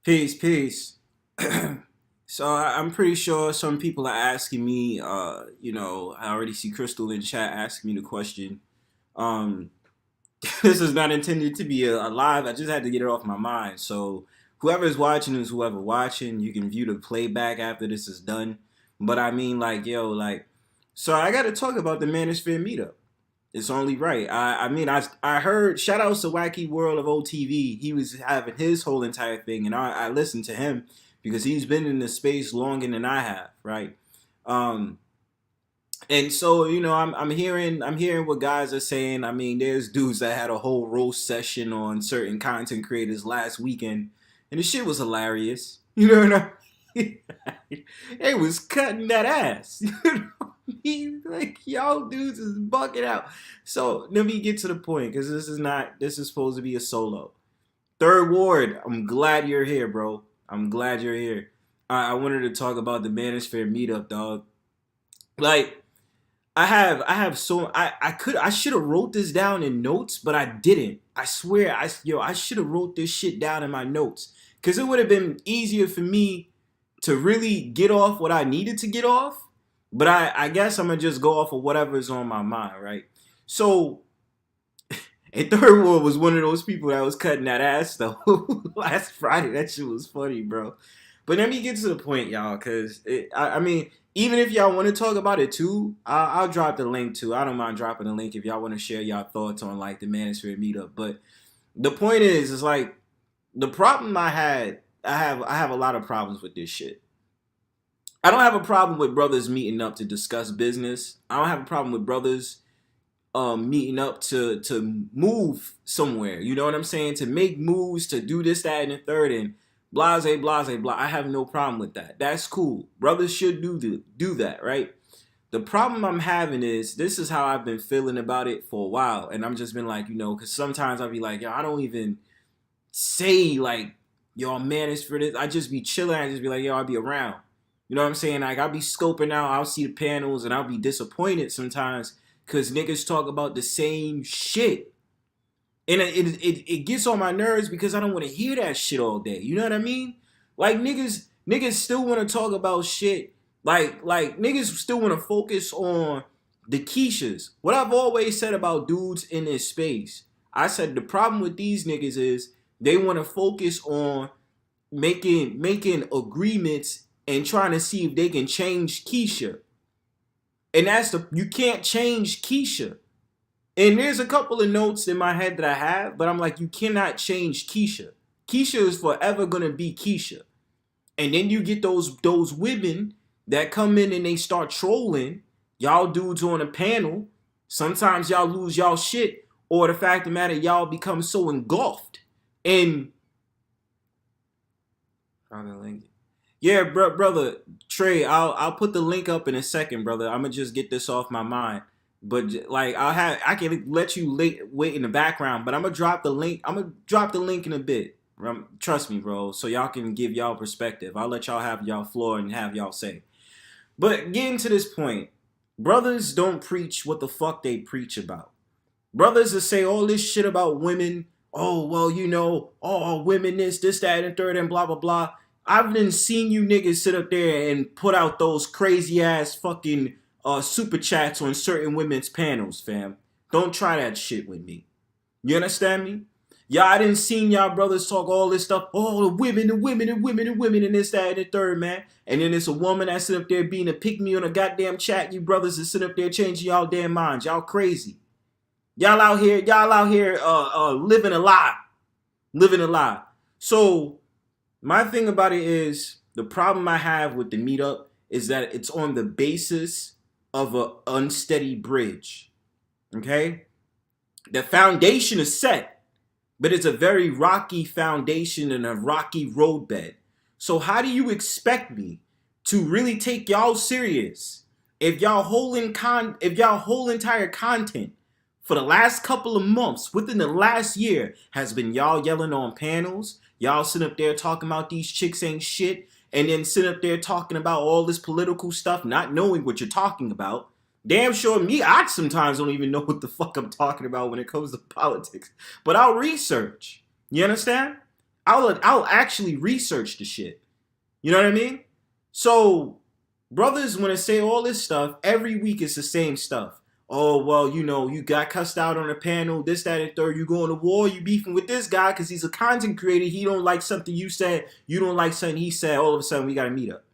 Peace, peace. So I'm pretty sure some people are asking me. I already see Crystal in chat asking me the question. Um, this is not intended to be a live. I just had to get it off my mind. So whoever is watching is whoever watching. You can view the playback after this is done. But I mean, like, yo, like, so I got to talk about the Manosphere Meetup. It's only right. I heard shout outs to Wacky World of OTV. He was having his whole entire thing, and I listened to him because he's been in the space longer than I have, right? Um, and so I'm hearing what guys are saying. I mean, there's dudes that had a whole roast session on certain content creators last weekend, and the shit was hilarious. You know what I mean? They was cutting that ass. You know what I mean? Like y'all dudes is bucking out. So let me get to the point because this is supposed to be a solo. Third Ward, I'm glad you're here, bro. I'm glad you're here. I wanted to talk about the Manosphere meetup, dog. Like I should have wrote this down in notes, but I didn't. I swear I should have wrote this shit down in my notes. Cause it would have been easier for me to really get off what I needed to get off. But I guess I'm gonna just go off of whatever's on my mind, right? So and Third World was one of those people that was cutting that ass though last Friday. That shit was funny, bro. But let me get to the point, y'all, because I mean, even if y'all want to talk about it too, I'll drop the link too. I don't mind dropping the link if y'all want to share y'all thoughts on like the Manosphere meetup. But the point is like the problem I have a lot of problems with this shit. I don't have a problem with brothers meeting up to discuss business. I don't have a problem with brothers meeting up to move somewhere. You know what I'm saying? To make moves, to do this, that, and the third, and blase, blase, blah. I have no problem with that. That's cool. Brothers should do that, right? The problem I'm having is this is how I've been feeling about it for a while, and I'm just been like, because sometimes I'll be like, yo, I don't even say like, yo, man, it's for this. I just be chilling. I just be like, yo, I'll be around. You know what I'm saying? Like I'll be scoping out. I'll see the panels, and I'll be disappointed sometimes because niggas talk about the same shit. And it gets on my nerves because I don't want to hear that shit all day. You know what I mean? Like niggas still want to talk about shit. Like niggas still want to focus on the Keishas. What I've always said about dudes in this space, I said the problem with these niggas is they want to focus on making agreements and trying to see if they can change Keisha. And you can't change Keisha. And there's a couple of notes in my head that I have, but I'm like, you cannot change Keisha. Keisha is forever gonna be Keisha. And then you get those women that come in and they start trolling. Y'all dudes on a panel. Sometimes y'all lose y'all shit, or the fact of the matter, y'all become so engulfed. And yeah, brother Trey, I'll put the link up in a second, brother. I'm gonna just get this off my mind. But like I can let you wait in the background, but I'm gonna drop the link. I'm gonna drop the link in a bit. Trust me, bro. So y'all can give y'all perspective. I'll let y'all have y'all floor and have y'all say. But getting to this point, brothers don't preach what the fuck they preach about. Brothers that say all this shit about women. Oh well, women this, that, and third, and blah blah blah. I've been seeing you niggas sit up there and put out those crazy ass fucking super chats on certain women's panels, fam. Don't try that shit with me. You understand me? Y'all, I didn't seen y'all brothers talk all this stuff. Oh, the women, the women, the women, the women, and this, that, and the third, man. And then it's a woman that's sitting up there being a pick-me on a goddamn chat. You brothers is sitting up there changing y'all damn minds. Y'all crazy. Y'all out here living a lie. Living a lie. So, my thing about it is, the problem I have with the meetup is that it's on the basis of an unsteady bridge. Okay? The foundation is set, but it's a very rocky foundation and a rocky roadbed. So how do you expect me to really take y'all serious if y'all whole entire content for the last couple of months, within the last year, has been y'all yelling on panels, y'all sitting up there talking about these chicks ain't shit, and then sitting up there talking about all this political stuff, not knowing what you're talking about. Damn sure me, I sometimes don't even know what the fuck I'm talking about when it comes to politics. But I'll research. You understand? I'll actually research the shit. You know what I mean? So, brothers, when I say all this stuff, every week it's the same stuff. Oh, well, you know, you got cussed out on a panel, this, that, and third. You going to war, you beefing with this guy because he's a content creator. He don't like something you said. You don't like something he said. All of a sudden, we got to meet up.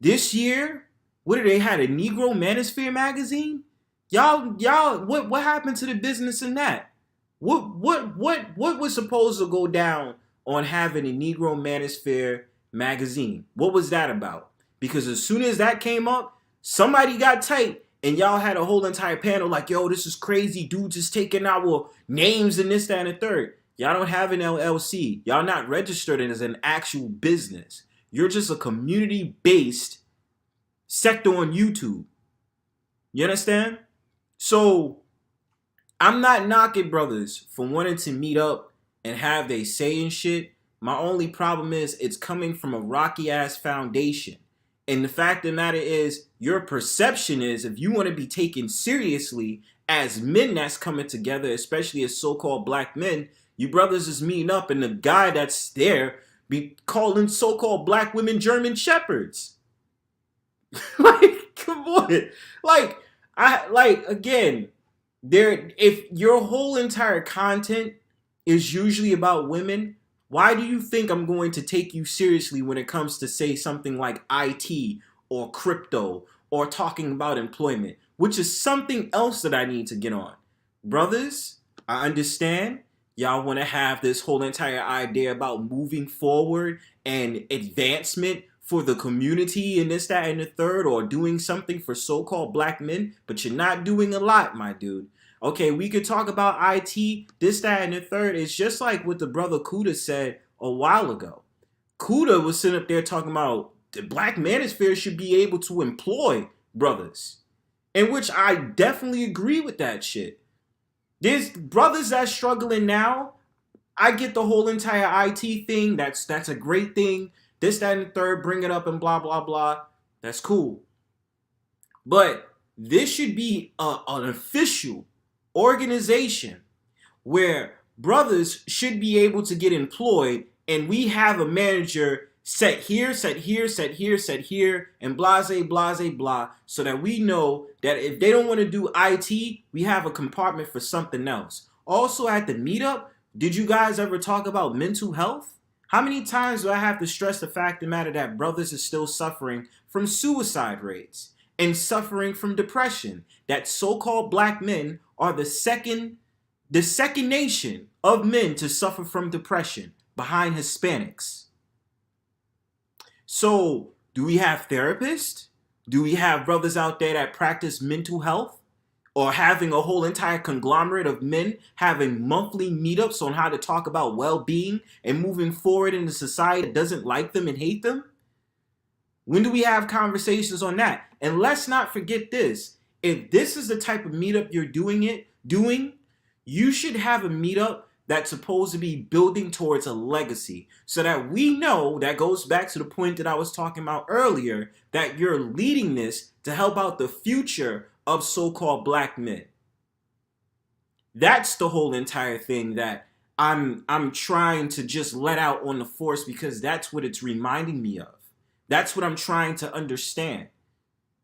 This year, what did they had a Negro Manosphere magazine? Y'all, what happened to the business in that? What was supposed to go down on having a Negro Manosphere magazine? What was that about? Because as soon as that came up, somebody got tight and y'all had a whole entire panel like, yo, this is crazy. Dudes is taking our names and this, that, and the third. Y'all don't have an LLC. Y'all not registered as an actual business. You're just a community-based sector on YouTube. You understand? So, I'm not knocking brothers for wanting to meet up and have they say and shit. My only problem is it's coming from a rocky ass foundation. And the fact of the matter is, your perception is if you want to be taken seriously as men that's coming together, especially as so-called black men, you brothers is meeting up and the guy that's there be calling so-called black women German shepherds. Like, come on. Again, if your whole entire content is usually about women, why do you think I'm going to take you seriously when it comes to say something like IT or crypto or talking about employment, which is something else that I need to get on? Brothers, I understand y'all want to have this whole entire idea about moving forward and advancement for the community and this, that, and the third, or doing something for so-called black men, but you're not doing a lot, my dude. Okay, we could talk about IT, this, that, and the third. It's just like what the brother Kuda said a while ago. Kuda was sitting up there talking about the black manosphere should be able to employ brothers, in which I definitely agree with that shit. There's brothers that's struggling now. I get the whole entire IT thing. That's a great thing. This, that, and the third, bring it up and blah, blah, blah. That's cool. But this should be an official organization where brothers should be able to get employed and we have a manager set here, set here, set here, set here, and blase, blase, blah, so that we know that if they don't want to do IT, we have a compartment for something else. Also at the meetup, did you guys ever talk about mental health? How many times do I have to stress the fact of the matter that brothers are still suffering from suicide rates and suffering from depression? That so-called black men are the second nation of men to suffer from depression behind Hispanics. So, do we have therapists? Do we have brothers out there that practice mental health? Or having a whole entire conglomerate of men having monthly meetups on how to talk about well-being and moving forward in a society that doesn't like them and hate them? When do we have conversations on that? And let's not forget this. If this is the type of meetup you're doing, you should have a meetup that's supposed to be building towards a legacy so that we know, that goes back to the point that I was talking about earlier, that you're leading this to help out the future of so-called black men. That's the whole entire thing that I'm trying to just let out on the force, because that's what it's reminding me of. That's what I'm trying to understand.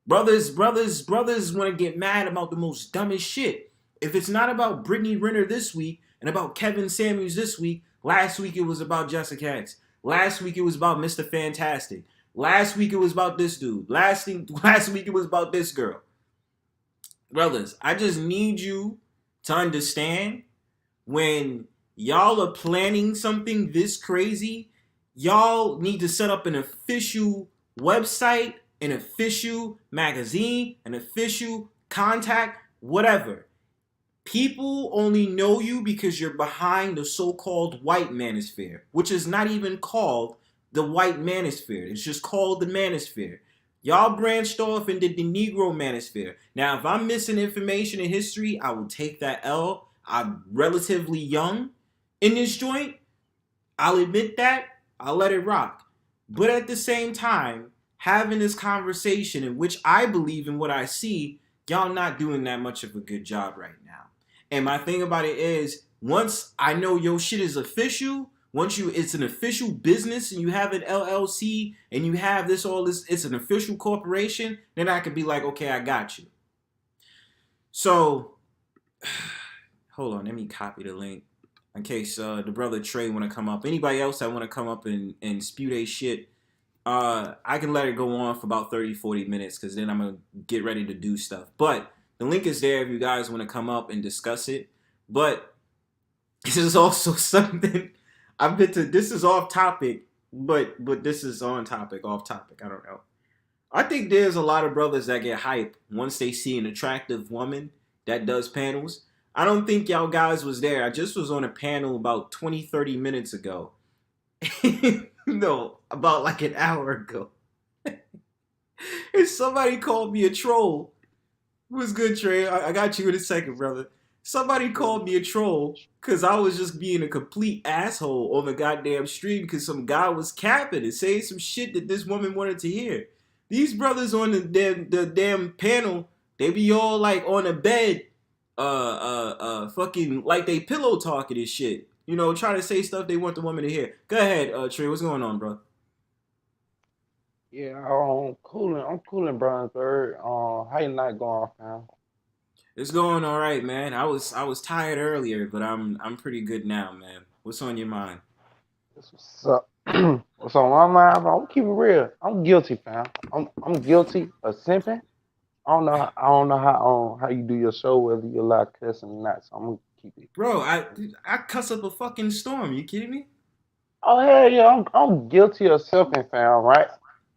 Brothers want to get mad about the most dumbest shit. If it's not about Brittany Renner this week, and about Kevin Samuels this week. Last week it was about Jessica X. Last week it was about Mr. Fantastic. Last week it was about this dude. Last week it was about this girl. Brothers, I just need you to understand when y'all are planning something this crazy, y'all need to set up an official website, an official magazine, an official contact, whatever. People only know you because you're behind the so-called white manosphere, which is not even called the white manosphere. It's just called the manosphere. Y'all branched off into the Negro manosphere. Now, if I'm missing information in history, I will take that L. I'm relatively young in this joint. I'll admit that. I'll let it rock. But at the same time, having this conversation in which I believe in what I see, y'all not doing that much of a good job right now. And my thing about it is, once I know your shit is official, it's an official business and you have an LLC and you have it's an official corporation, then I could be like, okay, I got you. So, hold on, let me copy the link in case the brother Trey want to come up. Anybody else that want to come up and spew their shit, I can let it go on for about 30, 40 minutes because then I'm going to get ready to do stuff. But the link is there if you guys want to come up and discuss it. But this is also something this is off topic, but this is on topic, off topic. I don't know. I think there's a lot of brothers that get hype once they see an attractive woman that does panels. I don't think y'all guys was there. I just was on a panel about 20, 30 minutes ago. No, about like an hour ago. And somebody called me a troll. What's good, Trey? I got you in a second, brother. Somebody called me a troll because I was just being a complete asshole on the goddamn stream because some guy was capping and saying some shit that this woman wanted to hear. These brothers on the damn panel, they be all like on a bed, fucking like they pillow talking and shit. You know, trying to say stuff they want the woman to hear. Go ahead, Trey. What's going on, bro? Yeah, I'm cooling, Brownsburg. How you night going, fam? It's going all right, man. I was tired earlier, but I'm pretty good now, man. What's on your mind? This what's up? What's on my mind? I'm keep it real. I'm guilty, fam. I'm guilty of simping. I don't know how you do your show, whether you allow cussing or not. So I'm gonna keep it. Bro, I cuss up a fucking storm. You kidding me? Oh hell yeah, I'm guilty of simping, fam. Right?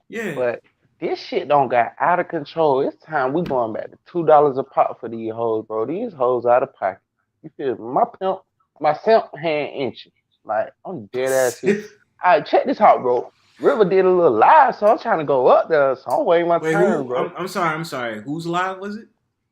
Yeah. But this shit don't got out of control. It's time we going back to $2 a pop for these hoes, bro. These hoes out of pocket. You feel me? My simp hand inching. Like I'm dead ass here. Alright, check this out, bro. River did a little live, so I'm trying to go up there. So I'm waiting my Wait, turn, who? bro. I'm sorry. I'm sorry. Whose live was it?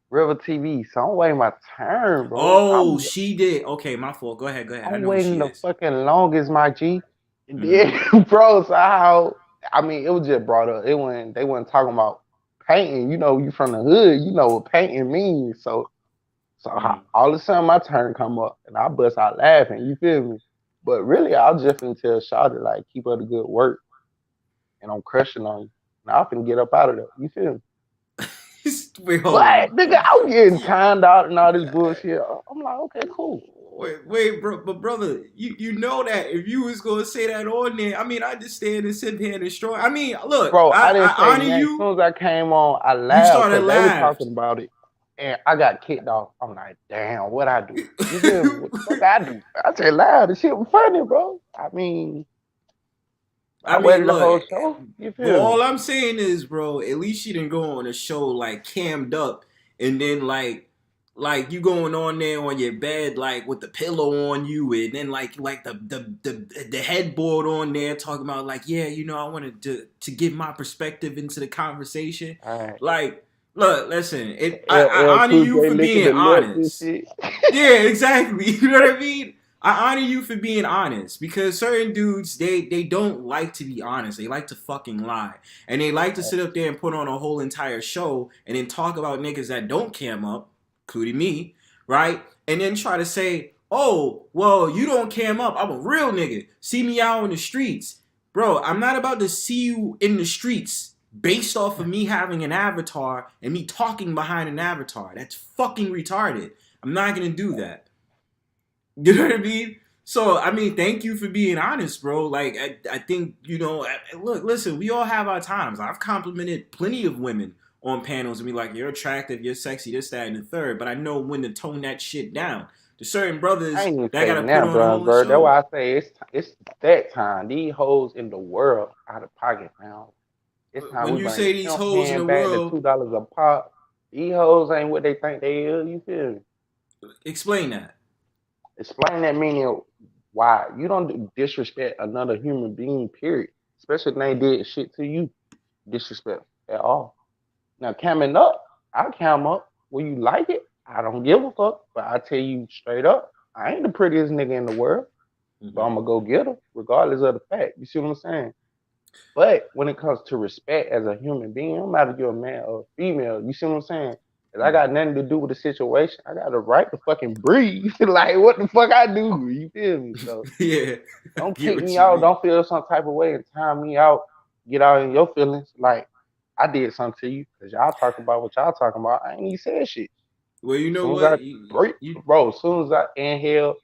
River TV, so I'm waiting my turn, bro. Oh, she did. Okay, my fault. Go ahead. Go ahead. I I'm know who waiting she the is. fucking longest, my G. And Mm-hmm. then, bro, so how? I mean, it was just brought up. They weren't talking about painting. You know, you from the hood. You know what painting means. Mm-hmm. All of a sudden my turn come up and I bust out laughing. You feel me? But really, I was just finna tell Shawty like keep up the good work, and I'm crushing on you. Now I finna get up out of there. You feel me? Wait, hold But on. nigga, I'm getting timed out and all this bullshit. I'm like, okay, cool. Wait, bro, but brother, you know that if you was gonna say that on there, I mean, I just stand and sit here and destroy. I mean, look, Bro, I didn't I say honor nothing. As you. soon as I came on, I You laughed started because they were laughed. talking about it, and I got kicked off. I'm like, damn, what I do? You feel me? What the fuck I do? I said loud. The shit was funny, bro. I mean, I I mean, waited the look, whole show. You but feel me? all I'm saying is, bro, at least she didn't go on a show like cammed up and then like you going on there on your bed like with the pillow on you and then like the headboard on there talking about like, yeah, you know, I wanted to give my perspective into the conversation. All right. Like, look, listen, LL I honor Cool you J for licking being the lips and honest. shit. Yeah, exactly. You know what I mean? I honor you for being honest because certain dudes they don't like to be honest. They like to fucking lie. And they like to sit up there and put on a whole entire show and then talk about niggas that don't cam up, including me, right? And then try to say, "Oh, well, you don't cam up. I'm a real nigga. See me out in the streets." Bro, I'm not about to see you in the streets based off of me having an avatar and me talking behind an avatar. That's fucking retarded. I'm not gonna do that. You know what I mean? So I mean, thank you for being honest, bro. Like I think look, listen, we all have our times. I've complimented plenty of women on panels and be like, "You're attractive, you're sexy, this, that, and the third." But I know when to tone that shit down. There's certain I brothers ain't even that saying gotta put now, on a whole Brownsburg. That's show. why I say it's that time. These hoes in the world out of pocket now. It's time When we you bring the say these pimp hoes in the hand back to world, $2 a pop. These hoes ain't what they think they is. You feel me? explain that. Explain that meaning why you don't disrespect another human being. Period. Especially if they did shit to you. Disrespect at all. Now coming up, I come up. Will you like it? I don't give a fuck. But I tell you straight up, I ain't the prettiest nigga in the world. But Hmm. I'm gonna go get her, regardless of the fact. You see what I'm saying? But when it comes to respect as a human being, no matter if you're a man or a female, you see what I'm saying? Cause I Hmm. got nothing to do with the situation. I got the right to fucking breathe. Like what the fuck I do? You feel me? So Yeah, I don't get kick what me you out. mean. Don't feel some type of way and time me out. Get out in your feelings. Like I did something to you because y'all talking about what y'all talking about. I ain't even said shit. Well, you As know soon as I what? breathe, bro. As soon as I inhale,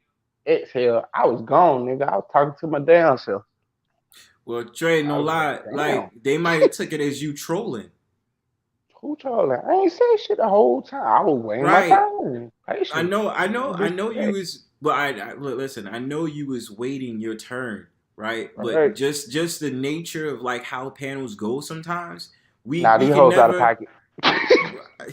exhale, I was gone, nigga. I was talking to my damn self. Well, Trey, I no was like, lie, damn. like they might have took it as you trolling, Who trolling? I ain't say shit the whole time. I was waiting my right? time. I Patient. know, I know, No I know you disrespect. was, but look, listen. I know you was waiting your turn, right? But Right. just the nature of like how panels go sometimes, Nah, we these can hoes out of never. pocket.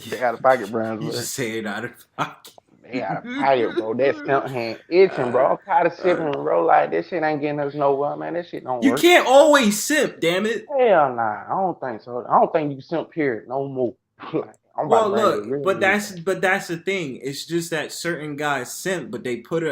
They out of pocket, You Brownsburg. just say it out of pocket. They out of pocket, bro. That stump hand itching, uh, bro. I'm tired of uh, sipping, bro. Like, this shit ain't getting us nowhere, man. That shit don't you work. can't always simp, damn it. Hell nah. I don't think so. I don't think you simp period no more. Like, I'm about to Well, bring the look, real nigga back. but that's the thing. It's just that certain guys simp, but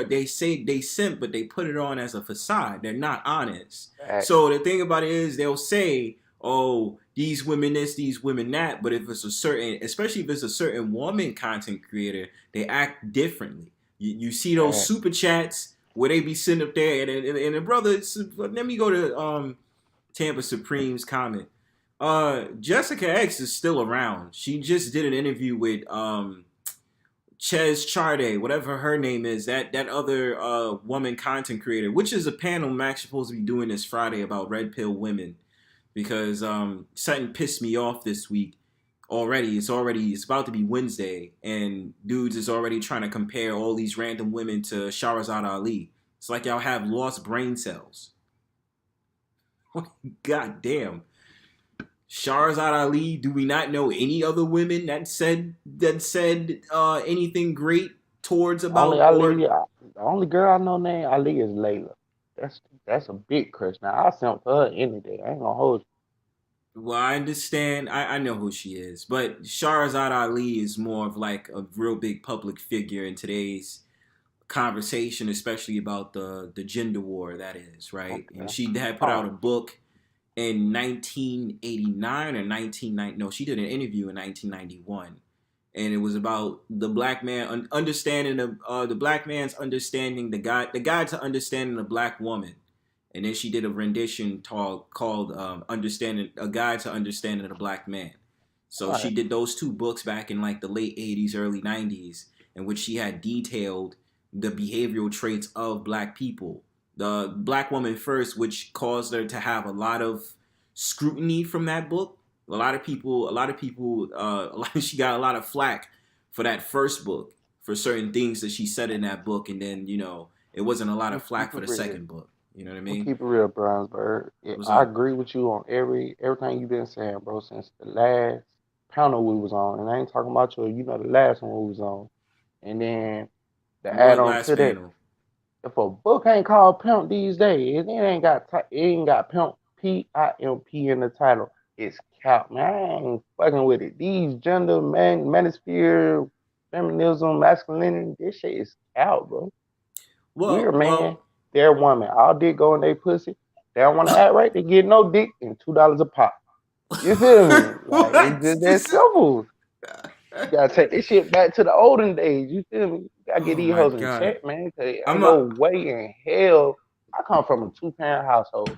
they say they simp, but they put it on as a facade. They're not honest. Facts. So the thing about it is, they'll say, "Oh, these women this, these women that," but if it's a certain, especially if it's a certain woman content creator, they act differently. You see those Facts. super chats where they be sitting up there, and a brother. Let me go to Tampa Supreme's comment. Jessica X is still around. She just did an interview with Ches Charde, whatever her name is, that other woman content creator, which is a panel Max supposed to be doing this Friday about red pill women, because something pissed me off this week already. It's about to be Wednesday, and dudes is already trying to compare all these random women to Shahrazad Ali. It's like y'all have lost brain cells. God damn. Shahrazad Ali. Do we not know any other women that said anything great towards Only about or? Ali, the only girl I know named Ali is Layla. That's that's a big crush. Now I simp for her any day. I ain't gonna hold you. Well, I understand. I know who she is, but Shahrazad Ali is more of like a real big public figure in today's conversation, especially about the gender war that is right. And Okay. she had put out a Oh, book in 1989 or 1990. No, she did an interview in 1991, and it was about the black man understanding of the black man's understanding the guide to understanding the black woman, and then she did a rendition called understanding a guide to understanding the black man. all So she right. did those two books back in like the late 80s, early 90s, in which she had detailed the behavioral traits of black people. The black woman first, which caused her to have a lot of scrutiny from that book. She got a lot of flack for that first book for certain things that she said in that book, and then it wasn't a lot I'm of gonna keep flack it for the real. second book. You know what I I'm gonna mean? keep it real, Brownsburg. Yeah, What's I up? agree with you on everything you've been saying, bro, since the last panel we was on. And I ain't talking about you, you know the last one we was on. And then the add What on last to that, panel? if a book ain't called Pimp these days, it ain't got Pimp PIMP in the title. It's cap, man. I ain't fucking with it. These gender, man, manosphere, feminism, masculinity, this shit is out, bro. We're Well, man, well, they're woman. All dick go in they pussy. They don't want to act right. They get no dick and $2 a pop. You feel me? Like it's what? just that simple. You gotta take this shit back to the olden days. You feel me? You gotta get Oh these my hoes in god. check, man. Cause ain't I'm no a. way in hell. I come from a two-parent household.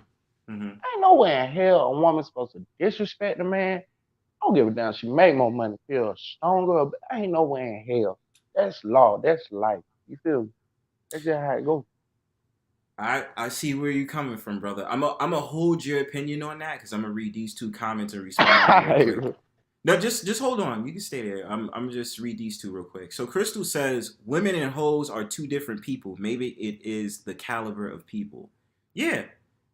Mhm. Ain't no way in hell a woman's supposed to disrespect a man. I don't give a damn. She make more money, feel stronger. But ain't no way in hell. That's law. That's life. You feel me? That's just how it go. I see where you're coming from, brother. I'm a hold your opinion on that because I'm gonna read these two comments and respond to them real quick. No, just hold on. You can stay there. I'm just read these two real quick. So Crystal says women and hoes are two different people. Maybe it is the caliber of people. Yeah,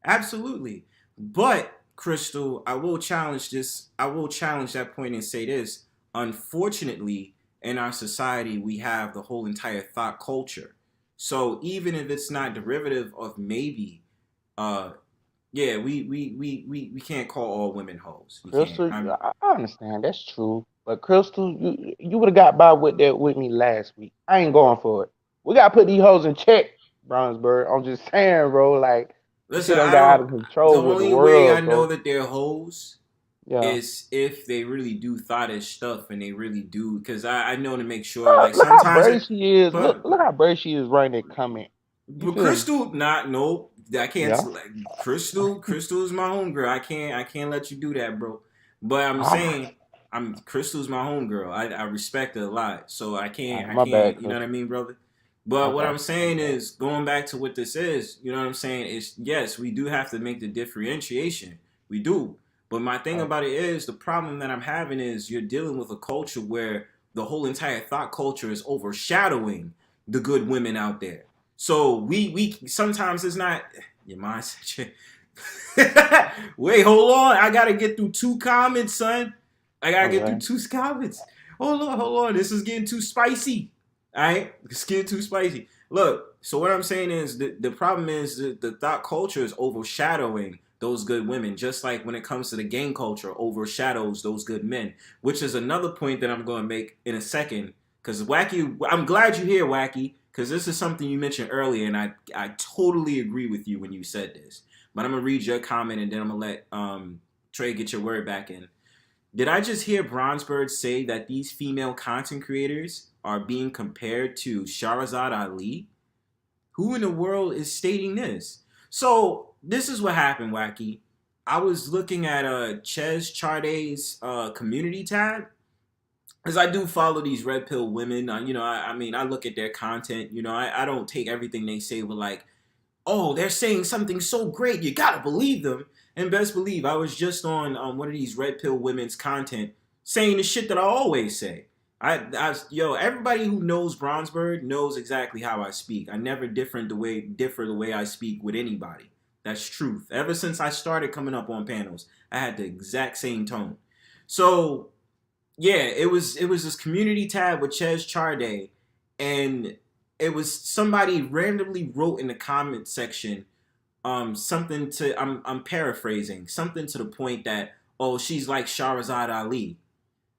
absolutely. But Crystal, I will challenge this. I will challenge that point and say this. Unfortunately, in our society, we have the whole entire thought culture. So even if it's not derivative of maybe, uh, yeah, we can't call all women hoes. We can't. Crystal, I understand. That's true. But Crystal, you would have got by with that with me last week. I ain't going for it. We gotta put these hoes in check, Brownsburg. I'm just saying, bro. Like this shit Listen, done I got out don't. of The control with the only way I world, know bro. that they're hoes Yeah. is if they really do thottish stuff and they really do. Because I know to make sure. Bro, Like look how sometimes, brave she is. but Look how brave she is writing that comment. You but feel me? Crystal, not nope. I can't. Yeah. Like, Crystal is my homegirl. I can't let you do that, bro. But I'm All right. saying, Crystal's my homegirl. I respect her a lot, so I All can't. right, I my bad, can't. You know what Crystal. I mean, brother? I But what I'm got you. saying is, going back to what this is, you know what I'm saying? Is yes, we do have to make the differentiation. We do. But my thing All right. about it is, the problem that I'm having is you're dealing with a culture where the whole entire thought culture is overshadowing the good women out there. So we sometimes it's not your mindset. Wait, hold on. I gotta get through two comments, son. I gotta get through Okay. two comments. Hold on. This is getting too spicy. All right, it's getting too spicy. Look, so what I'm saying is the problem is the thought culture is overshadowing those good women, just like when it comes to the gang culture, overshadows those good men, which is another point that I'm going to make in a second. Because Wacky, I'm glad you're here, Wacky, because this is something you mentioned earlier, and I totally agree with you when you said this. But I'm gonna read your comment, and then I'm gonna let Trey get your word back in. Did I just hear Bronzebird say that these female content creators are being compared to Shahrazad Ali? Who in the world is stating this? So this is what happened, Wacky. I was looking at Ches Charday's community tab, because I do follow these red pill women. I mean, I look at their content. I don't take everything they say with like, oh, they're saying something so great, you gotta believe them. And best believe, I was just on one of these red pill women's content saying the shit that I always say. Everybody who knows Bronzebird knows exactly how I speak. I never differ the way I speak with anybody. That's truth. Ever since I started coming up on panels, I had the exact same tone. So yeah, it was this community tab with Ches Charday, and it was somebody randomly wrote in the comment section something to I'm paraphrasing something to the point that, oh, she's like Shahrazad Ali.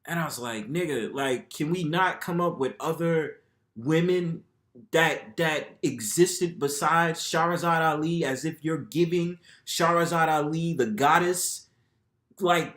And I was like, nigga, like, can we not come up with other women that existed besides Shahrazad Ali, as if you're giving Shahrazad Ali, the goddess, like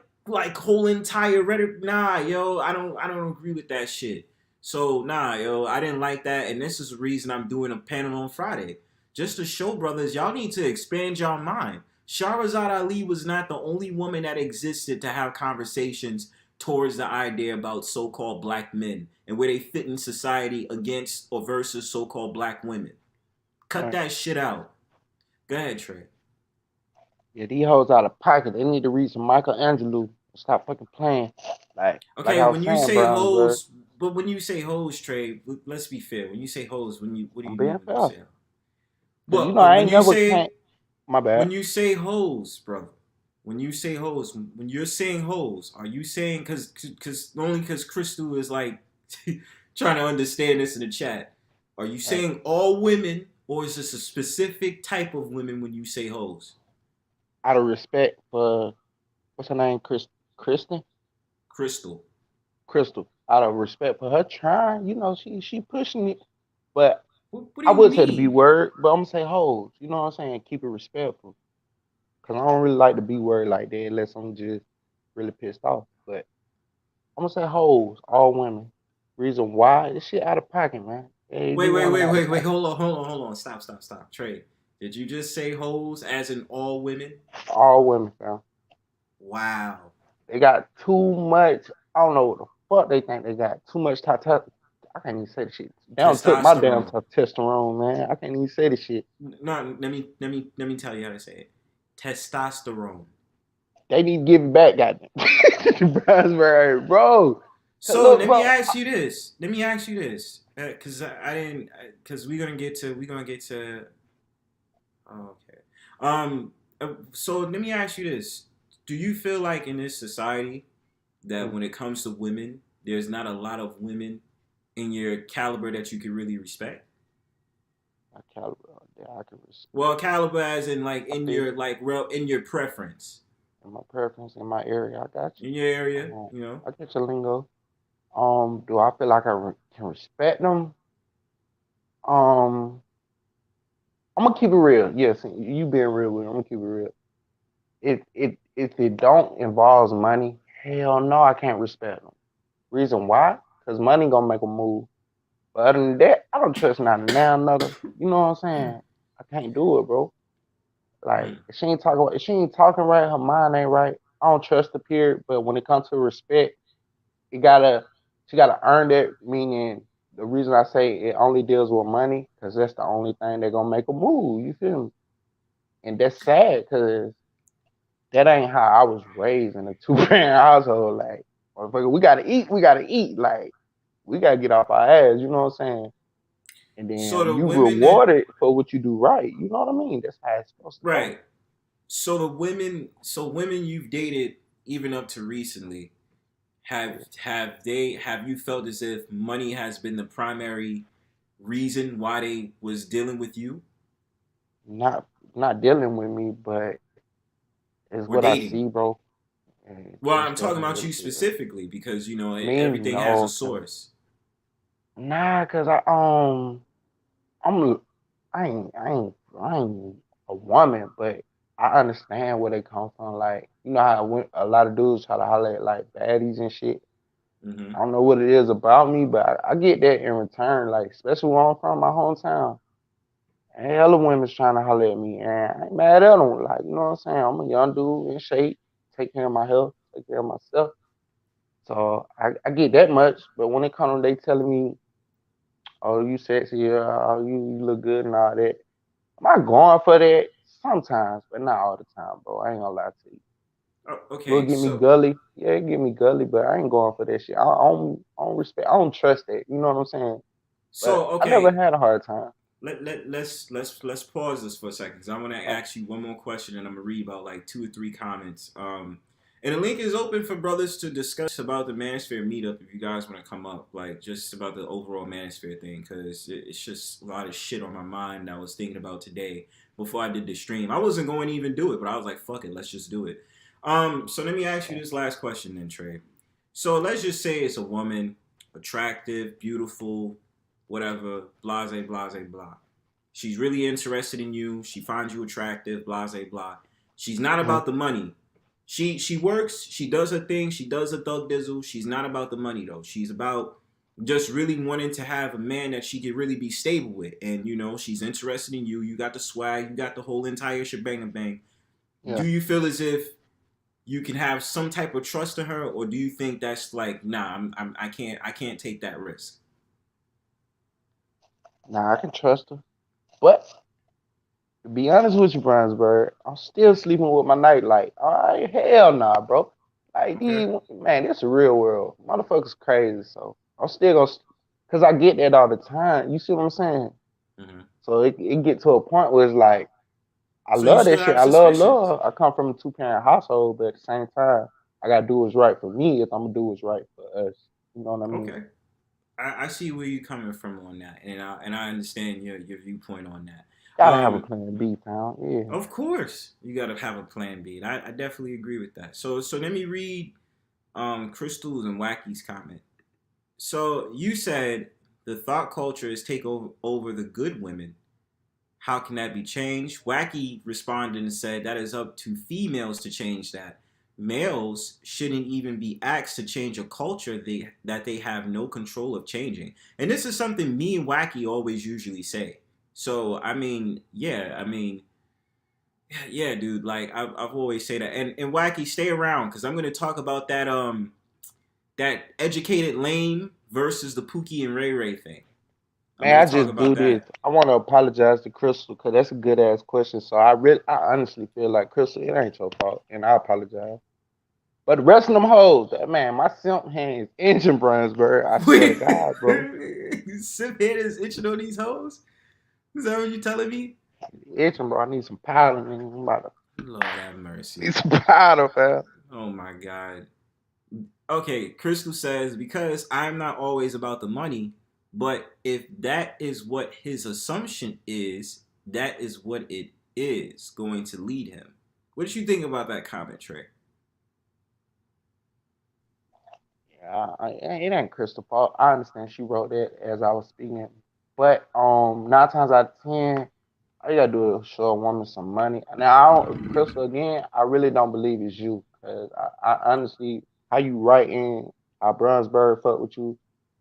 whole entire rhetoric? Nah, yo, I don't agree with that shit. So nah, yo, I didn't like that, and this is the reason I'm doing a panel on Friday, just to show brothers y'all need to expand y'all mind. Shahrazad Ali was not the only woman that existed to have conversations towards the idea about so-called black men and where they fit in society against or versus so-called black women. All Cut right. that shit out. Go ahead, Trey. Yeah, these hoes out of pocket. They need to read some Michelangelo. Stop fucking playing. Like Okay, I was when you saying, say Brownsburg. hoes, but when you say hoes, Trey, let's be fair. When you say hoes, what do I'm you being mean when you fair. say? Cause you But know I when ain't you never can't. say My bad. when you say hoes, brother, when you say hoes, when you're saying hoes, are you saying because only because Crystal is like trying to understand this in the chat? Are you Right. saying all women, or is this a specific type of women when you say hoes? Out of respect for what's her name, Kristen, Crystal. Crystal. Out of respect for her trying, she pushing it. But What do I you would say the B mean? word, but I'm gonna say hoes. You know what I'm saying? Keep it respectful. Cause I don't really like the B word like that unless I'm just really pissed off. But I'm gonna say hoes, all women. Reason why this shit out of pocket, man. They Wait, do wait, want them wait, out of wait, wait. pocket. Hold on. Stop. Trey, did you just say hoes as in all women? All women, fam. Wow. They got too much. I don't know what the fuck they think they got. Too much I can't even say the shit. They don't took my damn Testosterone. testosterone, man. I can't even say the shit. No, let me tell you how to say it. Testosterone. They need to give it back, goddamn. Brownsburg, bro. So Look, let me bro. ask you this. Let me ask you this, because I didn't, because we're gonna get to. Oh, okay. So let me ask you this: do you feel like in this society that Mm, when it comes to women, there's not a lot of women in your caliber that you can really respect? I caliber, yeah, I can respect. Well, caliber as in like I in feel your like real in your preference in my preference in my area. I got you. in your area, Um, you know. I get your lingo. Do I feel like can respect them? Um, I'm gonna keep it real. Yes, you being real with me. I'm gonna keep it real. If it don't involves money, hell no, I can't respect them. Reason why? Cause money gonna make a move. But other than that, I don't trust not a now another. You know what I'm saying? I can't do it, bro. Like Mm. if she ain't talking right, her mind ain't right. I don't trust the period. But when it comes to respect, it gotta she gotta earn that. Meaning the reason I say it only deals with money, cause that's the only thing they gonna make a move. You feel me? And that's sad, cause that ain't how I was raised in a two parent household. Like, motherfucker, we gotta eat. We gotta eat. Like, we gotta get off our ass. You know what I'm saying? And So then the you women that rewarded for what you do right. You know what I mean? That's how it's supposed to go. right. So women you've dated even up to recently Yeah. have you felt as if money has been the primary reason why they was dealing with you Not not dealing with me, but it's or what I dating? see, bro. And Well, that's I'm talking definitely about what you it is. specifically because you know Me, everything has a no, cause source. nah, cause I'm I ain't a woman, but I understand where they come from. Like, you know how a lot of dudes try to holler at like baddies and shit. Hmm. I don't know what it is about me, but I get that in return. Like, especially where I'm from, my hometown. And hella women's trying to holler at me, and I ain't mad at them. Like, you know what I'm saying? I'm a young dude in shape, take care of my health, take care of myself. So I get that much. But when it comes to they telling me, oh, you sexy, oh, you look good and all that, am I going for that? Sometimes, but not all the time, bro. I ain't gonna lie to you. Oh, Will okay, get me so gully. Yeah, it get me gully, but I ain't going for that shit. I don't respect, I don't trust that. You know what I'm saying? so But I never okay. had a hard time. Let's pause this for a second because I want to ask you one more question and I'm gonna read about like two or three comments. And the link is open for brothers to discuss about the Manosphere Meetup if you guys want to come up, like just about the overall Manosphere thing because it's just a lot of shit on my mind that I was thinking about today before I did the stream. I wasn't going to even do it, but I was like, fuck it, let's just do it. So let me ask you this last question then, Trey. So let's just say it's a woman, attractive, beautiful, whatever, blase, blase, blah. She's really interested in you. She finds you attractive, blase, blah. She's not Mhm. about the money. She works. She does her thing. She does her thug dizzle. She's not about the money though. She's about just really wanting to have a man that she could really be stable with. And you know, she's interested in you. You got the swag. You got the whole entire shebang bang. Do Yeah. you feel as if you can have some type of trust in her, or do you think that's like, nah, I can't take that risk? Nah, I can trust her. But to be honest with you, Brownsburg, I'm still sleeping with my nightlight. All right, hell nah, bro. Like, Okay. man, this a real world. Motherfuckers crazy, so I'm still gonna, cause I get that all the time. You see what I'm saying? Hmm. So it get to a point where it's like, I So you love still that shit. have I suspicions? love. I come from a two parent household, but at the same time, I gotta do what's right for me if I'm gonna do what's right for us. You know what I mean? Okay. I see where you're coming from on that, and I understand your viewpoint on that. Gotta have a Um, plan B, pal. Yeah. of course, you got to have a plan B, and I definitely agree with that. So let me read Crystal's and Wacky's comment. So you said the thought culture is take over the good women. How can that be changed? Wacky responded and said that is up to females to change that. Males shouldn't even be asked to change a culture that they have no control of changing. And this is something me and Wacky always usually say. So I mean, yeah, yeah, dude. Like I've always say that. And Wacky, stay around because I'm gonna talk about that that educated lame versus the Pookie and Ray Ray thing. I'm Man, going I to talk just do about this. that. I want to apologize to Crystal because that's a good ass question. So I honestly feel like Crystal, it ain't your fault, and I apologize. But the rest of them hoes, that man, my simp hands engine burns, bro. I swear to Wait, God, bro. Sip head is itching on these hoes? Is that what you telling me? Itching, bro. I need some powder, man. I'm about to Lord have need mercy. some powder, fam. Oh my God. Okay, Crystal says, because I'm not always about the money, but if that is what his assumption is, that is what it is going to lead him. What did you think about that comment, Trey? Yeah, it ain't Crystal fault. I understand she wrote that as I was speaking, but 9 times out of 10, all you gotta do is show a woman some money. Now, Crystal, again, I really don't believe it's you, cause I honestly, how you writing, how Brunsberg fuck with you.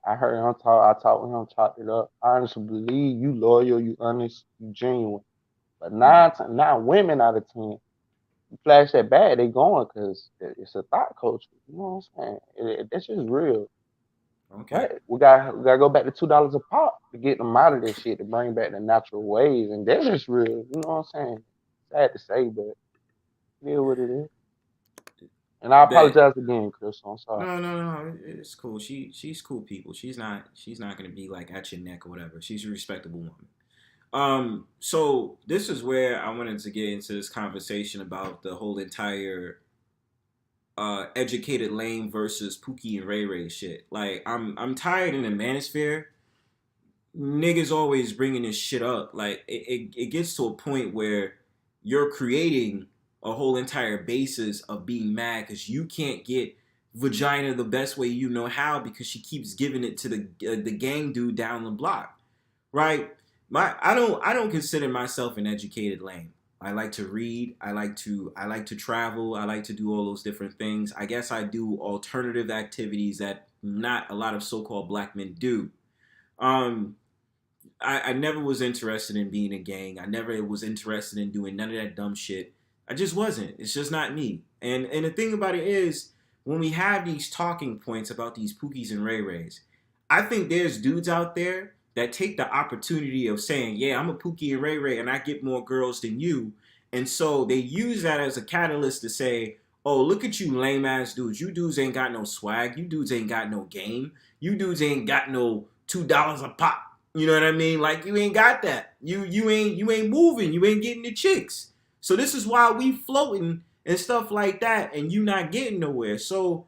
I heard him talk. I talked with him, chopped it up. I honestly believe you loyal, you honest, you genuine. But nine women out of 10, you flash that bad, they going because it's a thought culture. You know what I'm saying? That's just real. Okay. But we gotta go back to $2 a pop to get them out of this shit to bring back the natural ways, and that's just real. You know what I'm saying? Sad to say, but it is what it is. And I That apologize again, Chris. I'm sorry. no, it's cool. She's cool people. She's not gonna be like at your neck or whatever. She's a respectable woman. So this is where I wanted to get into this conversation about the whole entire educated lame versus Pookie and Ray Ray shit. Like I'm tired in the manosphere. Niggas always bringing this shit up. Like it gets to a point where you're creating a whole entire basis of being mad because you can't get vagina the best way you know how because she keeps giving it to the gang dude down the block, right? I don't consider myself an educated lame. I like to read. I like to travel. I like to do all those different things. I guess I do alternative activities that not a lot of so-called black men do. Um, I never was interested in being a gang. I never was interested in doing none of that dumb shit. I just wasn't. It's just not me. And the thing about it is, when we have these talking points about these Pookies and Ray Rays, I think there's dudes out there that take the opportunity of saying, yeah, I'm a Pookie and Ray Ray and I get more girls than you. And so they use that as a catalyst to say, oh, look at you lame ass dudes. You dudes ain't got no swag. You dudes ain't got no game. You dudes ain't got no $2 a pop. You know what I mean? Like you ain't got that. You ain't moving. You ain't getting the chicks. So this is why we floating and stuff like that, and you not getting nowhere. So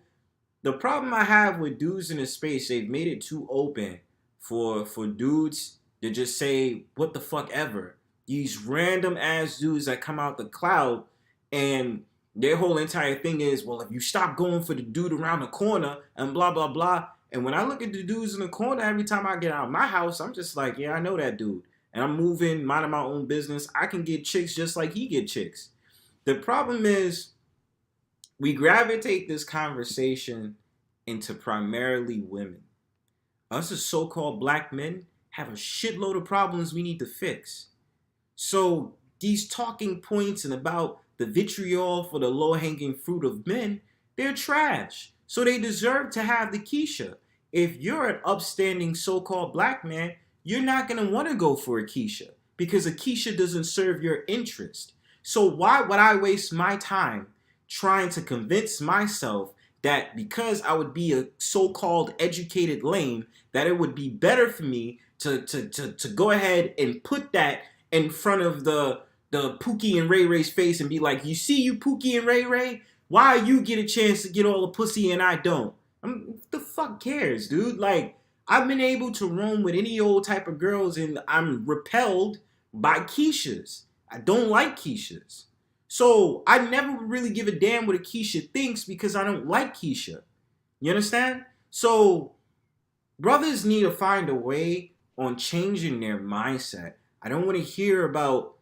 the problem I have with dudes in the space, they've made it too open for dudes to just say what the fuck ever. These random ass dudes that come out the cloud and their whole entire thing is, well, if you stop going for the dude around the corner and blah blah blah. And when I look at the dudes in the corner, every time I get out of my house, I'm just like, yeah, I know that dude. And I'm moving, minding my own business. I can get chicks just like he get chicks. The problem is we gravitate this conversation into primarily women. Us as so-called black men have a shitload of problems we need to fix. So these talking points and about the vitriol for the low-hanging fruit of men, they're trash. So they deserve to have the Keisha. If you're an upstanding so-called black man, you're not gonna want to go for a Keisha because a Keisha doesn't serve your interest. So why would I waste my time trying to convince myself that because I would be a so-called educated lame, that it would be better for me to go ahead and put that in front of the Pookie and Ray Ray's face and be like, you see you Pookie and Ray Ray? Why you get a chance to get all the pussy and I don't? The fuck cares, dude? Like, I've been able to roam with any old type of girls and I'm repelled by Keishas. I don't like Keishas. So I never really give a damn what a Keisha thinks because I don't like Keisha. You understand? So brothers need to find a way on changing their mindset. I don't want to hear about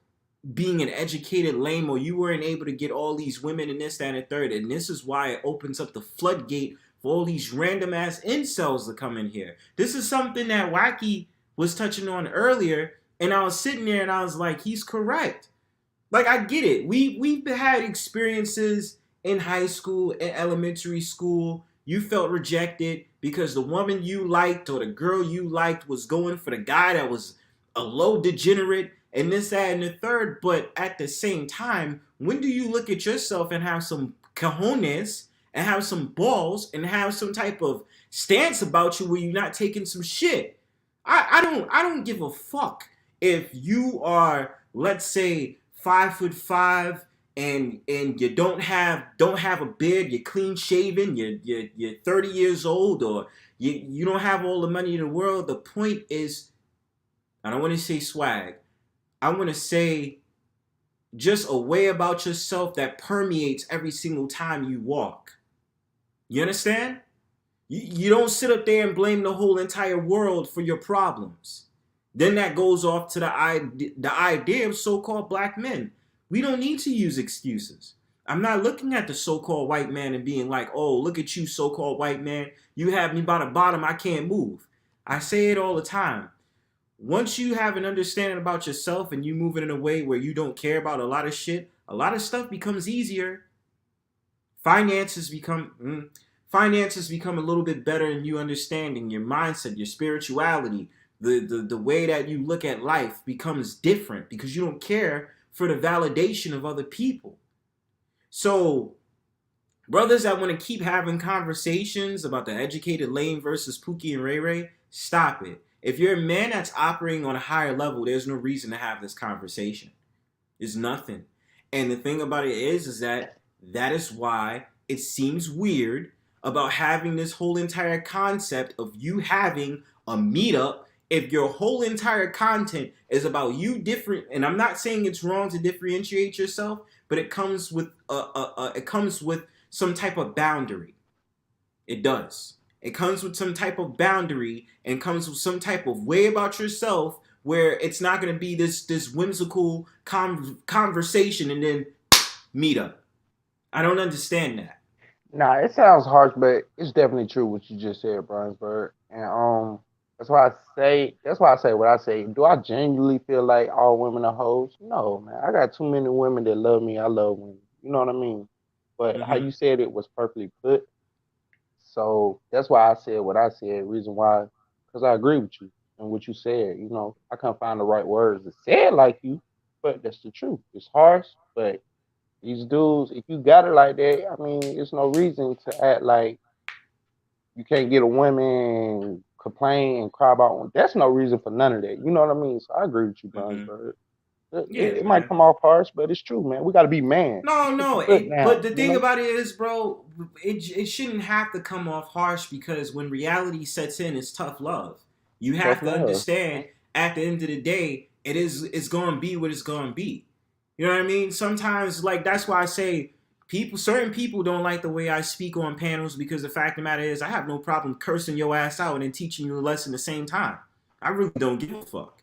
being an educated lame or you weren't able to get all these women and this, that, and the third. And this is why it opens up the floodgate for all these random ass incels to come in here. This is something that Wacky was touching on earlier. And I was sitting there and I was like, he's correct. Like I get it. We've had experiences in high school, in elementary school, You felt rejected because the woman you liked or the girl you liked was going for the guy that was a low degenerate and this, that, and the third. But at the same time, when do you look at yourself and have some cojones and have some balls and have some type of stance about you where you're not taking some shit? I don't give a fuck if you are, let's say, 5'5" and you don't have a beard, you're clean shaven, you're 30 years old, or you don't have all the money in the world. The point is, I don't want to say swag. I want to say just a way about yourself that permeates every single time you walk. You understand? You don't sit up there and blame the whole entire world for your problems. Then that goes off to the idea of so-called black men. We don't need to use excuses. I'm not looking at the so-called white man and being like, oh, look at you, so-called white man. You have me by the bottom. I can't move. I say it all the time. Once you have an understanding about yourself and you move it in a way where you don't care about a lot of shit, a lot of stuff becomes easier. Finances become finances become a little bit better in you understanding your mindset, your spirituality, the way that you look at life becomes different because you don't care for the validation of other people. So brothers that want to keep having conversations about the educated lane versus Pookie and Ray Ray, stop it. If you're a man that's operating on a higher level, there's no reason to have this conversation. There's nothing. And the thing about it is that is why it seems weird about having this whole entire concept of you having a meetup if your whole entire content is about you different. And I'm not saying it's wrong to differentiate yourself, but it comes with some type of boundary. It does. It comes with some type of boundary and comes with some type of way about yourself where it's not going to be this whimsical conversation and then meet up. I don't understand that. Nah, it sounds harsh, but it's definitely true what you just said, Brunsberg. And that's why I say what I say. Do I genuinely feel like all women are hoes? No, man. I got too many women that love me. I love women. You know what I mean? But how Mm-hmm. you said it was perfectly put. So that's why I said what I said. Reason why, because I agree with you and what you said. You know, I couldn't find the right words to say it like you, but that's the truth. It's harsh, but these dudes, if you got it like that, I mean, there's no reason to act like you can't get a woman and complain and cry about one. That's no reason for none of that. You know what I mean? So I agree with you, Mm-hmm. Brunsberg. It, Yeah, it might man. come off harsh, but it's true, man. We got to be man. No, Put your no. foot But down. the You thing know, about it is, bro, it shouldn't have to come off harsh because when reality sets in, it's tough love. You tough have to love. understand. At the end of the day, it's going to be what it's going to be. You know what I mean? Sometimes, like that's why I say certain people don't like the way I speak on panels because the fact of the matter is, I have no problem cursing your ass out and then teaching you a lesson at the same time. I really don't give a fuck.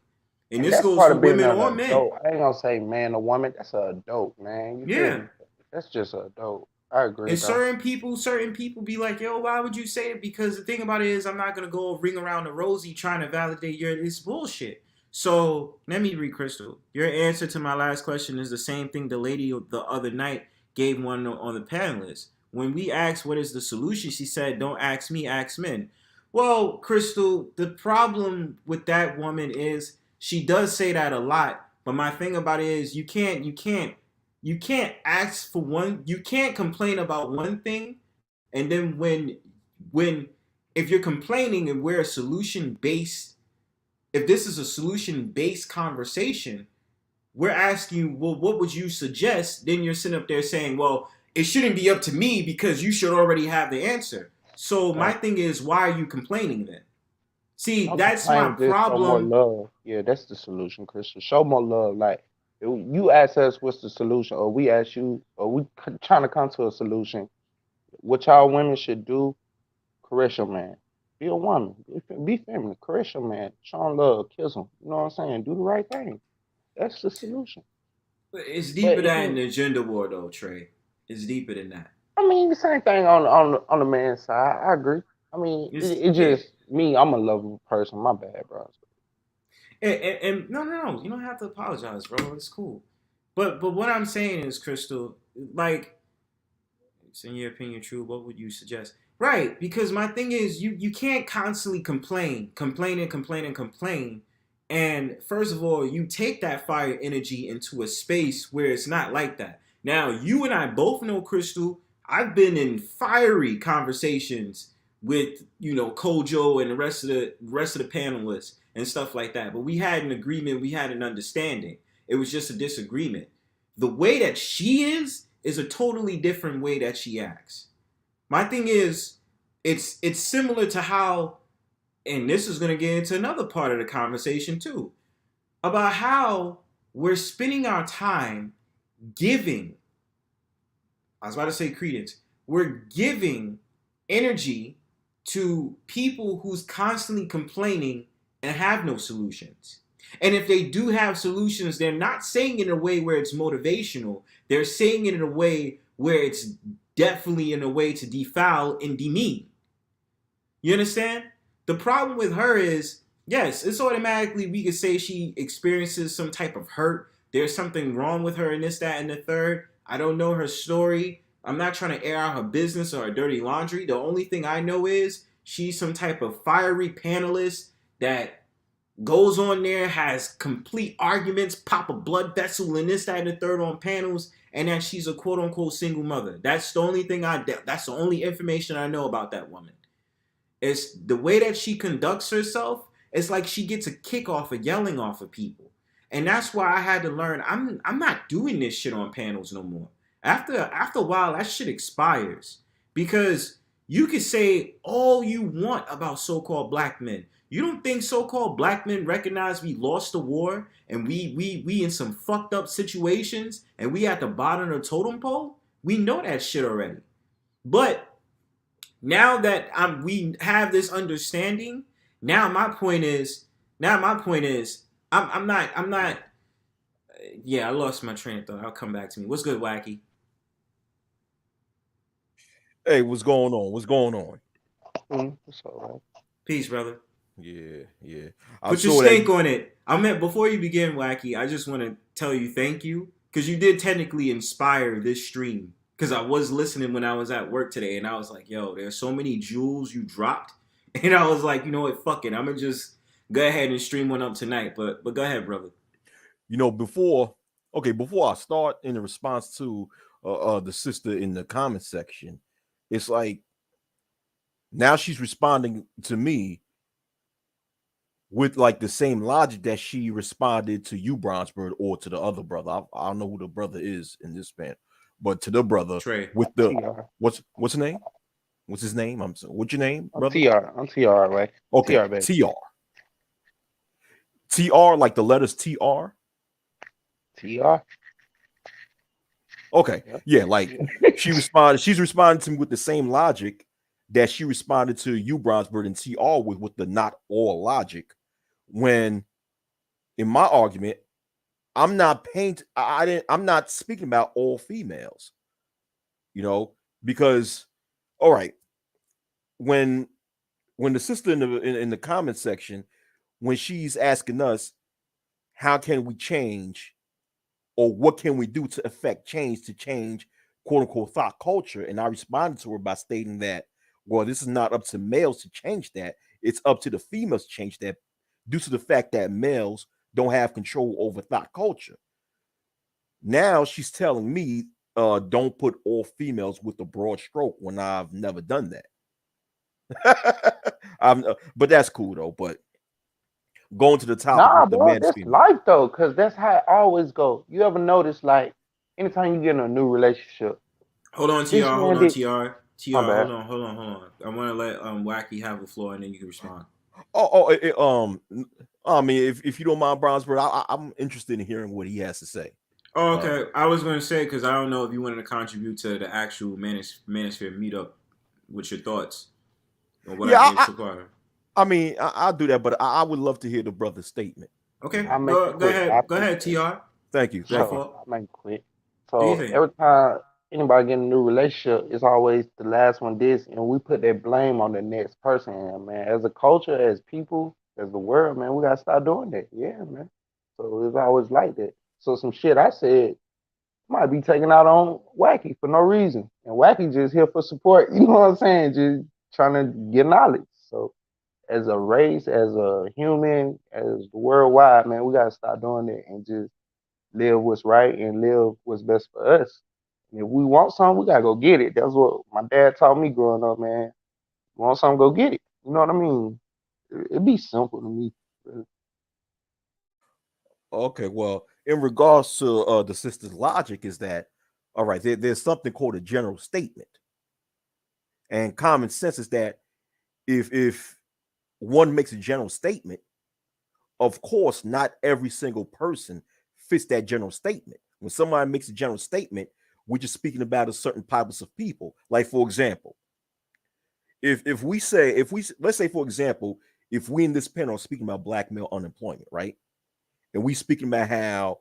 And And this that's goes part for of being women an or men. adult. I ain't gonna say man or woman. That's an adult, man. You feel Yeah. me? That's just an adult. I agree, And though. certain people be like, yo, why would you say it? Because the thing about it is, I'm not gonna go ring around the rosy trying to validate your this bullshit. So let me read Crystal. Your answer to my last question is the same thing the lady the other night gave one on the panelist. When we asked what is the solution, she said, "Don't ask me, ask men." Well, Crystal, the problem with that woman is she does say that a lot. But my thing about it is, you can't ask for one. You can't complain about one thing, and then when if you're complaining and we're a solution based, if this is a solution based conversation, we're asking you, well, what would you suggest? Then you're sitting up there saying, well, it shouldn't be up to me because you should already have the answer. So my Right. thing is, why are you complaining then? See, Don't that's my complain. Just show more problem. love. Yeah, that's the solution, Christian. Show more love. Like you ask us what's the solution, or we ask you, or we trying to come to a solution. What y'all women should do? Caress your man. Be a woman. Be feminine. Caress your man. Show him love. Kiss him. You know what I'm saying? Do the right thing. That's the solution. It's But deeper if than you, the gender war, though, Trey. It's deeper than that. I mean, the same thing on the man's side. I agree. I mean, It's it yeah. just me. I'm a lovable person. My bad, bro. And no, no, no. You don't have to apologize, bro. It's cool. But what I'm saying is, Crystal, like, it's in your opinion true? What would you suggest? Right, because my thing is you can't constantly complain. And first of all, you take that fire energy into a space where it's not like that. Now, you and I both know, Crystal, I've been in fiery conversations with, Kojo and the rest of the panelists and stuff like that. But we had an agreement, we had an understanding. It was just a disagreement. The way that she is a totally different way that she acts. My thing is, it's similar to how, and this is going to get into another part of the conversation too, about how we're spending our time giving. I was about to say credence. We're giving energy to people who's constantly complaining and have no solutions. And if they do have solutions, they're not saying it in a way where it's motivational. They're saying it in a way where it's definitely in a way to defile and demean. You understand? The problem with her is, yes, it's automatically we could say she experiences some type of hurt. There's something wrong with her in this, that, and the third. I don't know her story. I'm not trying to air out her business or her dirty laundry. The only thing I know is she's some type of fiery panelist that goes on there, has complete arguments, pop a blood vessel and this, that, and the third on panels, and that she's a quote unquote single mother. That's the only thing that's the only information I know about that woman. It's the way that she conducts herself. It's like she gets a kick off of yelling off of people. And that's why I had to learn I'm not doing this shit on panels no more. After a while, that shit expires. Because you can say all you want about so-called black men. You don't think so-called black men recognize we lost the war and we in some fucked up situations and we at the bottom of the totem pole? We know that shit already. But now that we have this understanding, now my point is, I'm not. Yeah, I lost my train of thought. I'll come back to me. What's good, Wacky? Hey, what's going on? What's going on? It's all right. Peace, brother. Yeah. I Put your saw stink that. on it. I meant before you begin, Wacky. I just want to tell you thank you because you did technically inspire this stream. Because I was listening when I was at work today, and I was like, "Yo, there's so many jewels you dropped," and I was like, "You know what? Fuck it. I'm gonna just go ahead and stream one up tonight." But go ahead, brother. Before I start in the response to the sister in the comment section, it's like now she's responding to me with like the same logic that she responded to you, Bronsberg, or to the other brother. I don't know who the brother is in this band, but to the brother Trey. with the TR. what's his name? What's his name? What's your name, I'm brother? TR. I'm TR, right? Okay, TR, baby. TR, like the letters TR. TR. Okay, Yep. yeah, like she's responding to me with the same logic that she responded to you, Bronsberg, and TR with the not all logic. When in my argument, I'm not I'm not speaking about all females, because all right, when the sister in the comment section, when she's asking us how can we change or what can we do to affect change to change quote unquote thought culture, and I responded to her by stating that, well, this is not up to males to change that, it's up to the females to change that due to the fact that males don't have control over thought culture. Now she's telling me don't put all females with a broad stroke when I've never done that. But that's cool though. But going to the topic Nah, with the bro, that's Manosphere. life though, cause that's how it always go. You ever notice, like, anytime you get in a new relationship, Hold on, this TR. Hold man on, did. TR. My TR. bad. Hold on. I want to let Wacky have the floor, and then you can respond. I mean, if you don't mind, Brownsburg, I'm interested in hearing what he has to say. Oh, okay. I was going to say, because I don't know if you wanted to contribute to the actual Manosphere Meetup with your thoughts on what I did so far. I mean, I'll do that, but I would love to hear the brother's statement. Okay, I'll make go it quick. ahead. Go ahead, TR. Thank you. My Thank you. fault. I'll make it quick. Do you So think? every time anybody get in a new relationship, it's always the last one this, and we put that blame on the next person. And man, as a culture, as people, as the world, man, we gotta start doing that. Yeah, man. So it's always like that. So some shit I said might be taken out on Wacky for no reason, and Wacky just here for support. You know what I'm saying? Just trying to get knowledge. So as a race, as a human, as worldwide, man, we gotta stop doing it and just live what's right and live what's best for us. And if we want something, we gotta go get it. That's what my dad taught me growing up, man. You want something, go get it. You know what I mean? It'd be simple to me. Okay, well, in regards to the sister's logic, is that all right? There's something called a general statement, and common sense is that if one makes a general statement, of course, not every single person fits that general statement. When somebody makes a general statement, we're just speaking about a certain types of people. Like, for example, if we say if we let's say, for example, if we in this panel are speaking about black male unemployment, right? And we speaking about how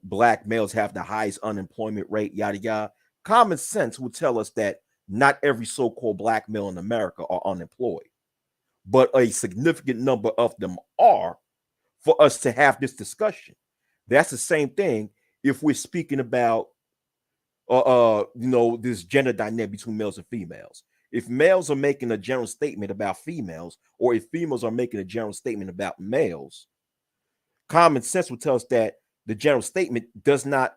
black males have the highest unemployment rate, yada yada. Common sense would tell us that not every so-called black male in America are unemployed, but a significant number of them are, for us to have this discussion. That's the same thing if we're speaking about this gender dynamic between males and females. If males are making a general statement about females, or if females are making a general statement about males, common sense would tell us that the general statement does not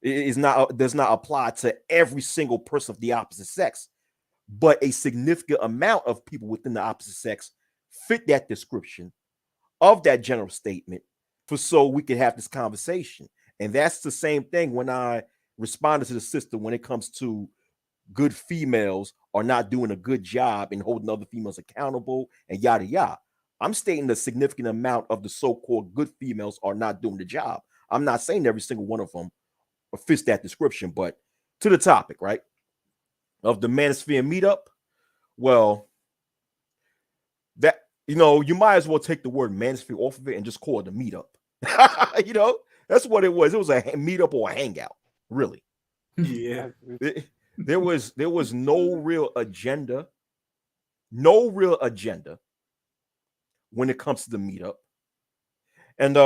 apply to every single person of the opposite sex, but a significant amount of people within the opposite sex fit that description of that general statement, for so we can have this conversation. And that's the same thing when I responded to the sister when it comes to good females are not doing a good job in holding other females accountable and yada yada. I'm stating the significant amount of the so-called good females are not doing the job. I'm not saying every single one of them fits that description, but to the topic, right, of the Manosphere Meetup, well, that you might as well take the word Manosphere off of it and just call it a meetup. That's what it was. It was a meetup or a hangout, really. Yeah. There was no real agenda, when it comes to the meetup, and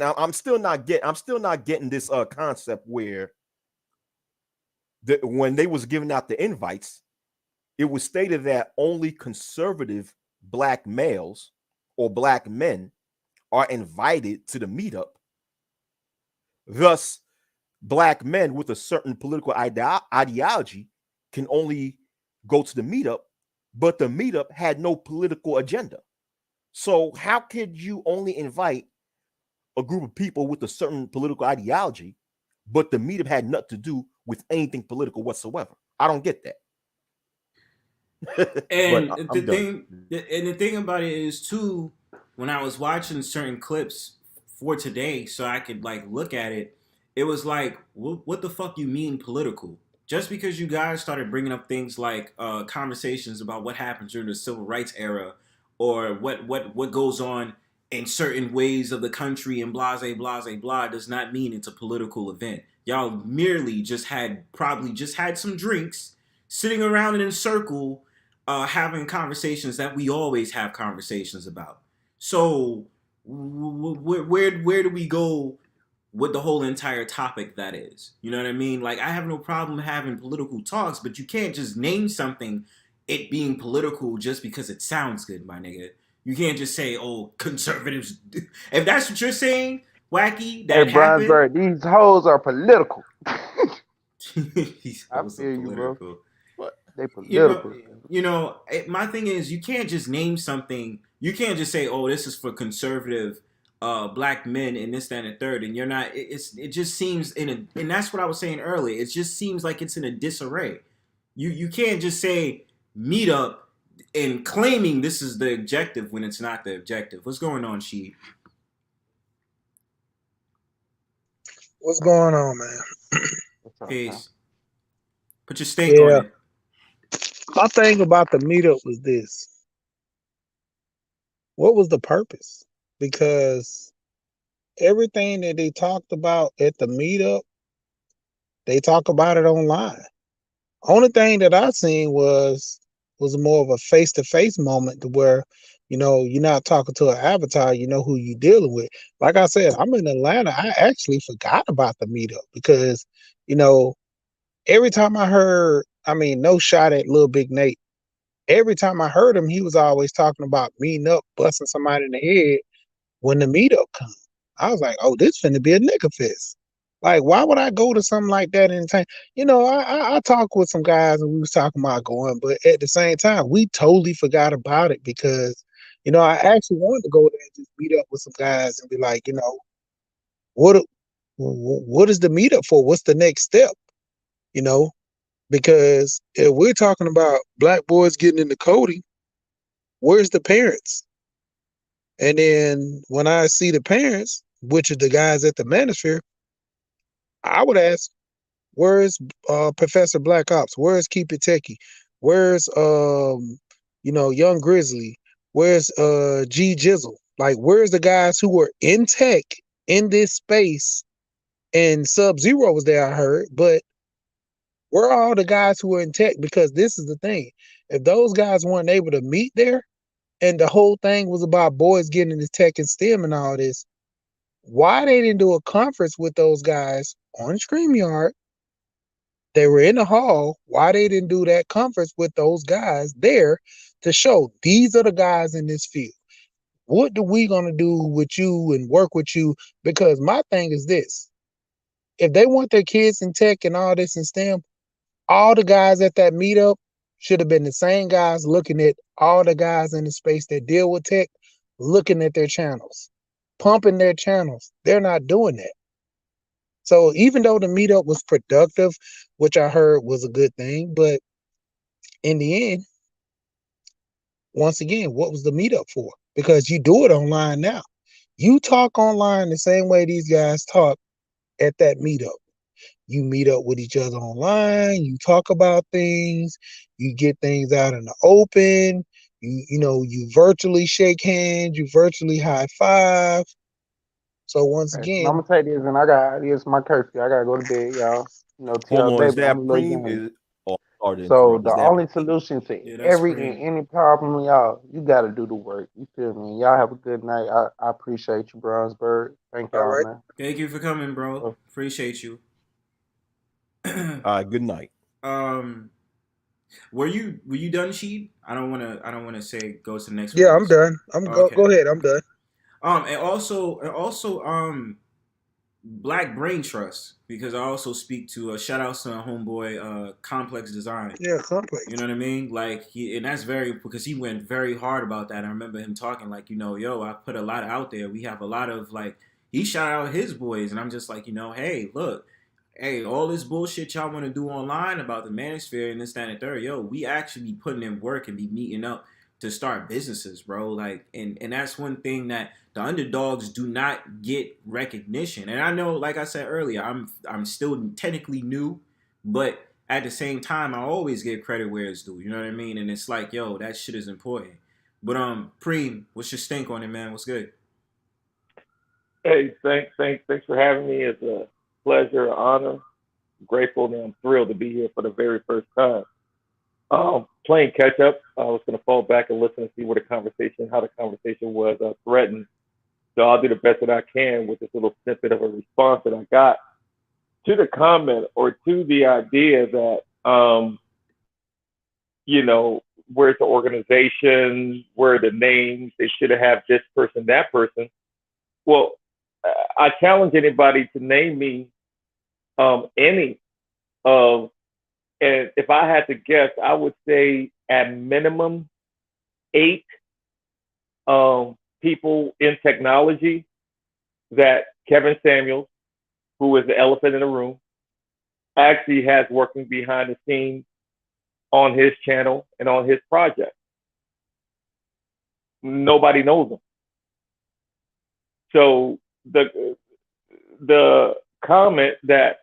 I'm still not getting this concept where when they was giving out the invites, it was stated that only conservative black males or black men are invited to the meetup. Thus, black men with a certain political ideology can only go to the meetup, but the meetup had no political agenda. So how could you only invite a group of people with a certain political ideology, but the meetup had nothing to do with anything political whatsoever? I don't get that. And But the I'm done. thing, and the thing about it is too, when I was watching certain clips for today, so I could like look at it, it was like, what the fuck you mean political? Just because you guys started bringing up things like conversations about what happened during the civil rights era, or what goes on in certain ways of the country and blah, does not mean it's a political event. Y'all merely probably just had some drinks, sitting around in a circle, having conversations that we always have conversations about. So where do we go with the whole entire topic that is? You know what I mean? Like, I have no problem having political talks, but you can't just name something it being political just because it sounds good, my nigga. You can't just say, "Oh, conservatives." If that's what you're saying, wacky, Hey, that happened. Brownsburg, these hoes are political. These I hoes are feel you, bro. political. But They you know, political. my thing is, you can't just name something. You can't just say, "Oh, this is for conservative black men and this, that, and the third," and you're not. It just seems and that's what I was saying earlier. It just seems like it's in a disarray. You can't just say meetup and claiming this is the objective when it's not the objective. What's going on, She? What's going on, man? What's up, man? Peace. Put your stake on Yeah, it. my thing about the meetup was this. What was the purpose? Because everything that they talked about at the meetup, they talk about it online. Only thing that I seen was more of a face-to-face moment to where, you're not talking to an avatar, you know who you're dealing with. Like I said, I'm in Atlanta. I actually forgot about the meetup because, you know, every time I heard, I mean, no shot at Little Big Nate. every time I heard him, he was always talking about meeting up, busting somebody in the head when the meetup comes. I was like, oh, this finna be a nigga fest. Like, why would I go to something like that in time? You know, I talked with some guys and we was talking about going, but at the same time, we totally forgot about it because, you know, I actually wanted to go there and just meet up with some guys and be like, you know, what what is the meetup for? What's the next step? You know, because if we're talking about black boys getting into coding, where's the parents? And then when I see the parents, which are the guys at the Manosphere, I would ask, where's Professor Black Ops? Where's Keep It Techie? Where's you know, Young Grizzly? Where's G Jizzle? Like, where's the guys who were in tech in this space? And Sub Zero was there, I heard, but where are all the guys who were in tech? Because this is the thing. If those guys weren't able to meet there, and the whole thing was about boys getting into tech and STEM and all this, why they didn't do a conference with those guys on StreamYard? They were in the hall. Why they didn't do that conference with those guys there to show these are the guys in this field? What do we gonna do with you and work with you? Because my thing is this: if they want their kids in tech and all this in STEM, all the guys at that meetup should have been the same guys looking at all the guys in the space that deal with tech, looking at their channels, pumping their channels. They're not doing that. So even though the meetup was productive, which I heard was a good thing, but in the end, once again, what was the meetup for? Because you do it online now. You talk online the same way these guys talk at that meetup. You meet up with each other online, you talk about things, you get things out in the open, you know, you virtually shake hands, you virtually high five. So once Hey, and I'm again, gonna say this, and I got it's my curfew. I gotta go to bed, y'all. You know, Hold tell on, is baby I'm a that little Preem? game. Is sorry to So interrupt. the Is that only solution to Yeah, that's every and free. any problem, y'all, you gotta do the work. You feel me? Y'all have a good night. I appreciate you, Brownsburg. Thank all y'all, right. man. Thank you for coming, bro. Uh, Appreciate you. good night? um, were you done, Sheed? I don't wanna say go to the next Yeah, I'm person. done. I'm Okay. go ahead, I'm done. And also, Black Brain Trust, because I also speak to shout outs to my homeboy Complex Design. Yeah, complex. You know what I mean? Like and that's very because he went very hard about that. I remember him talking like, yo, I put a lot out there. We have a lot of like he shot out his boys, and I'm just like, hey, look, hey, all this bullshit y'all want to do online about the manosphere and this, that, and the third, yo, we actually be putting in work and be meeting up to start businesses, bro. Like, and that's one thing that the underdogs do not get recognition. And I know, like I said earlier, I'm still technically new, but at the same time, I always give credit where it's due. You know what I mean? And it's like, yo, that shit is important. But Preem, what's your stink on it, man? What's good? Hey, thanks for having me. It's a pleasure, honor, grateful, and I'm thrilled to be here for the very first time. Playing catch up, I was going to fall back and listen and see how the conversation was threatened. So I'll do the best that I can with this little snippet of a response that I got to the comment or to the idea that, you know, where's the organization, where are the names, they should have this person, that person. Well, I challenge anybody to name me any of, and if I had to guess, I would say at minimum 8 people in technology that Kevin Samuels, who is the elephant in the room, actually has working behind the scenes on his channel and on his project. Nobody knows him. So the comment that,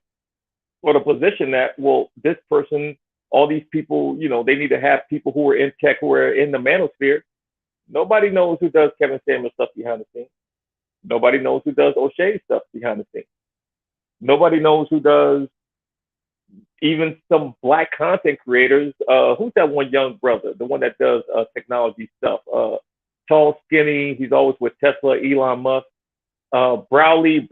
or the position that, well, this person, all these people, you know, they need to have people who are in tech, who are in the manosphere. Nobody knows who does Kevin Samuels stuff behind the scenes. Nobody knows who does O'Shea stuff behind the scenes. Nobody knows who does even some black content creators. Who's that one young brother, the one that does technology stuff? Tall, skinny. He's always with Tesla, Elon Musk. Brownie.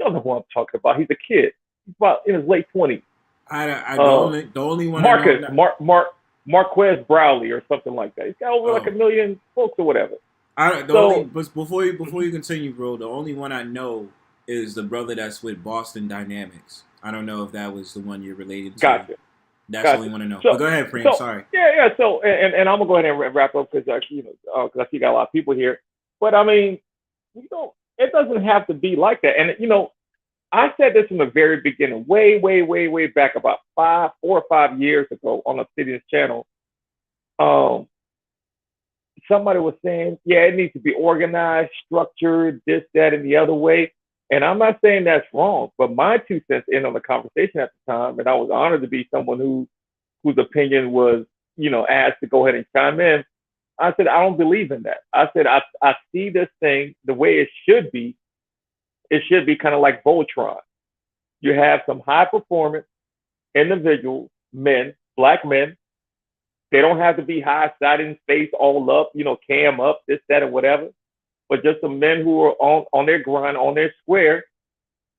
You don't know who I'm talking about. He's a kid. He's about in his late 20s. The only one I know. Marquez Browley or something like that. He's got over like 1 million folks or whatever. But before you continue, bro, the only one I know is the brother that's with Boston Dynamics. I don't know if that was the one you're related to. Gotcha. That's the only one I know. So, but go ahead, Preem. Sorry. Yeah. So, and I'm gonna go ahead and wrap up because I see you got a lot of people here. But I mean, it doesn't have to be like that. And I said this from the very beginning, way back about 4 or 5 years ago on Obsidian's channel. Somebody was saying, yeah, it needs to be organized, structured, this, that, and the other way. And I'm not saying that's wrong, but my 2 cents in on the conversation at the time, and I was honored to be someone whose opinion was, asked to go ahead and chime in. I said, I don't believe in that. I said, I see this thing the way it should be. It should be kind of like Voltron. You have some high performance individuals, men, black men. They don't have to be high sided, face all up, cam up, this, that, and whatever. But just some men who are on their grind, on their square.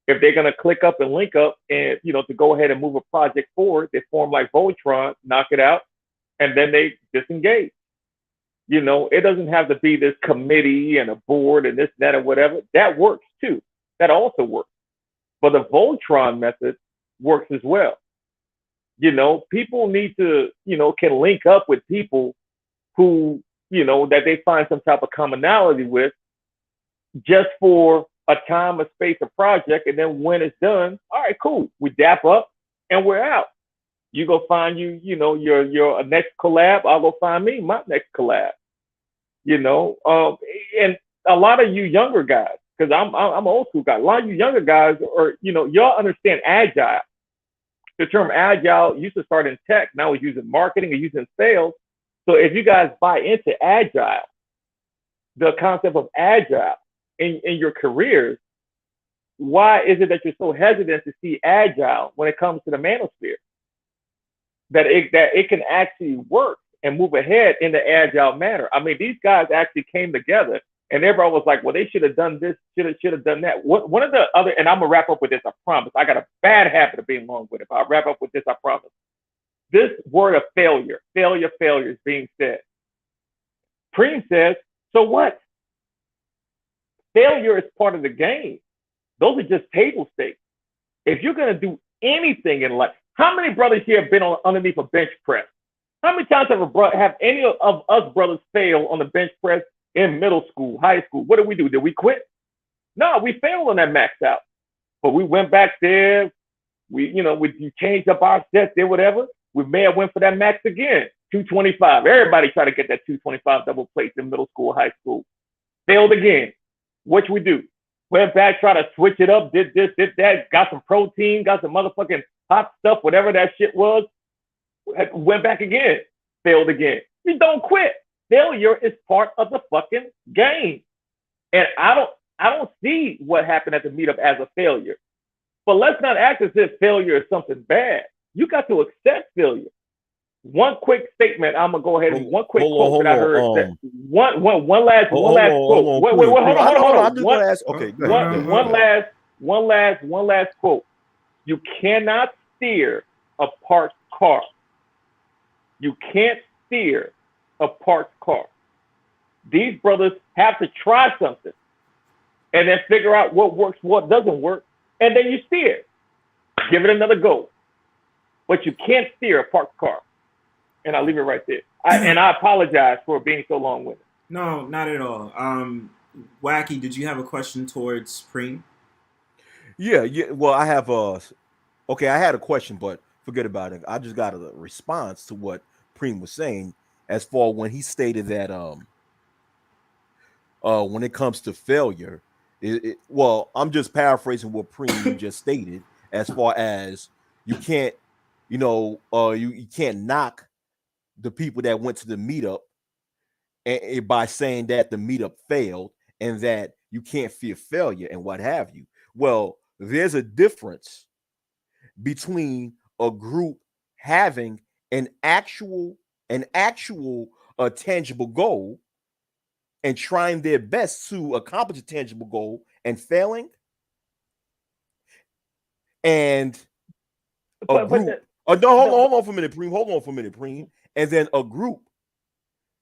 If they're gonna click up and link up and to go ahead and move a project forward, they form like Voltron, knock it out, and then they disengage. It doesn't have to be this committee and a board and this, that, and whatever. That works too. That also works. But the Voltron method works as well. People need to, can link up with people who, that they find some type of commonality with just for a time, a space, a project. And then when it's done, all right, cool. We dap up and we're out. You go find your next collab. I'll go find me my next collab. And a lot of you younger guys, because I'm an old school guy. A lot of you younger guys are, y'all understand agile. The term agile used to start in tech. Now it's using marketing or using sales. So if you guys buy into agile, the concept of agile in your careers, why is it that you're so hesitant to see agile when it comes to the manosphere? That it can actually work and move ahead in the agile manner. I mean, these guys actually came together and everybody was like, well, they should have done this, should have done that. One of the other, and I'm going to wrap up with this, I promise. I got a bad habit of being long with it, but I'll wrap up with this, I promise. This word of failure is being said. Preem says, so what? Failure is part of the game. Those are just table stakes. If you're going to do anything in life, how many brothers here have been underneath a bench press? How many times have any of us brothers failed on the bench press in middle school, high school? What did we do? Did we quit? No, we failed on that max out. But we went back there. We changed up our sets, did whatever. We may have went for that max again, 225. Everybody tried to get that 225 double plates in middle school, high school. Failed again. What should we do? Went back, tried to switch it up, did this, did that, got some protein, got some motherfucking hot stuff, whatever that shit was. Went back again, failed again. You don't quit. Failure is part of the fucking game. And I don't see what happened at the meetup as a failure. But let's not act as if failure is something bad. You got to accept failure. One quick statement. I'm gonna go ahead and one quick quote that I heard. One last quote. Wait, hold on. One last quote. You cannot steer a parked car. You can't steer a parked car. These brothers have to try something and then figure out what works, what doesn't work, and then you steer. Give it another go. But you can't steer a parked car. And I'll leave it right there. I apologize for being so long-winded. No, not at all. Wacky, did you have a question towards Preem? Yeah. Well, I have I had a question, but forget about it. I just got a response to what Preem was saying as far when he stated that when it comes to failure, well, I'm just paraphrasing what Preem just stated as far as you can't, you can't knock the people that went to the meetup and by saying that the meetup failed and that you can't fear failure and what have you. Well, there's a difference between a group having an actual tangible goal and trying their best to accomplish a tangible goal and failing, and a group. No, hold on for a minute, Preem. Hold on for a minute, Preem. And then a group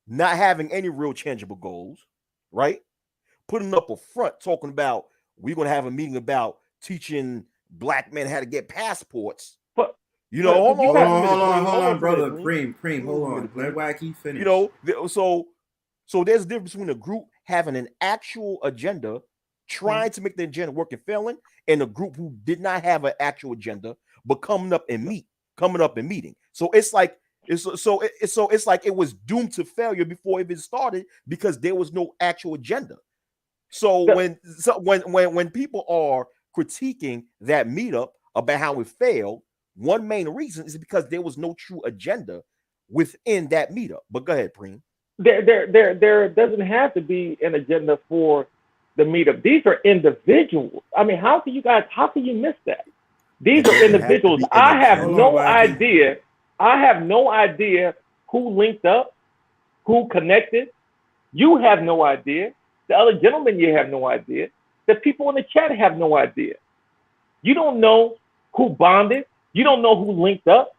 not having any real tangible goals, right? Putting up a front talking about we're gonna have a meeting about teaching black men how to get passports. But hold Hold on for a minute, Preem. on, Hold on, brother. Preem. Preem, hold on. Let Wacky finish. So there's a difference between a group having an actual agenda, trying to make the agenda work and failing, and a group who did not have an actual agenda but coming up and meeting. So it's like it's like it was doomed to failure before it even started because there was no actual agenda. So when people are critiquing that meetup about how it failed, one main reason is because there was no true agenda within that meetup. But go ahead, Preem. There doesn't have to be an agenda for the meetup. These are individuals. I mean, how can you miss that? These are individuals. I have no idea. I have no idea who linked up, who connected. You have no idea. The other gentlemen, you have no idea. The people in the chat have no idea. You don't know who bonded. You don't know who linked up.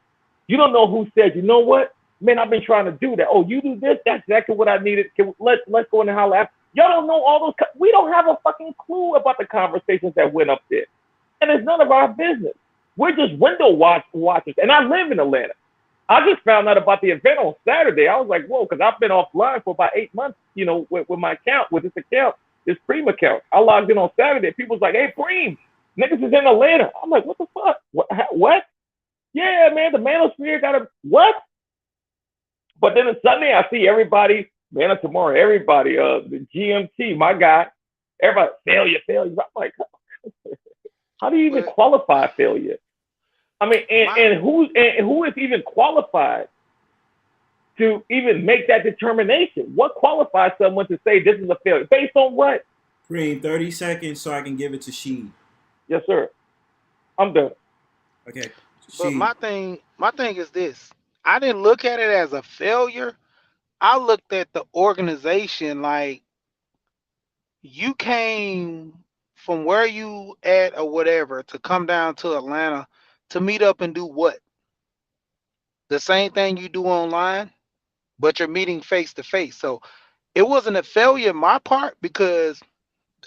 You don't know who said, you know what? Man, I've been trying to do that. Oh, you do this? That's exactly what I needed. Let's go in the holler. Y'all don't know all those. We don't have a fucking clue about the conversations that went up there. And it's none of our business. We're just window watchers. And I live in Atlanta. I just found out about the event on Saturday. I was like, whoa, because I've been offline for about 8 months, with my account, with this Preem account. I logged in on Saturday. People was like, hey, Preem, niggas is in Atlanta. I'm like, what the fuck? What? Yeah, man, the Manosphere got a what? But then on Sunday, I see everybody, man, tomorrow, everybody, the GMT, my guy, everybody, failure. I'm like, how do you even qualify failure? I mean, and who is even qualified to even make that determination? What qualifies someone to say this is a failure? Based on what? Preem, 30 seconds so I can give it to Sheed. Yes, sir. I'm done. Okay. But my thing is this. I didn't look at it as a failure. I looked at the organization like you came from where you at or whatever to come down to Atlanta to meet up and do what? The same thing you do online, but you're meeting face to face. So it wasn't a failure on my part because,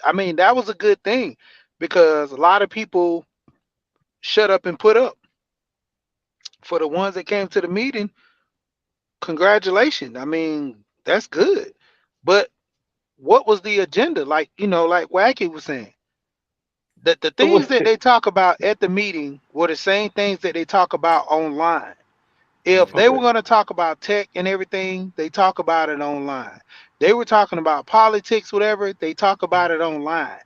I mean, that was a good thing because a lot of people shut up and put up. For the ones that came to the meeting, congratulations. I mean, that's good. But what was the agenda? Like Wacky was saying, that the things that they talk about at the meeting were the same things that they talk about online. If they were going to talk about tech and everything, they talk about it online. They were talking about politics, whatever, they talk about it online.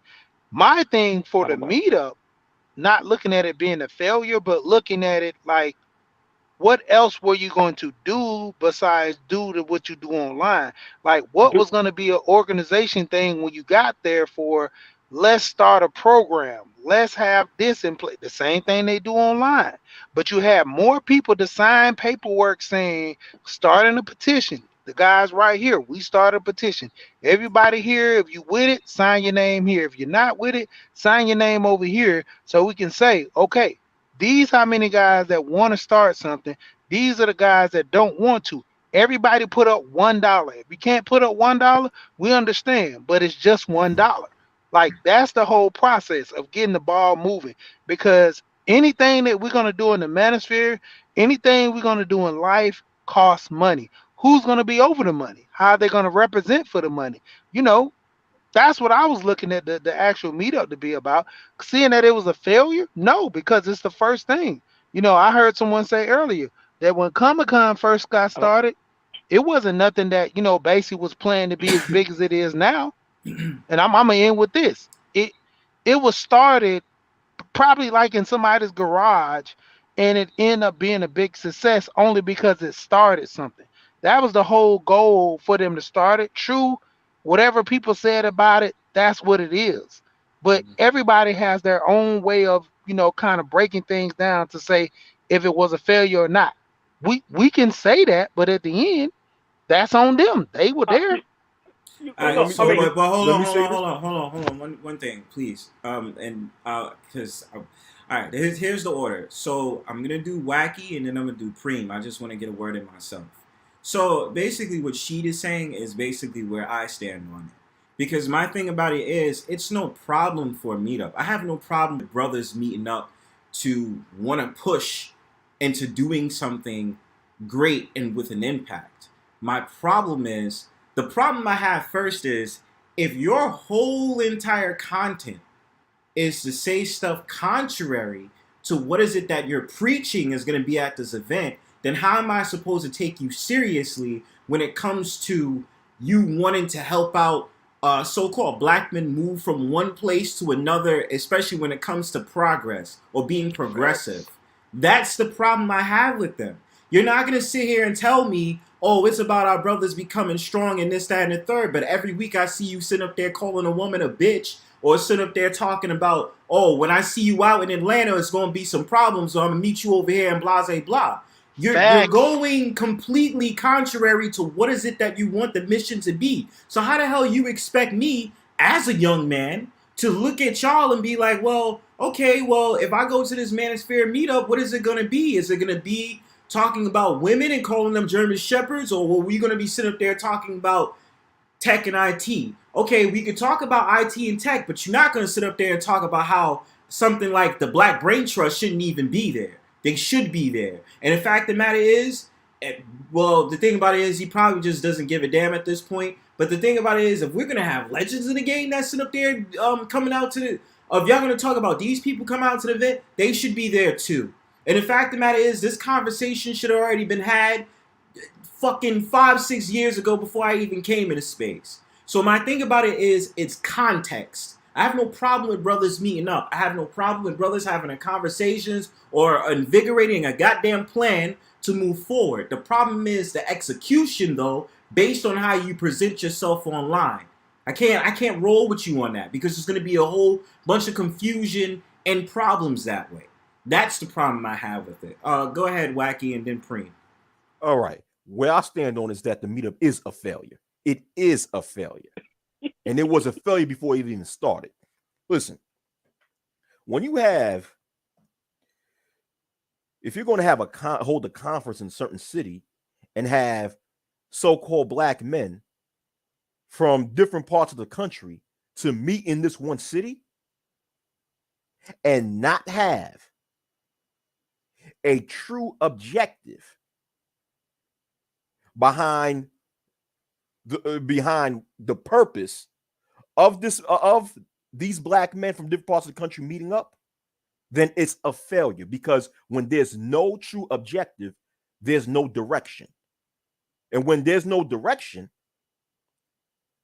My thing for the meetup, not looking at it being a failure, but looking at it like, what else were you going to do besides what you do online? Like, what was going to be an organization thing when you got there for, let's start a program, let's have this in place, the same thing they do online. But you have more people to sign paperwork saying, starting a petition. The guys right here, we started a petition. Everybody here, if you with it, sign your name here. If you're not with it, sign your name over here so we can say, okay, these how many guys that want to start something. These are the guys that don't want to. Everybody put up $1. If you can't put up $1, we understand, but it's just $1. Like, that's the whole process of getting the ball moving. Because anything that we're going to do in the Manosphere, anything we're going to do in life costs money. Who's going to be over the money? How are they going to represent for the money? That's what I was looking at the actual meetup to be about. Seeing that it was a failure? No, because it's the first thing. I heard someone say earlier that when Comic-Con first got started, it wasn't nothing that, basically was planned to be as big as it is now. And I'm gonna end with this. It was started probably like in somebody's garage, and it ended up being a big success only because it started something. That was the whole goal for them to start it. True, whatever people said about it, that's what it is. But everybody has their own way of, kind of breaking things down to say if it was a failure or not. We can say that, but at the end, that's on them. They were there. But hold on. One thing, please. And because All right, here's the order. So I'm gonna do Wacky, and then I'm gonna do Preem. I just want to get a word in myself. So basically, what Sheet is saying is basically where I stand on it. Because my thing about it is, it's no problem for a meetup. I have no problem with brothers meeting up to want to push into doing something great and with an impact. My problem is, the problem I have first is, if your whole entire content is to say stuff contrary to what is it that you're preaching is going to be at this event, then how am I supposed to take you seriously when it comes to you wanting to help out so-called black men move from one place to another, especially when it comes to progress or being progressive? That's the problem I have with them. You're not going to sit here and tell me, oh, it's about our brothers becoming strong and this, that, and the third. But every week I see you sitting up there calling a woman a bitch, or sitting up there talking about, oh, when I see you out in Atlanta, it's going to be some problems, so I'm going to meet you over here and blah, blah, blah. You're going completely contrary to what is it that you want the mission to be. So how the hell you expect me, as a young man, to look at y'all and be like, well, okay, well, if I go to this Manosphere Meetup, what is it going to be? Is it going to be talking about women and calling them German shepherds, or are we going to be sitting up there talking about tech and IT? Okay, we could talk about IT and tech, but you're not going to sit up there and talk about how something like the Black Brain Trust shouldn't even be there. They should be there. And the fact of the matter is, well, the thing about it is he probably just doesn't give a damn at this point. But the thing about it is, if we're going to have legends in the game that sit up there coming out to the, if y'all going to talk about these people come out to the event, they should be there too. And the fact of the matter is, this conversation should have already been had fucking 5-6 years ago before I even came into space. So my thing about it is, it's context. I have no problem with brothers meeting up. I have no problem with brothers having a conversations or invigorating a goddamn plan to move forward. The problem is the execution, though, based on how you present yourself online. I can't roll with you on that, because there's going to be a whole bunch of confusion and problems that way. That's the problem I have with it. Go ahead, Wacky, and then Preem. All right. Where I stand on is that the meetup is a failure. It is a failure. And it was a failure before it even started. Listen, when you have, if you're going to have hold a conference in a certain city and have so-called black men from different parts of the country to meet in this one city and not have a true objective behind the purpose of this of these black men from different parts of the country meeting up, then it's a failure. Because when there's no true objective, there's no direction. And when there's no direction,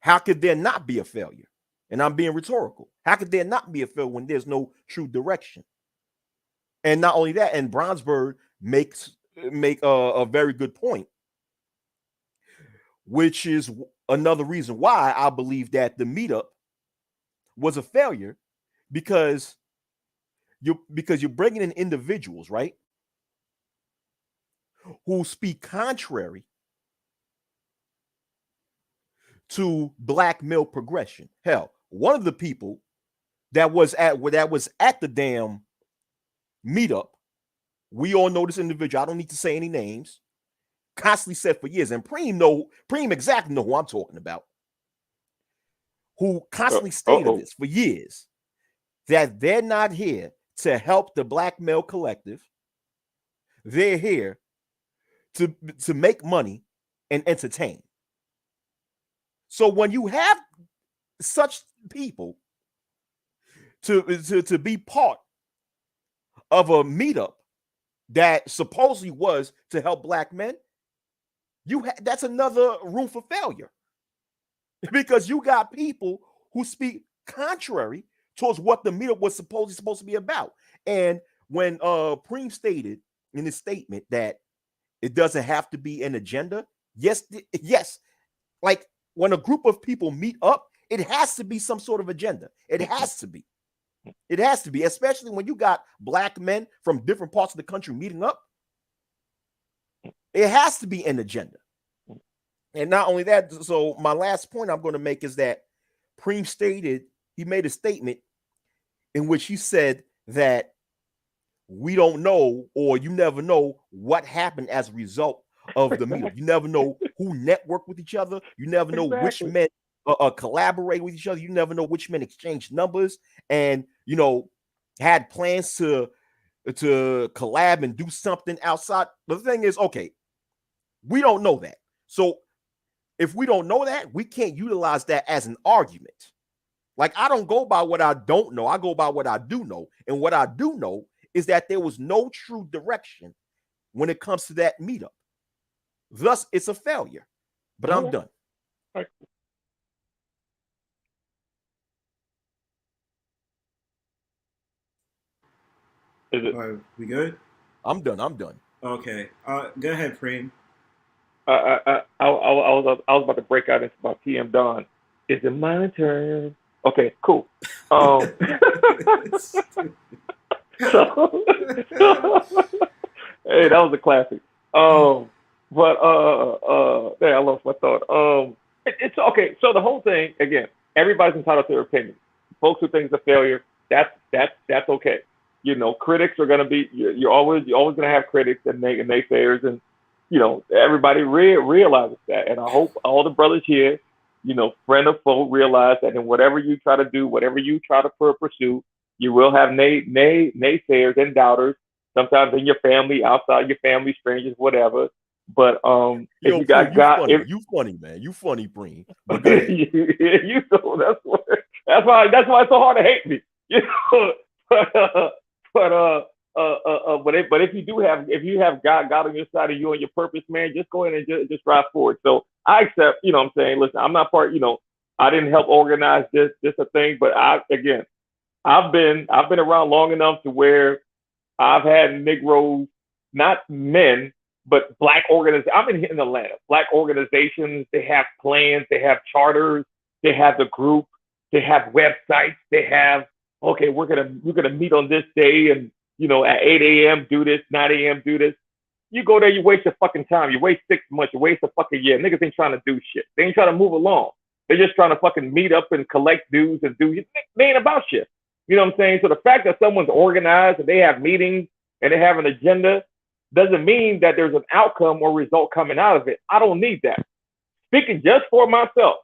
how could there not be a failure? And I'm being rhetorical. How could there not be a failure when there's no true direction? And not only that, and Brownsburg make a very good point, which is another reason why I believe that the meetup was a failure, because you're bringing in individuals, right, who speak contrary to black male progression. Hell, one of the people that was at the damn meetup, we all know this individual. I don't need to say any names. Constantly said for years, and Preem exactly know who I'm talking about, who constantly stated this for years, that they're not here to help the black male collective. They're here to make money and entertain. So when you have such people to be part of a meetup that supposedly was to help black men, that's another room for failure, because you got people who speak contrary towards what the meetup was supposed to be about. And when Preem stated in his statement that it doesn't have to be an agenda, yes, like when a group of people meet up, it has to be some sort of agenda. It has to be, especially when you got black men from different parts of the country meeting up. It has to be an agenda. And not only that, so my last point I'm going to make is that Preem he made a statement in which he said that we don't know, or you never know what happened as a result of the meetup. You never know who networked with each other. You never know which Exactly. men collaborate with each other. You never know which men exchanged numbers and had plans to collab and do something outside. But the thing is, okay, we don't know that. So if we don't know that, we can't utilize that as an argument. Like, I don't go by what I don't know. I go by what I do know. And what I do know is that there was no true direction when it comes to that meetup. Thus, it's a failure. But I'm done. Right. Is it? We good? I'm done. Okay. Go ahead, Preem. I was about to break out into my PM Dawn. Is it my turn? Okay, cool. So, hey, that was a classic. But there, I lost my thought. It's okay. So the whole thing, again, everybody's entitled to their opinion. Folks who think it's a failure, that's okay. Critics are gonna be. You're always gonna have critics and naysayers, and everybody realizes that. And I hope all the brothers here, friend of foe, realize that in whatever you try to do, whatever you try to pursue, you will have naysayers and doubters. Sometimes in your family, outside your family, strangers, whatever. But if you got God, you funny, man. You funny, Preem. But go ahead. That's why it's so hard to hate me. But if you have God on your side and you on your purpose, man, just go ahead and just drive forward. So I accept, what I'm saying, listen, I'm not part, I didn't help organize this a thing, but I've been around long enough to where I've had Negroes, not men, but black organizations. I'm in Atlanta. Black organizations, they have plans, they have charters, they have the group, they have websites, they have, okay, we're gonna meet on this day and at 8 a.m. do this, 9 a.m. do this. You go there, you waste your fucking time. You waste 6 months, you waste a fucking year. Niggas ain't trying to do shit. They ain't trying to move along. They're just trying to fucking meet up and collect dues and they ain't about shit. You know what I'm saying? So the fact that someone's organized and they have meetings and they have an agenda doesn't mean that there's an outcome or result coming out of it. I don't need that. Speaking just for myself,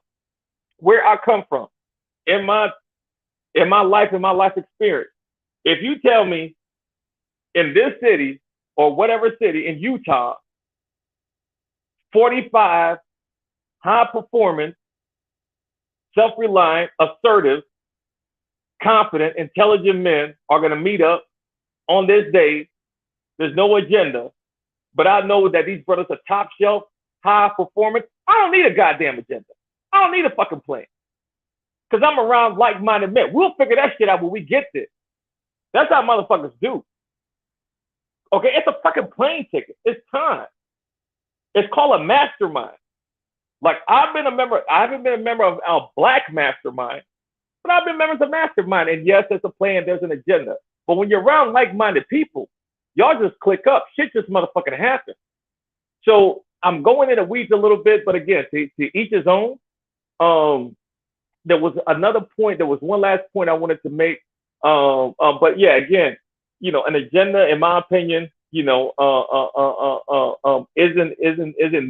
where I come from, in my life, in my life experience, if you tell me in this city or whatever city in Utah, 45 high performance, self-reliant, assertive, confident, intelligent men are going to meet up on this day. There's no agenda, but I know that these brothers are top shelf, high performance. I don't need a goddamn agenda. I don't need a fucking plan. Because I'm around like-minded men. We'll figure that shit out when we get there. That's how motherfuckers do. Okay, it's a fucking plane ticket. It's time. It's called a mastermind. Like, I haven't been a member of a black mastermind, but I've been members of mastermind. And yes, there's a plan, there's an agenda. But when you're around like-minded people, y'all just click up. Shit just motherfucking happens. So I'm going in the weeds a little bit, but again, to each his own. There was another point. There was one last point I wanted to make. But yeah, again, an agenda, in my opinion, isn't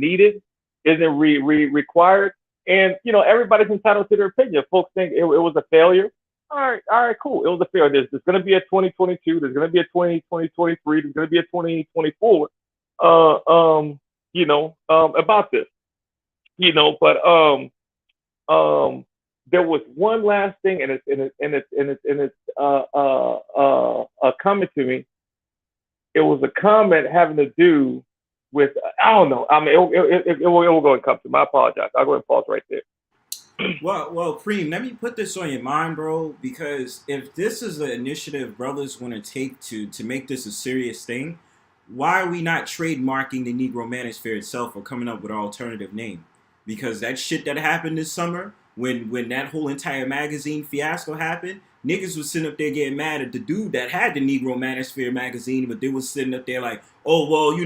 needed, isn't required. And everybody's entitled to their opinion. Folks think it was a failure. All right, cool. It was a failure. There's going to be a 2022. There's going to be a 2023. There's going to be a 2024. About this. But there was one last thing, and it's a comment to me. It was a comment having to do with, I don't know. I mean, it will go and come to me. I apologize. I'll go and pause right there. Well, Preem, let me put this on your mind, bro, because if this is the initiative brothers want to take to make this a serious thing, why are we not trademarking the Negro Manosphere itself or coming up with an alternative name? Because that shit that happened this summer, when that whole entire magazine fiasco happened, niggas was sitting up there getting mad at the dude that had the Negro Manosphere magazine, but they was sitting up there like, oh, well,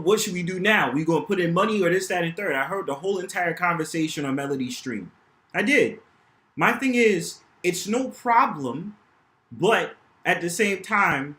what should we do now? We gonna put in money or this, that, and third? I heard the whole entire conversation on Melody's stream. I did. My thing is, it's no problem, but at the same time,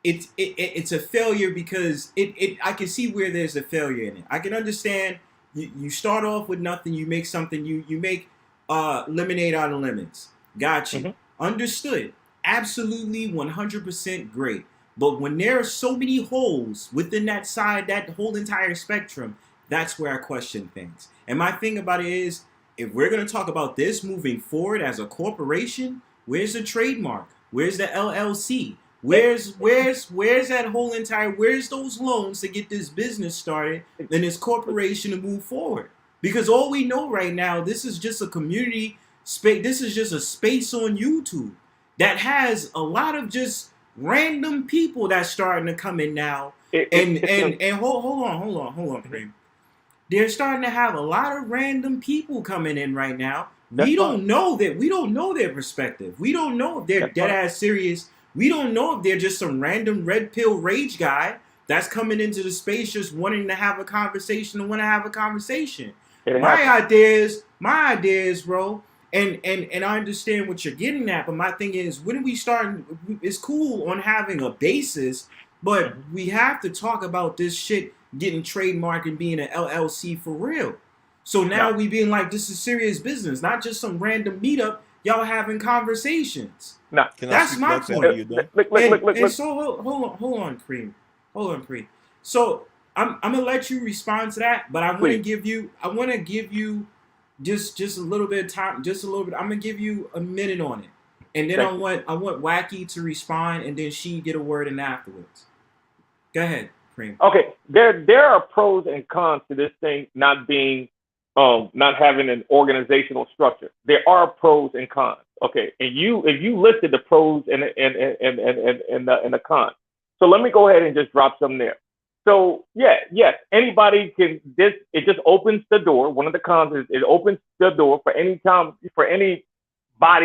it's a failure because I can see where there's a failure in it. I can understand you start off with nothing, you make something, you make lemonade out of lemons. Got you. Understood. Absolutely 100% great. But when there are so many holes within that whole entire spectrum, that's where I question things. And my thing about it is, if we're going to talk about this moving forward as a corporation, where's the trademark? Where's the LLC? Where's that whole entire, where's those loans to get this business started and this corporation to move forward? Because all we know right now, this is just a community space. This is just a space on YouTube that has a lot of just random people that's starting to come in now. And hold on, Kareem. They're starting to have a lot of random people coming in right now. We don't know their perspective. We don't know if they're dead ass serious. We don't know if they're just some random red pill rage guy that's coming into the space just wanting to have a conversation and want to have a conversation. My idea is, bro, and I understand what you're getting at, but my thing is, when we start, it's cool on having a basis, but we have to talk about this shit getting trademarked and being an LLC for real. So now we being like, this is serious business, not just some random meetup. Y'all having conversations. No, that's my point. Look. So hold on, Kareem. So I'm gonna let you respond to that, but I want to give you just a little bit of time, just a little bit. I'm gonna give you a minute on it, and then I want Wacky to respond, and then she get a word in afterwards. Go ahead, Kareem. Okay, there are pros and cons to this thing not being not having an organizational structure. There are pros and cons. Okay, and if you listed the pros and the cons. So let me go ahead and just drop some there. So yes, anybody can. It just opens the door. One of the cons is it opens the door for anybody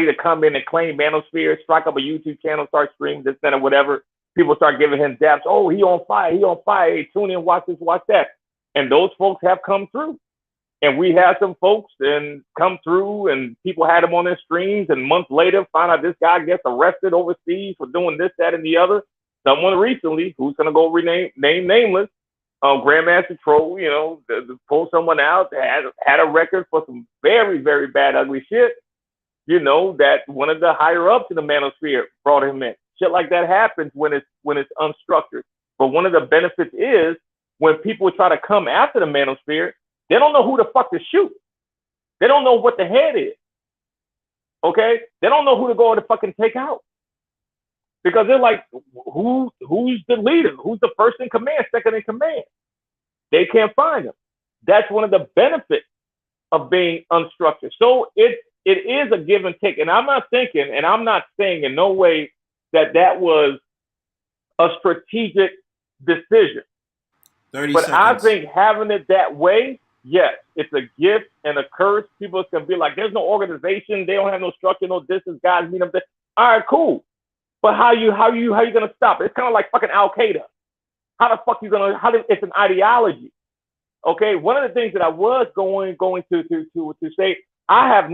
to come in and claim Manosphere, strike up a YouTube channel, start streaming this, that, or whatever. People start giving him daps. Oh, he on fire. Hey, tune in, watch this, watch that. And those folks have come through. And we had some folks and come through, and people had him on their streams, and months later find out this guy gets arrested overseas for doing this, that, and the other. Someone recently, who's gonna go name nameless, Grandmaster Troll, pull someone out that had a record for some very, very bad, ugly shit. That one of the higher ups in the Manosphere brought him in. Shit like that happens when it's unstructured. But one of the benefits is when people try to come after the Manosphere, they don't know who the fuck to shoot. They don't know what the head is. Okay? They don't know who to go to fucking take out. Because they're like, who's the leader? Who's the first in command, second in command? They can't find them. That's one of the benefits of being unstructured. So it is a give and take. And I'm not saying in no way that was a strategic decision. 30 but seconds. I think having it that way, yes, it's a gift and a curse. People can be like, there's no organization, they don't have no structure, no distance, guys meet them. All right, cool. But how you gonna stop it? It's kind of like fucking Al Qaeda. How the fuck it's an ideology. Okay, one of the things that I was going to say, I have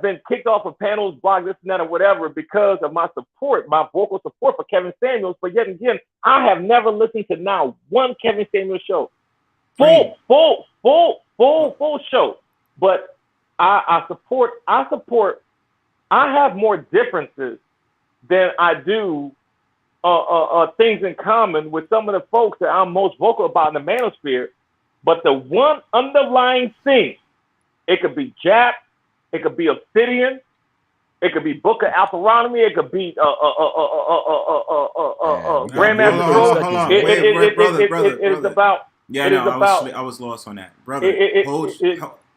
been kicked off of panels, blogs, this and that, or whatever, because of my vocal support for Kevin Samuels. But yet again, I have never listened to now one Kevin Samuels show, full show. But I support. I have more differences than I do things in common with some of the folks that I'm most vocal about in the Manosphere. But the one underlying thing, it could be Jap, it could be Obsidian, it could be Book of Alpharonomy, it could be Grandmaster Troll. It is about. Yeah, no, I was lost on that, brother.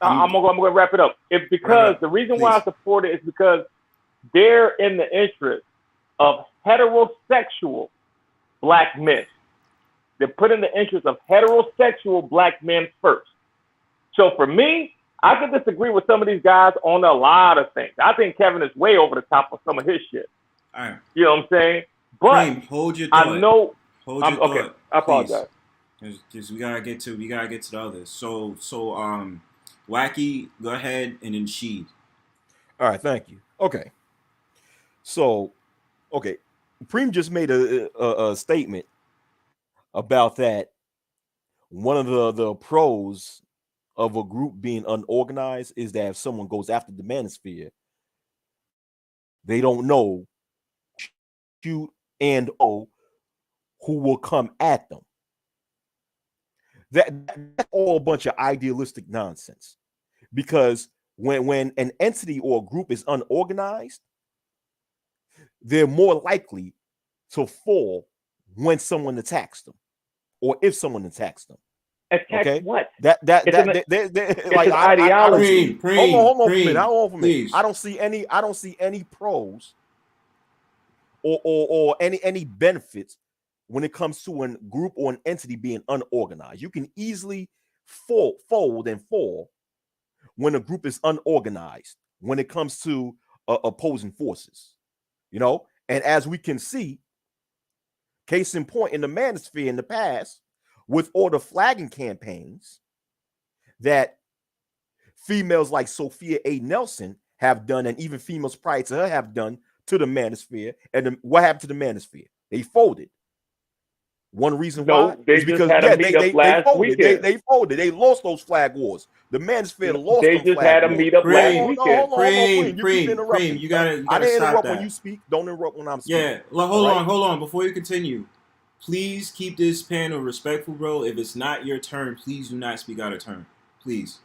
I'm gonna wrap it up. It's because the reason why I support it is because they're in the interest of heterosexual black men. They're put in the interest of heterosexual black men first. So for me, I can disagree with some of these guys on a lot of things. I think Kevin is way over the top of some of his shit. All right. You know what I'm saying? But Kareem, hold your thought. I know. Hold your thought. Okay, I apologize. Because we gotta get to the others. So Wacky, go ahead, and then Sheed. All right, thank you. Okay. So, Preem just made a statement about that. One of the pros of a group being unorganized is that if someone goes after the manosphere, they don't know shoot and who will come at them. That's all a bunch of idealistic nonsense. Because when an entity or a group is unorganized, they're more likely to fall when someone attacks them, or if someone attacks them. Attack Okay, what? that It's an, like an I don't ideology. see. Hold on for a minute. Hold on for a minute. Please. I don't see any pros or any benefits when it comes to a group or an entity being unorganized. You can easily fold and fall when a group is unorganized when it comes to opposing forces, and as we can see, case in point, in the Manosphere in the past, with all the flagging campaigns that females like Sophia A. Nelson have done, and even females prior to her have done to the Manosphere, and what happened to the Manosphere? They folded. One reason why No, they is just because had a meetup they last folded. weekend. They folded. They lost those flag wars. The Manosphere lost They them just flag had a wars. meetup last Preem, weekend. Hold on, Preem. You keep Preem, interrupting. you I gotta didn't stop interrupt when that. you speak. Don't interrupt when I'm speaking. Yeah, All right? hold on. Before you continue, please keep this panel respectful, bro. If it's not your turn, please do not speak out of turn. Please.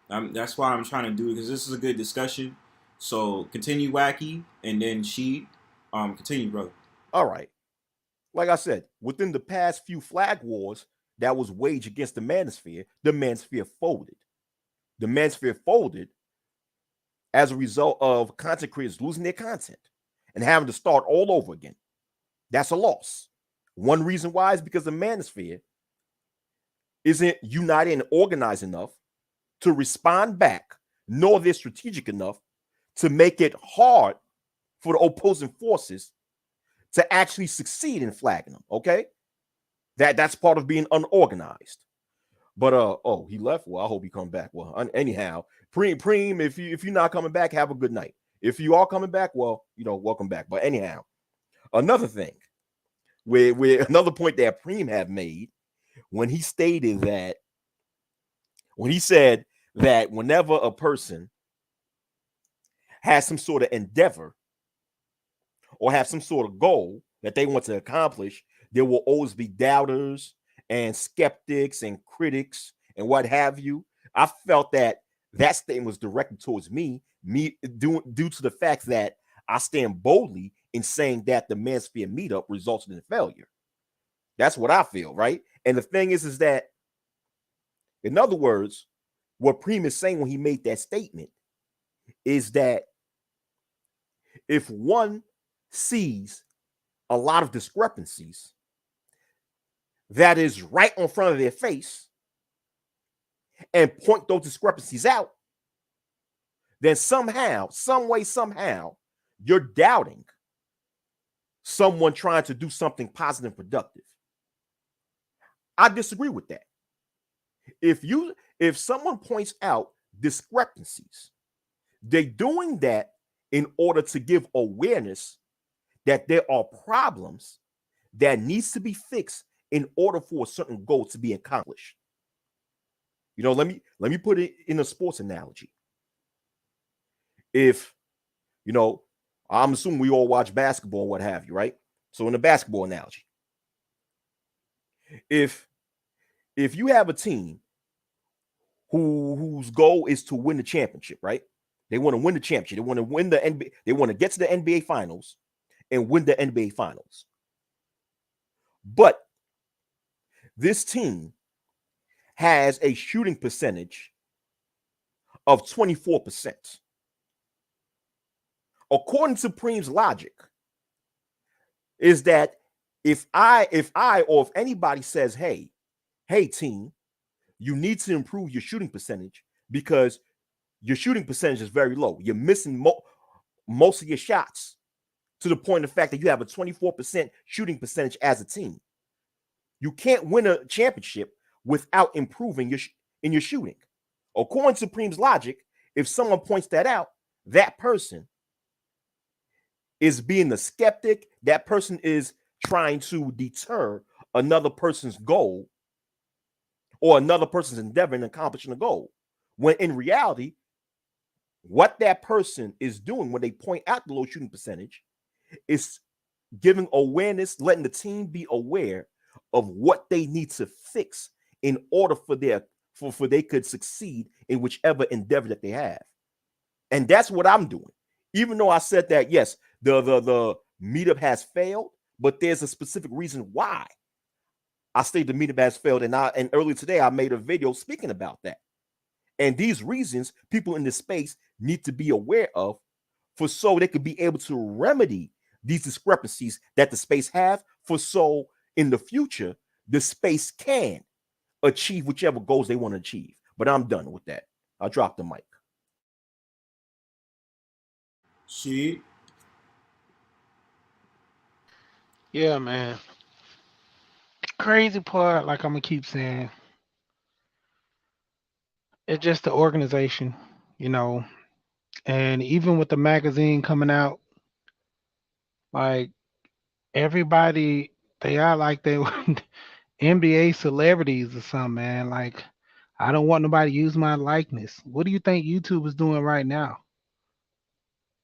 That's why I'm trying to do it, because this is a good discussion. So continue, Wacky, and then she. Continue, bro. All right. Like I said, within the past few flag wars that was waged against the Manosphere folded. The Manosphere folded as a result of content creators losing their content and having to start all over again. That's a loss. One reason why is because the Manosphere isn't united and organized enough to respond back, nor they're strategic enough to make it hard for the opposing forces to actually succeed in flagging them. Okay, that's part of being unorganized. But he left. Well, I hope he come back. Well, anyhow, Preem, if you're not coming back, have a good night. If you are coming back, well, welcome back. But anyhow, another thing, where another point that Preem have made when he said that whenever a person has some sort of endeavor or have some sort of goal that they want to accomplish, there will always be doubters and skeptics and critics and what have you. I felt that statement was directed towards me due to the fact that I stand boldly in saying that the Manosphere Meetup resulted in failure. That's what I feel, right? And the thing is that, in other words, what Preem is saying when he made that statement is that if one sees a lot of discrepancies that is right in front of their face and point those discrepancies out, then somehow, some way, somehow, you're doubting someone trying to do something positive and productive. I disagree with that. If someone points out discrepancies, they're doing that in order to give awareness that there are problems that needs to be fixed in order for a certain goal to be accomplished. Let me put it in a sports analogy. If I'm assuming we all watch basketball, what have you, right? So in the basketball analogy, if you have a team whose goal is to win the championship, right? They want to win the championship. They want to win the NBA. They want to get to the NBA finals and win the NBA finals. But this team has a shooting percentage of 24%. According to Preem's logic, is that if anybody says, hey team, you need to improve your shooting percentage because your shooting percentage is very low. You're missing most of your shots to the point of the fact that you have a 24% shooting percentage as a team. You can't win a championship without improving in your shooting. According to Preem's logic, if someone points that out, that person is being a skeptic. That person is trying to deter another person's goal or another person's endeavor in accomplishing a goal. When in reality, what that person is doing when they point out the low shooting percentage is giving awareness, letting the team be aware of what they need to fix in order for they could succeed in whichever endeavor that they have. And that's what I'm doing. Even though I said that, yes, the meetup has failed, but there's a specific reason why I stated the meetup has failed. And earlier today I made a video speaking about that. And these reasons people in this space need to be aware of for so they could be able to remedy these discrepancies that the space have for so in the future the space can achieve whichever goals they want to achieve. But I'm done with that. I'll drop the mic. See? Yeah, man. Crazy part, like I'm gonna keep saying, it's just the organization, you know. And even with the magazine coming out, like everybody, they are like they were NBA celebrities or something, man. Like, I don't want nobody to use my likeness. What do you think YouTube is doing right now?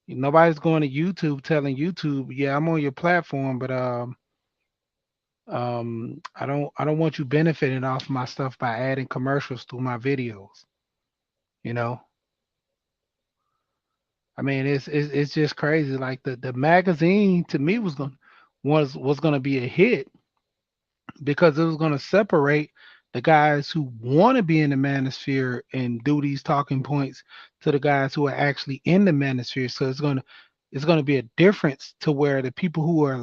Nobody's going to YouTube telling YouTube, yeah, I'm on your platform, but I don't want you benefiting off my stuff by adding commercials to my videos. You know, I mean, it's just crazy. Like the magazine to me was gonna be a hit because it was gonna separate the guys who want to be in the manosphere and do these talking points to the guys who are actually in the manosphere. So it's gonna be a difference to where the people who are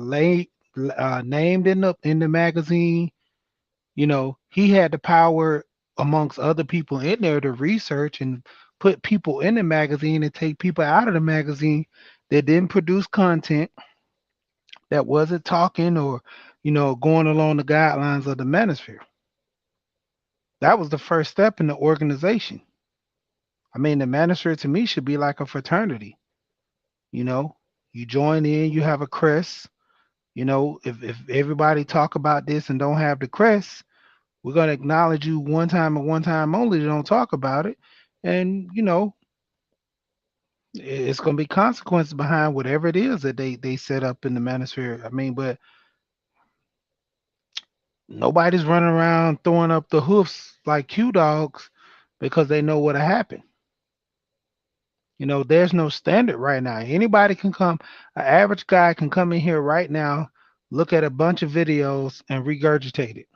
named in the magazine, he had the power amongst other people in there to research and put people in the magazine and take people out of the magazine that didn't produce content, that wasn't talking or, going along the guidelines of the manosphere. That was the first step in the organization. I mean, the manosphere to me should be like a fraternity. You know, you join in, you have a crest. If everybody talk about this and don't have the crest, we're gonna acknowledge you one time and one time only. Don't talk about it, and it's gonna be consequences behind whatever it is that they set up in the manosphere. I mean, but nobody's running around throwing up the hoofs like Q dogs because they know what'll happen. There's no standard right now. Anybody can come. An average guy can come in here right now, look at a bunch of videos and regurgitate it.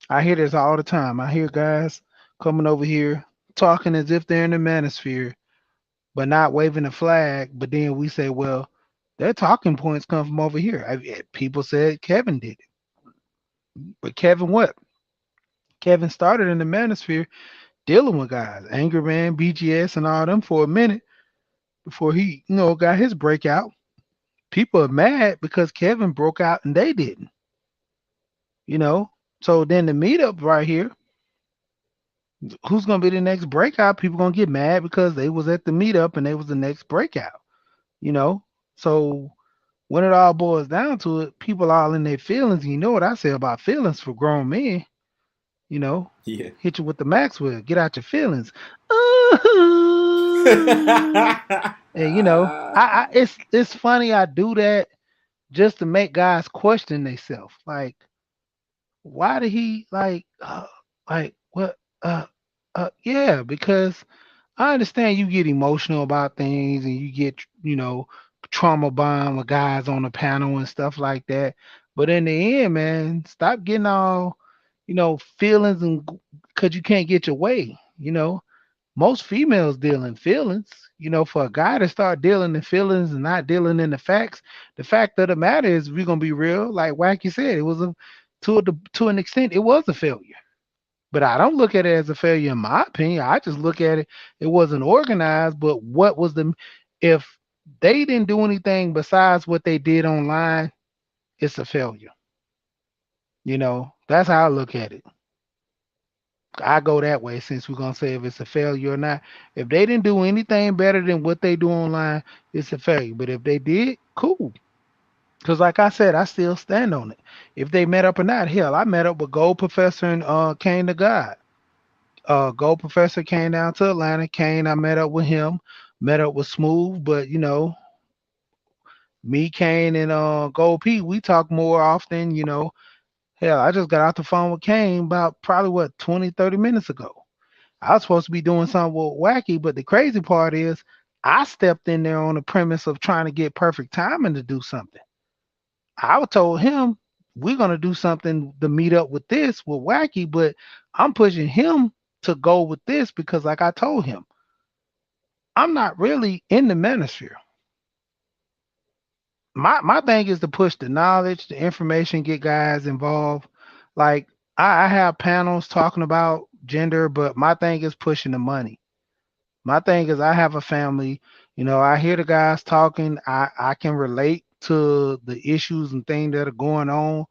I hear this all the time. I hear guys coming over here talking as if they're in the manosphere, but not waving a flag. But then we say, well, their talking points come from over here. People said Kevin did it. But Kevin what? Kevin started in the manosphere dealing with guys, Angry Man, BGS, and all them for a minute before he, got his breakout. People are mad because Kevin broke out and they didn't, you know. So then the meetup right here, who's gonna be the next breakout? People gonna get mad because they was at the meetup and they was the next breakout, you know. So when it all boils down to it, people all in their feelings. You know what I say about feelings for grown men, you know. Yeah. Hit you with the Maxwell, get out your feelings. And it's funny I do that just to make guys question themselves. Like, why did he like what yeah, because I understand you get emotional about things and you get, trauma bond with guys on the panel and stuff like that. But in the end, man, stop getting all, feelings and because you can't get your way. Most females deal in feelings. For a guy to start dealing in feelings and not dealing in the facts, the fact of the matter is we're gonna be real. Like Wacky said, it was to an extent, it was a failure. But I don't look at it as a failure in my opinion. I just look at it, it wasn't organized, but what was the if they didn't do anything besides what they did online, it's a failure. That's how I look at it. I go that way since we're gonna say if it's a failure or not. If they didn't do anything better than what they do online, it's a failure. But if they did, cool. Cause like I said, I still stand on it. If they met up or not, hell, I met up with Gold Professor and Kane the God. Gold Professor came down to Atlanta. Kane, I met up with him. Met up with Smooth, but me, Kane, and Gold P, we talk more often. Hell, I just got off the phone with Kane about probably what 20, 30 minutes ago. I was supposed to be doing something with Wacky, but the crazy part is I stepped in there on the premise of trying to get perfect timing to do something. I told him we're gonna do something to meet up with this with Wacky, but I'm pushing him to go with this because, like I told him, I'm not really in the manosphere. My thing is to push the knowledge, the information, get guys involved. Like I have panels talking about gender, but my thing is pushing the money. My thing is I have a family. I hear the guys talking. I can relate to the issues and things that are going on.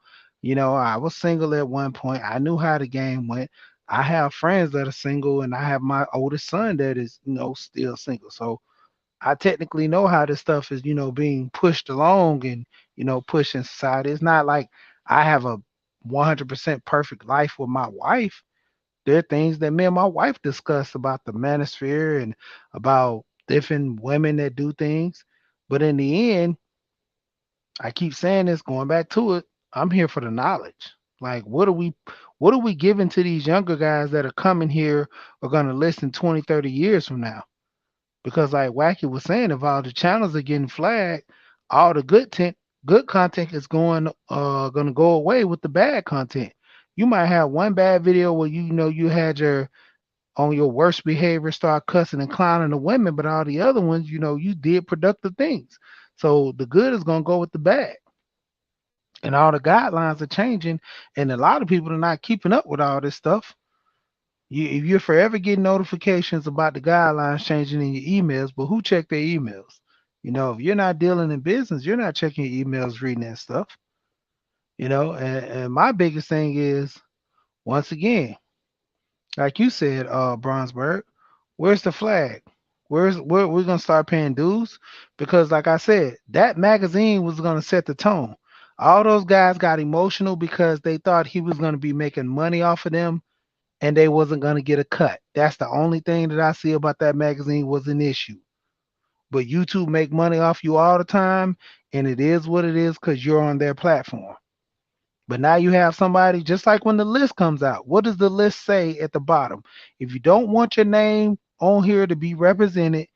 I was single at one point. I knew how the game went. I have friends that are single, and I have my oldest son that is, still single. So I technically know how this stuff is, being pushed along and, pushed in society. It's not like I have a 100% perfect life with my wife. There are things that me and my wife discuss about the manosphere and about different women that do things. But in the end, I keep saying this, going back to it, I'm here for the knowledge. Like what are we giving to these younger guys that are coming here are gonna listen 20, 30 years from now? Because like Wacky was saying, if all the channels are getting flagged, all the good content is gonna go away with the bad content. You might have one bad video where you had your on your worst behavior start cussing and clowning the women, but all the other ones, you did productive things. So the good is gonna go with the bad. And all the guidelines are changing, and a lot of people are not keeping up with all this stuff. If you're forever getting notifications about the guidelines changing in your emails, but who check their emails? If you're not dealing in business, you're not checking your emails, reading that stuff. And my biggest thing is, once again, like you said, Bronsberg, where's the flag? Where we're gonna start paying dues? Because like I said, that magazine was gonna set the tone. All those guys got emotional because they thought he was gonna be making money off of them and they wasn't gonna get a cut. That's the only thing that I see about that magazine was an issue. But YouTube make money off you all the time, and it is what it is because you're on their platform. But now you have somebody, just like when the list comes out. What does the list say at the bottom? If you don't want your name on here to be represented,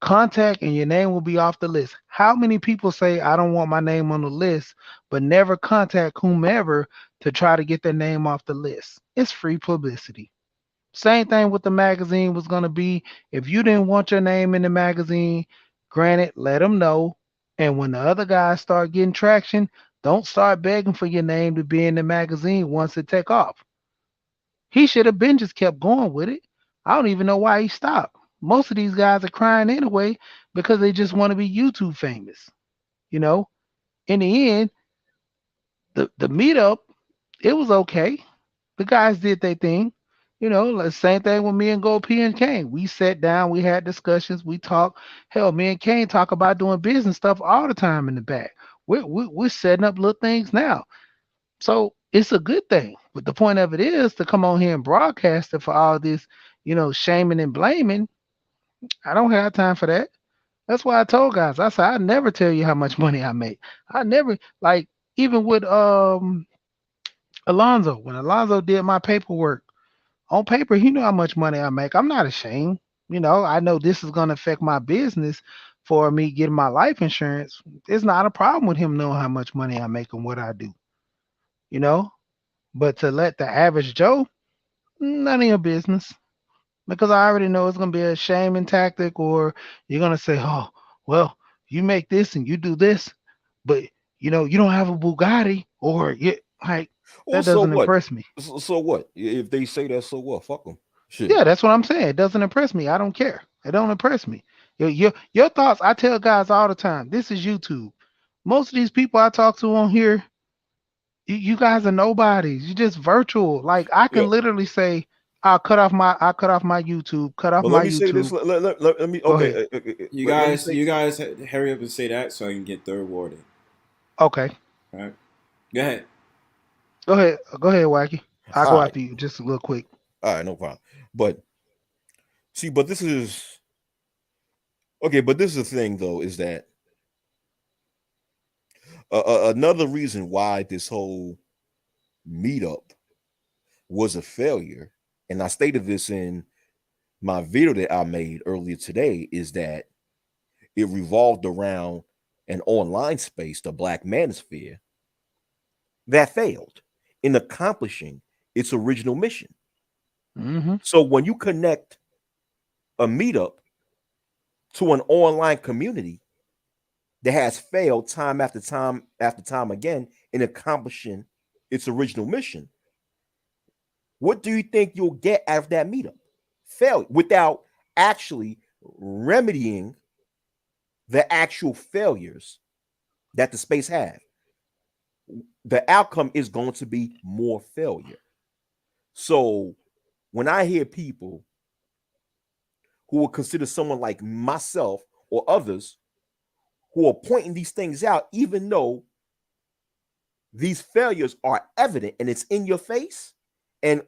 contact and your name will be off the list. How many people say, I don't want my name on the list, but never contact whomever to try to get their name off the list? It's free publicity. Same thing with the magazine was going to be. If you didn't want your name in the magazine, granted, let them know. And when the other guys start getting traction, don't start begging for your name to be in the magazine once it take off. He should have been just kept going with it. I don't even know why he stopped. Most of these guys are crying anyway because they just want to be YouTube famous. You know, in the end, the meetup, it was okay. The guys did their thing. The same thing with me and Gold P and Kane. We sat down, we had discussions, we talked. Hell, me and Kane talk about doing business stuff all the time in the back. We're setting up little things now. So it's a good thing. But the point of it is to come on here and broadcast it for all this, shaming and blaming. I don't have time for that. That's why I told guys, I said, I never tell you how much money I make. I never, like, even with Alonzo, when Alonzo did my paperwork, on paper, he knew how much money I make. I'm not ashamed. I know this is going to affect my business for me getting my life insurance. It's not a problem with him knowing how much money I make and what I do, you know. But to let the average Joe, none of your business. Because I already know it's going to be a shaming tactic, or you're going to say, oh, well, you make this and you do this, but, you don't have a Bugatti, or you like, Well, that so doesn't what? impress me. So what? If they say that, so what? Fuck them. Shit. Yeah, that's what I'm saying. It doesn't impress me. I don't care. It don't impress me. Your thoughts, I tell guys all the time, this is YouTube. Most of these people I talk to on here, you guys are nobodies. You're just virtual. Like I Yeah. can literally say, I'll cut off my YouTube. Cut off But let my me say this. YouTube. Let me. Go ahead. Okay. You Let me guys, say. you guys, hurry up and say that so I can get third warded. Okay. All right, go ahead. Go ahead. Go ahead, Wacky. I'll All go right. after you. Just a little quick. All right. No problem. But see, but this is okay. But this is the thing, though, is that another reason why this whole meetup was a failure, and I stated this in my video that I made earlier today, is that it revolved around an online space, the Black Manosphere, that failed in accomplishing its original mission. Mm-hmm. So when you connect a meetup to an online community that has failed time after time after time again in accomplishing its original mission, what do you think you'll get out of that meetup? Failure without actually remedying the actual failures that the space had. The outcome is going to be more failure. So when I hear people who will consider someone like myself or others who are pointing these things out, even though these failures are evident and it's in your face, and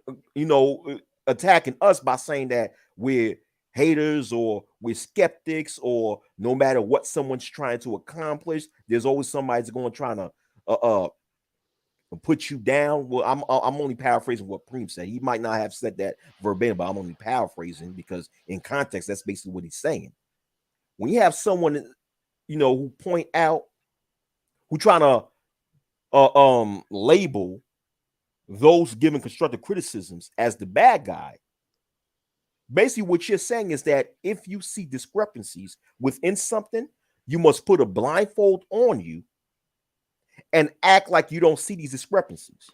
attacking us by saying that we're haters or we're skeptics, or no matter what someone's trying to accomplish, there's always somebody's going to try to uh, uh put you down. Well, I'm only paraphrasing what Preem said. He might not have said that verbatim, but I'm only paraphrasing because in context, that's basically what he's saying. When you have someone, who point out, who trying to label those giving constructive criticisms as the bad guy, basically what you're saying is that if you see discrepancies within something, you must put a blindfold on you and act like you don't see these discrepancies.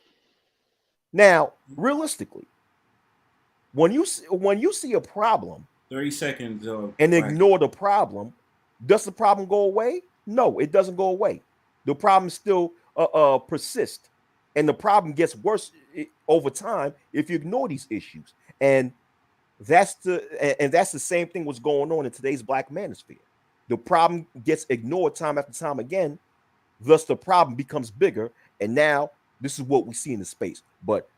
Now, realistically, when you see a problem 30 seconds. and Wacky. ignore the problem, does the problem go away? No, it doesn't go away. The problem still persists, and the problem gets worse over time if you ignore these issues. And that's the same thing what's going on in today's Black Manosphere. The problem gets ignored time after time again. Thus, the problem becomes bigger, and now this is what we see in the space. But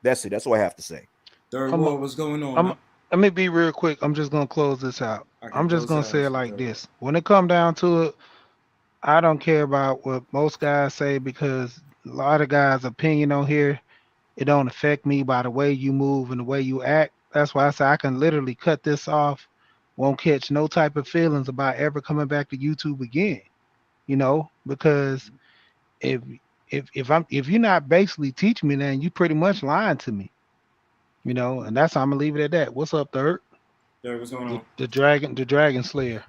that's it. That's all I have to say. Third I'm. ward, what's going on, I'm. man? Let me be real quick. I'm just gonna close this out. Okay, I'm just close it gonna out. say Let's it get like third ward. this. When it come down to it, I don't care about what most guys say because a lot of guys' opinion on here, it don't affect me by the way you move and the way you act. That's why I say I can literally cut this off, won't catch no type of feelings about ever coming back to YouTube again. Because if if you're not basically teaching me, then you pretty much lying to me. And that's how I'm gonna leave it at that. What's up, third? Third, what's going The on? the dragon, the dragon slayer.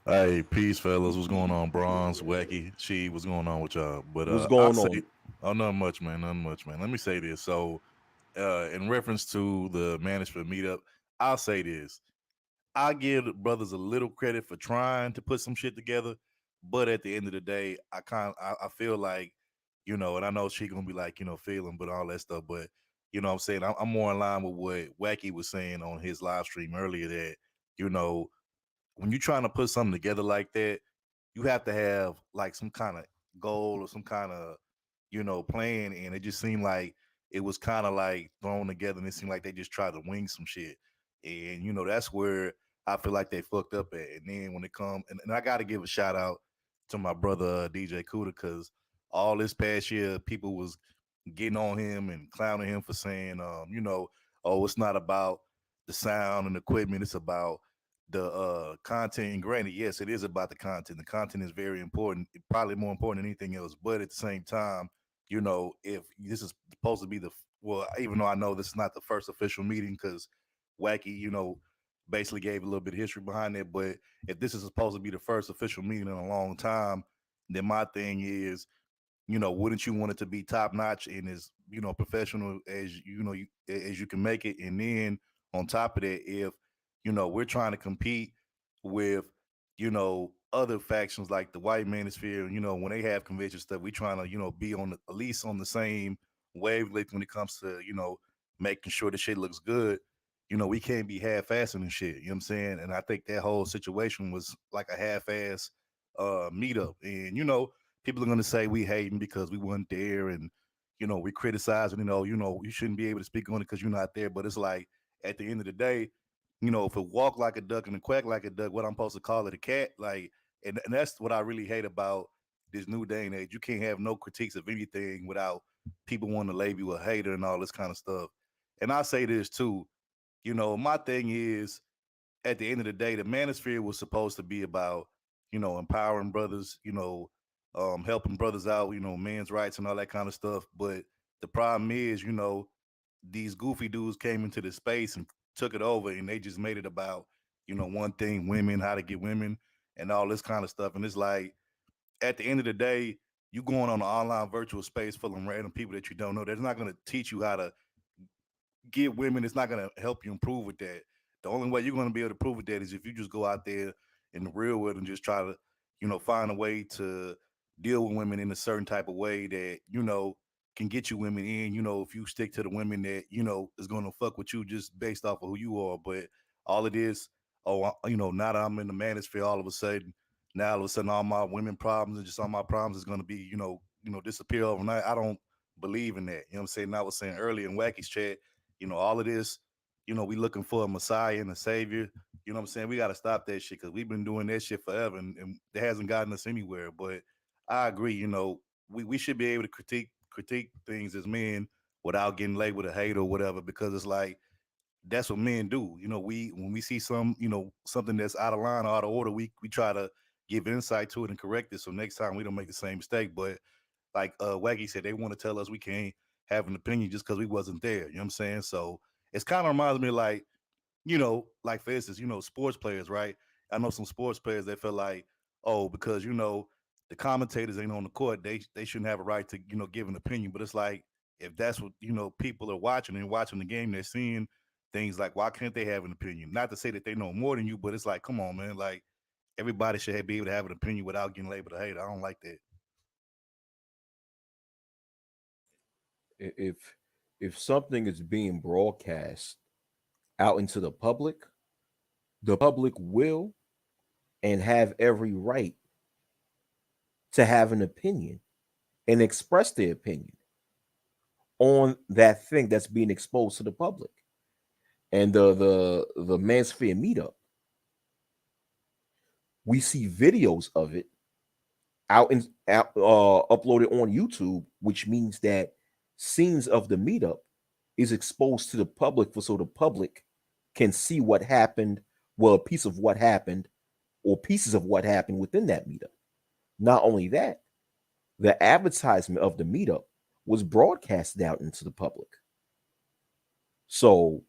Hey, peace, fellas. What's going on, Bronze, Wacky, She? What's going on with y'all? But What's I going say, on? oh, nothing much, man. Nothing much, man. Let me say this. So, in reference to the Manosphere Meetup, I'll say this. I give the brothers a little credit for trying to put some shit together, but at the end of the day, I feel like, and I know she gonna be like, feeling, but all that stuff. But what I'm saying, I'm more in line with what Wacky was saying on his live stream earlier that you know when you're trying to put something together like that, you have to have like some kind of goal or some kind of plan. And it just seemed like it was kind of like thrown together, and it seemed like they just tried to wing some shit. And that's where I feel like they fucked up at. And then when it comes, and I got to give a shout out to my brother DJ Kuda, because all this past year people was getting on him and clowning him for saying, oh, it's not about the sound and equipment, it's about the content. And granted, yes, it is about the content. The content is very important, probably more important than anything else. But at the same time, if this is supposed to be well, even though I know this is not the first official meeting, because Wacky, basically gave a little bit of history behind it. But if this is supposed to be the first official meeting in a long time, then my thing is, wouldn't you want it to be top notch and as professional as as you can make it? And then on top of that, if we're trying to compete with other factions like the white manosphere, when they have convention stuff, we trying to be on at least on the same wavelength when it comes to making sure the shit looks good. We can't be half-assing and shit. You know what I'm saying? And I think that whole situation was like a half-ass meetup. And people are gonna say we hating because we weren't there, and we criticizing. You shouldn't be able to speak on it because you're not there. But it's like at the end of the day, if it walk like a duck and it quack like a duck, what I'm supposed to call it, a cat? Like, and that's what I really hate about this new day and age. You can't have no critiques of anything without people wanting to label you a hater and all this kind of stuff. And I say this too. My thing is, at the end of the day, the manosphere was supposed to be about, empowering brothers, helping brothers out, men's rights and all that kind of stuff. But the problem is, these goofy dudes came into the space and took it over, and they just made it about, one thing: women, how to get women, and all this kind of stuff. And it's like, at the end of the day, you going on an online virtual space full of random people that you don't know. They're not going to teach you how to get women. It's not going to help you improve with that. The only way you're going to be able to prove with that is if you just go out there in the real world and just try to, find a way to deal with women in a certain type of way that, can get you women in, if you stick to the women that, is going to fuck with you just based off of who you are. But all it is, now that I'm in the manosphere, all of a sudden, all my women problems and just all my problems is going to be, disappear overnight. I don't believe in that. You know what I'm saying? And I was saying earlier in Wacky's chat, all of this, we looking for a Messiah and a Savior. You know what I'm saying? We got to stop that shit because we've been doing that shit forever, and it hasn't gotten us anywhere. But I agree. We should be able to critique things as men without getting labeled a hater or whatever, because it's like that's what men do. When we see something that's out of line or out of order, we try to give insight to it and correct it so next time we don't make the same mistake. But like Waggy said, they want to tell us we can't have an opinion just because we wasn't there. You know what I'm saying? So it's kind of reminds me like, like for instance, sports players, right? I know some sports players that feel like, oh, because the commentators ain't on the court, they shouldn't have a right to give an opinion. But it's like, if that's what people are watching and watching the game, they're seeing things like, why can't they have an opinion? Not to say that they know more than you, but it's like, come on, man, like everybody should be able to have an opinion without getting labeled a hater. I don't like that. If something is being broadcast out into the public will and have every right to have an opinion and express their opinion on that thing that's being exposed to the public. And the Manosphere Meetup, we see videos of it uploaded on YouTube, which means that scenes of the meetup is exposed to the public so the public can see what happened, well, a piece of what happened or pieces of what happened within that meetup. Not only that, the advertisement of the meetup was broadcasted out into the public. So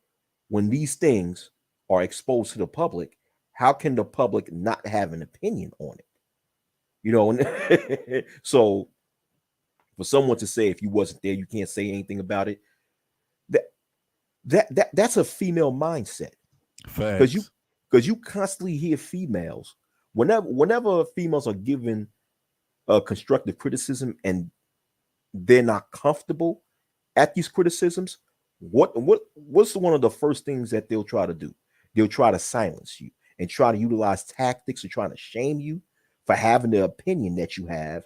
when these things are exposed to the public, how can the public not have an opinion on it? So for someone to say if you wasn't there, you can't say anything about it, that's a female mindset. Facts. Because you constantly hear females whenever females are given constructive criticism and they're not comfortable at these criticisms, what's one of the first things that they'll try to do? They'll try to silence you and try to utilize tactics to try to shame you for having the opinion that you have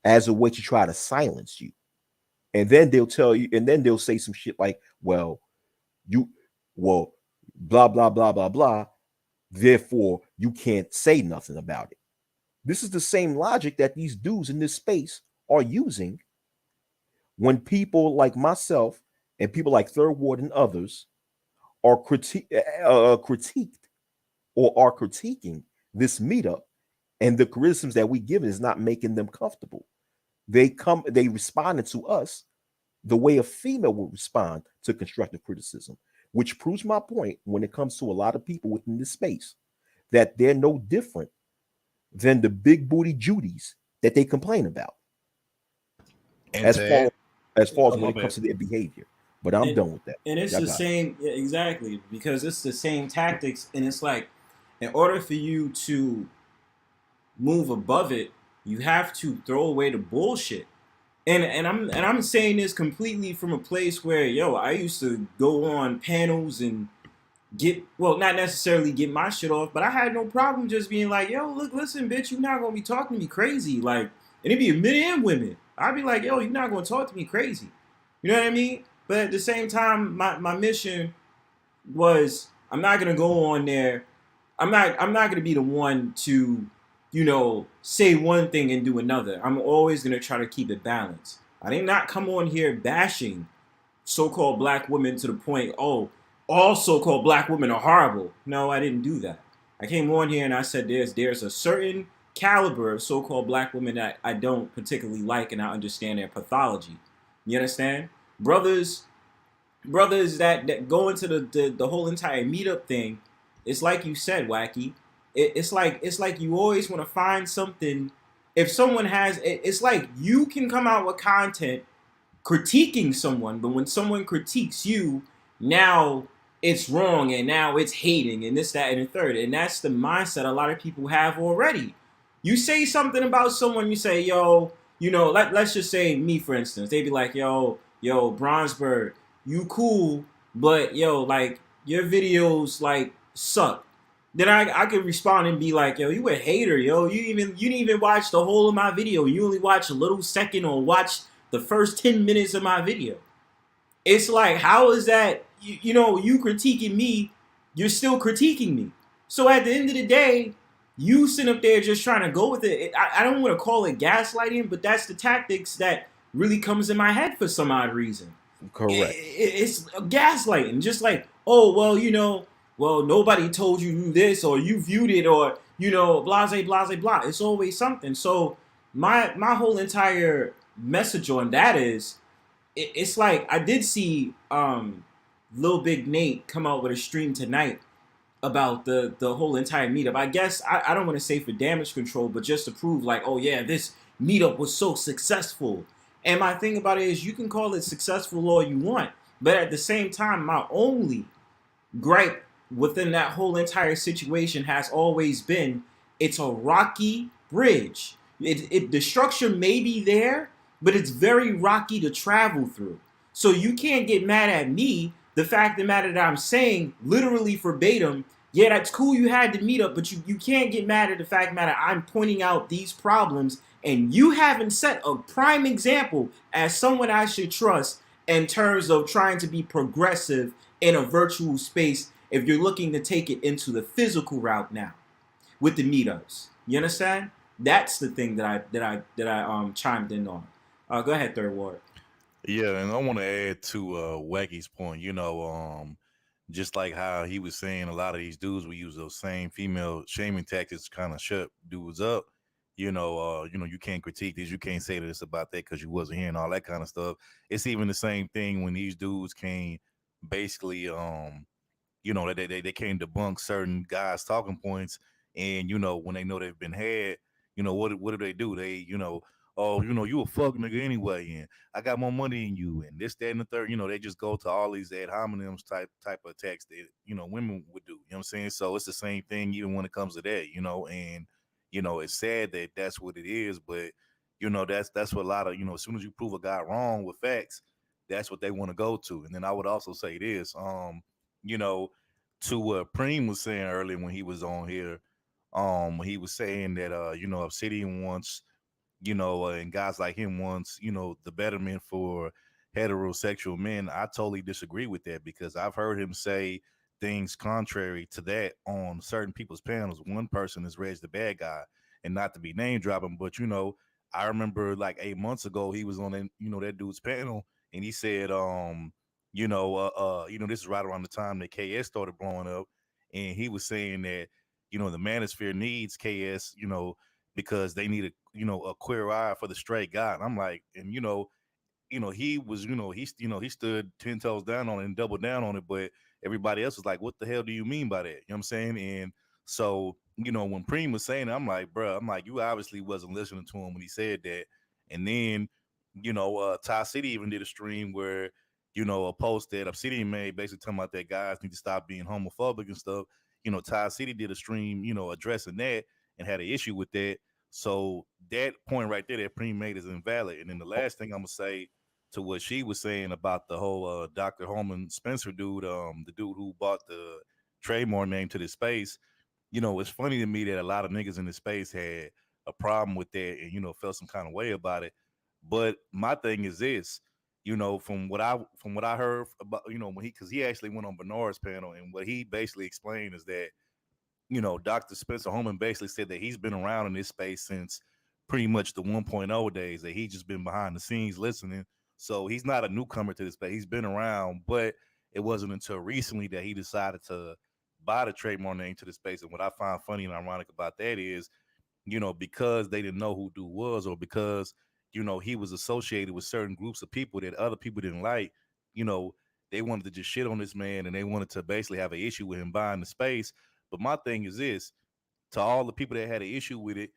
as a way to try to silence you. And then they'll tell you, and then they'll say some shit like, well, blah, blah, blah, blah, blah. Therefore, you can't say nothing about it. This is the same logic that these dudes in this space are using when people like myself and people like Third Ward and others are critiqued or are critiquing this meetup, and the criticisms that we give is not making them comfortable. They responded to us the way a female would respond to constructive criticism, which proves my point when it comes to a lot of people within this space, that they're no different than the big booty Judies that they complain about. And As far as Oh, when my it comes to bad. their behavior. But I'm done with that. And it's Y'all the got it. same, yeah, exactly, because it's the same tactics. And it's like, in order for you to move above it, you have to throw away the bullshit. And I'm saying this completely from a place where, yo, I used to go on panels and get, well, not necessarily get my shit off, but I had no problem just being like, yo, look, listen, bitch, you're not gonna be talking to me crazy. Like, and it'd be men and women. I'd be like, yo, you're not gonna talk to me crazy. You know what I mean? But at the same time, my mission was, I'm not gonna go on there. I'm not gonna be the one to, say one thing and do another. I'm always gonna try to keep it balanced. I did not come on here bashing so-called black women to the point, oh, all so-called black women are horrible. No, I didn't do that. I came on here and I said there's a certain caliber of so-called black women that I don't particularly like, and I understand their pathology. You understand? Brothers that go into the whole entire meetup thing, it's like you said, Wacky. It's like you always want to find something. If someone it's like you can come out with content critiquing someone, but when someone critiques you, now it's wrong and now it's hating and this, that, and the third. And that's the mindset a lot of people have already. You say something about someone, you say, yo, let's just say me, for instance. They'd be like, yo, Bronzeberg, you cool, but yo, like, your videos like suck. Then I could respond and be like, yo, you a hater, yo. You didn't even watch the whole of my video. You only watch a little second or watch the first 10 minutes of my video. It's like, how is that, you critiquing me, you're still critiquing me. So at the end of the day, you sit up there just trying to go with it. I don't want to call it gaslighting, but that's the tactics that really comes in my head for some odd reason. Correct. It's gaslighting. Just like, oh, well, nobody told you to do this, or you viewed it, or, blase, blase, blah. It's always something. So my whole entire message on that is, it's like, I did see Lil Big Nate come out with a stream tonight about the whole entire meetup. I guess I don't want to say for damage control, but just to prove like, oh yeah, this meetup was so successful. And my thing about it is, you can call it successful all you want, but at the same time, my only gripe within that whole entire situation has always been, it's a rocky bridge. The structure may be there, but it's very rocky to travel through. So you can't get mad at me. The fact of the matter that I'm saying, literally verbatim, yeah, that's cool you had to meet up, but you can't get mad at the fact matter I'm pointing out these problems, and you haven't set a prime example as someone I should trust in terms of trying to be progressive in a virtual space if you're looking to take it into the physical route now with the meetups. You understand? That's the thing that I chimed in on. Go ahead, Third Ward. Yeah, and I want to add to Wacky's point. Just like how he was saying, a lot of these dudes will use those same female shaming tactics to kind of shut dudes up. You can't critique this, you can't say this about that because you wasn't here and all that kind of stuff. It's even the same thing when these dudes can basically they can't debunk certain guys' talking points, and when they know they've been had, what do they do? Oh, you a fuck nigga anyway, and I got more money than you, and this, that, and the third. They just go to all these ad hominems type of attacks that women would do. You know what I'm saying? So it's the same thing even when it comes to that. And it's sad that that's what it is, but that's what a lot of as soon as you prove a guy wrong with facts, that's what they want to go to. And then I would also say this, you know, to what Preem was saying earlier when he was on here, he was saying that Obsidian wants, and guys like him wants, the betterment for heterosexual men. I totally disagree with that because I've heard him say things contrary to that on certain people's panels. One person is Reg the bad guy, and not to be name dropping, but I remember like 8 months ago he was on that dude's panel, and he said, this is right around the time that KS started blowing up, and he was saying that the Manosphere needs KS, because they need a queer eye for the straight guy. And I'm like, and he was, he stood 10 toes down on it and doubled down on it, but everybody else was like, what the hell do you mean by that? You know what I'm saying? And so, when Preem was saying it, I'm like, bro, you obviously wasn't listening to him when he said that. And then, Ty City even did a stream where, a post that Obsidian made basically talking about that guys need to stop being homophobic and stuff. Ty City did a stream, addressing that and had an issue with that. So that point right there that Preem made is invalid. And then the last thing I'm gonna say to what she was saying about the whole Dr. Holman Spencer dude, the dude who bought the trademark name to the space. It's funny to me that a lot of niggas in the space had a problem with that and felt some kind of way about it. But my thing is this, from what I heard about when he actually went on Bernard's panel, and what he basically explained is that Dr. Spencer Holman basically said that he's been around in this space since pretty much the 1.0 days, that he just been behind the scenes listening. So he's not a newcomer to this space. He's been around, but it wasn't until recently that he decided to buy the trademark name to the space. And what I find funny and ironic about that is, because they didn't know who dude was, or because, he was associated with certain groups of people that other people didn't like, you know, they wanted to just shit on this man, and they wanted to basically have an issue with him buying the space. But my thing is this, to all the people that had an issue with it,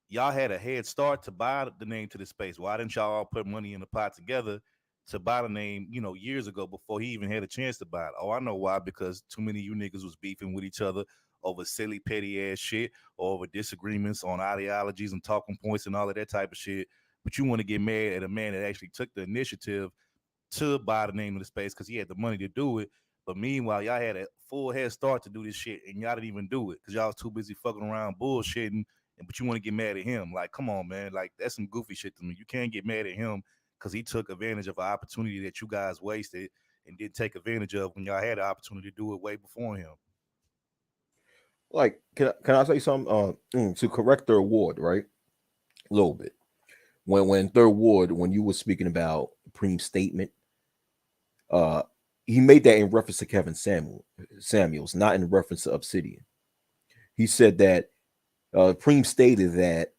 y'all had a head start to buy the name to the space. Why didn't y'all all put money in the pot together to buy the name, years ago before he even had a chance to buy it? Oh, I know why, because too many of you niggas was beefing with each other over silly, petty ass shit, or over disagreements on ideologies and talking points and all of that type of shit. But you want to get mad at a man that actually took the initiative to buy the name of the space because he had the money to do it. But meanwhile, y'all had a full head start to do this shit, and y'all didn't even do it because y'all was too busy fucking around bullshitting. But you want to get mad at him? Like, come on, man! Like, that's some goofy shit to me. You can't get mad at him because he took advantage of an opportunity that you guys wasted and didn't take advantage of when y'all had the opportunity to do it way before him. Like, can I say something? To correct Third Ward, right? A little bit. When Third Ward, when you were speaking about Preem's statement, he made that in reference to Kevin Samuels, not in reference to Obsidian. He said that Preem stated that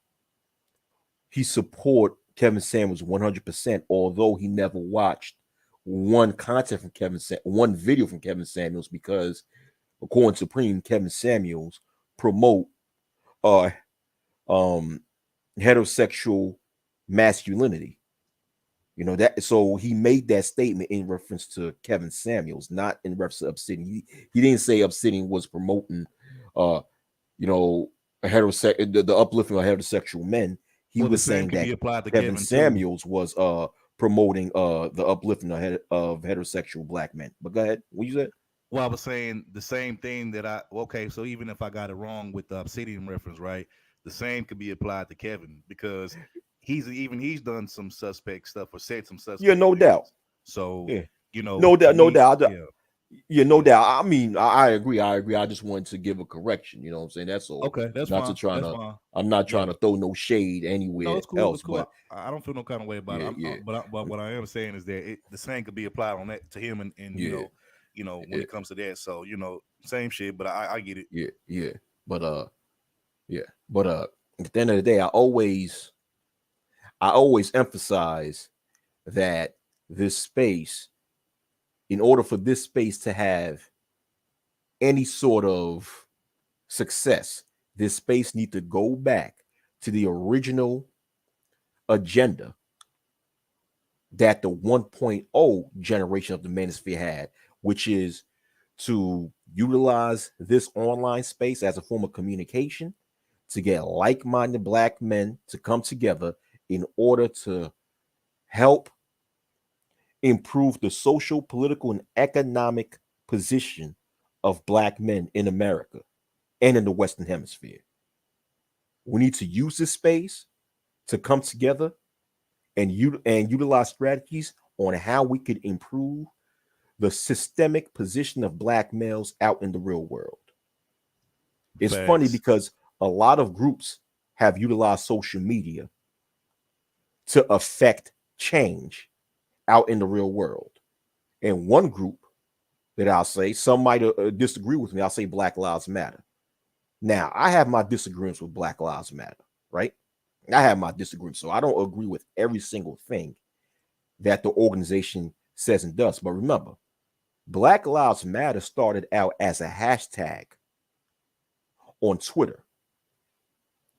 he support Kevin Samuels 100%, although he never watched one video from Kevin Samuels, because according to Preem, Kevin Samuels promote heterosexual masculinity. That, so he made that statement in reference to Kevin Samuels, not in reference to Obsidian. He didn't say Obsidian was promoting a the uplifting of heterosexual men. He was saying that Kevin Samuels was promoting the uplifting of heterosexual black men. But go ahead. What you said? Well, I was saying the same thing so even if I got it wrong with the Obsidian reference, right, the same could be applied to Kevin, because he's done some suspect stuff or said some suspect things. No doubt. So, yeah. No doubt. Yeah, no doubt. I mean, I agree. I just wanted to give a correction. You know what I'm saying? That's all. Okay, that's not fine. Fine. I'm not trying to throw no shade anywhere no, it's cool, else. It's cool. But I don't feel no kind of way about it. But what I am saying is that the same could be applied on that to him, and when it comes to that. So same shit. But I get it. Yeah. But at the end of the day, I always emphasize that this space, in order for this space to have any sort of success, this space need to go back to the original agenda that the 1.0 generation of the Manosphere had, which is to utilize this online space as a form of communication to get like-minded black men to come together in order to help improve the social, political, and economic position of black men in America and in the Western Hemisphere. We need to use this space to come together and utilize strategies on how we could improve the systemic position of black males out in the real world. It's funny because a lot of groups have utilized social media to affect change out in the real world. And one group that I'll say, some might disagree with me, I'll say Black Lives Matter. Now, I have my disagreements with Black Lives Matter, right? I have my disagreements, so I don't agree with every single thing that the organization says and does. But remember, Black Lives Matter started out as a hashtag on Twitter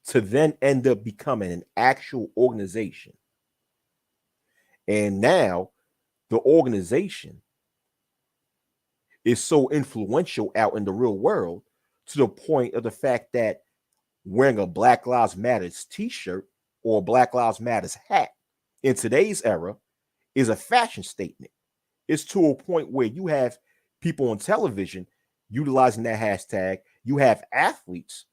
to then end up becoming an actual organization. And now the organization is so influential out in the real world to the point of the fact that wearing a Black Lives Matters t-shirt or a Black Lives Matters hat in today's era is a fashion statement. It's to a point where you have people on television utilizing that hashtag. You have athletes,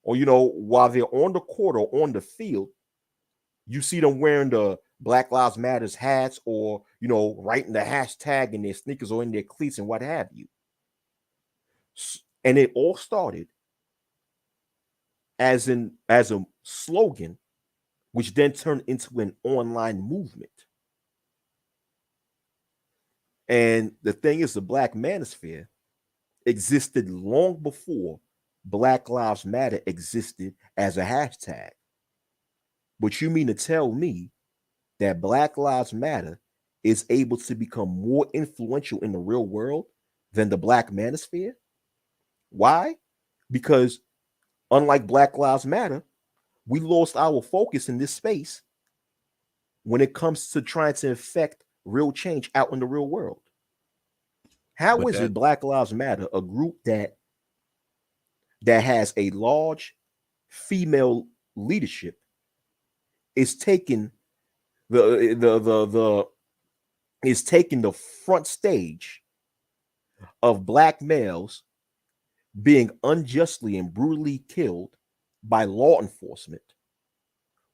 or while they're on the court or on the field, you see them wearing the Black Lives Matters hats, or writing the hashtag in their sneakers or in their cleats and what have you. And it all started as a slogan, which then turned into an online movement. And the thing is, the Black Manosphere existed long before Black Lives Matter existed as a hashtag. But you mean to tell me that Black Lives Matter is able to become more influential in the real world than the Black Manosphere? Why? Because unlike Black Lives Matter, we lost our focus in this space when it comes to trying to affect real change out in the real world. How But is that it Black Lives Matter, a group that has a large female leadership, is taking the is taking the front stage of black males being unjustly and brutally killed by law enforcement,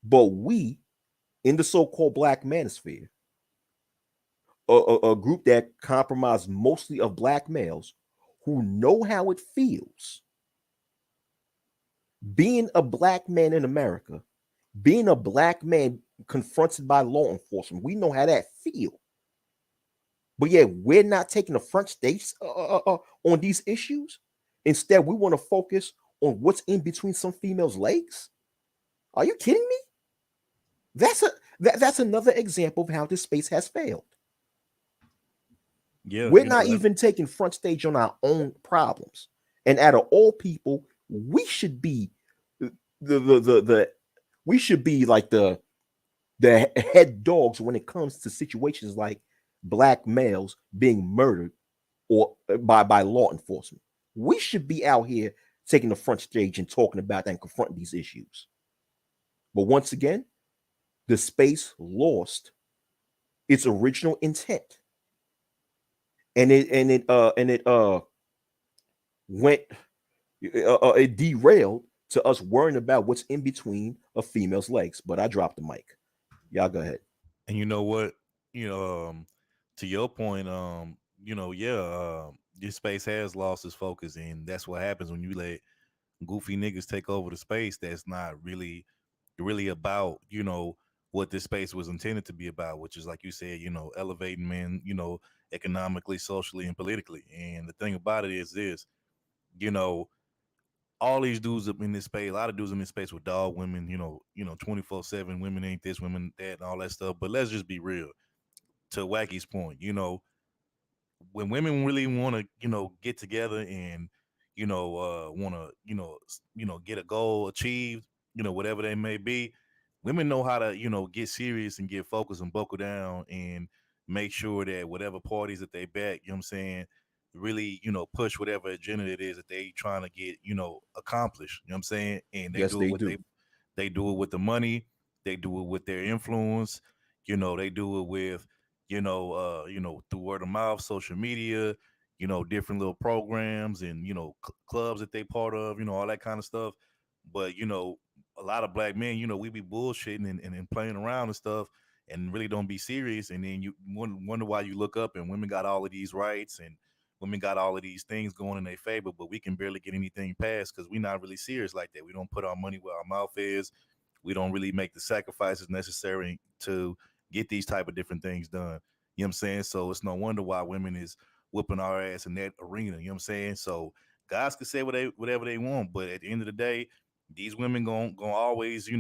but we in the so-called Black Manosphere, a group that compromised mostly of black males who know how it feels being a black man in America, being a black man confronted by law enforcement. We know how that feels. But yeah, we're not taking the front stage on these issues. Instead, we want to focus on what's in between some females' legs. Are you kidding me? That's another example of how this space has failed. yeah, We're not even taking front stage on our own problems. And out of all people, we should be the we should be like the head dogs when it comes to situations like black males being murdered or by law enforcement. We should be out here taking the front stage and talking about that and confronting these issues. But once again, the space lost its original intent, and it went it derailed to us worrying about what's in between a female's legs. But I dropped the mic. Y'all go ahead. and you know what? To your point, this space has lost its focus, and that's what happens when you let goofy niggas take over the space. That's not really about what this space was intended to be about, which is like you said, elevating men, economically, socially, and politically. And the thing about it is this, you know, all these dudes up in this space, a lot of dudes in this space with dog women, 24/7, women ain't this, women that, and all that stuff. But let's just be real. To Wacky's point, when women really want to, get together and, want to, get a goal achieved, whatever they may be, women know how to, get serious and get focused and buckle down and make sure that whatever parties that they back, you know what I'm saying, really, push whatever agenda it is that they trying to get, accomplished. You know what I'm saying? And they Yes, do it they with do. they do it with the money, they do it with their influence, they do it with, through word of mouth, social media, different little programs and, clubs that they part of, all that kind of stuff. But, a lot of black men, we be bullshitting and playing around and stuff and really don't be serious. And then you wonder why you look up and women got all of these rights and women got all of these things going in their favor, but we can barely get anything passed because we're not really serious like that. We don't put our money where our mouth is. We don't really make the sacrifices necessary to get these type of different things done. You know what I'm saying? So it's no wonder why women is whooping our ass in that arena. You know what I'm saying? So guys can say whatever they want, but at the end of the day, these women gonna always,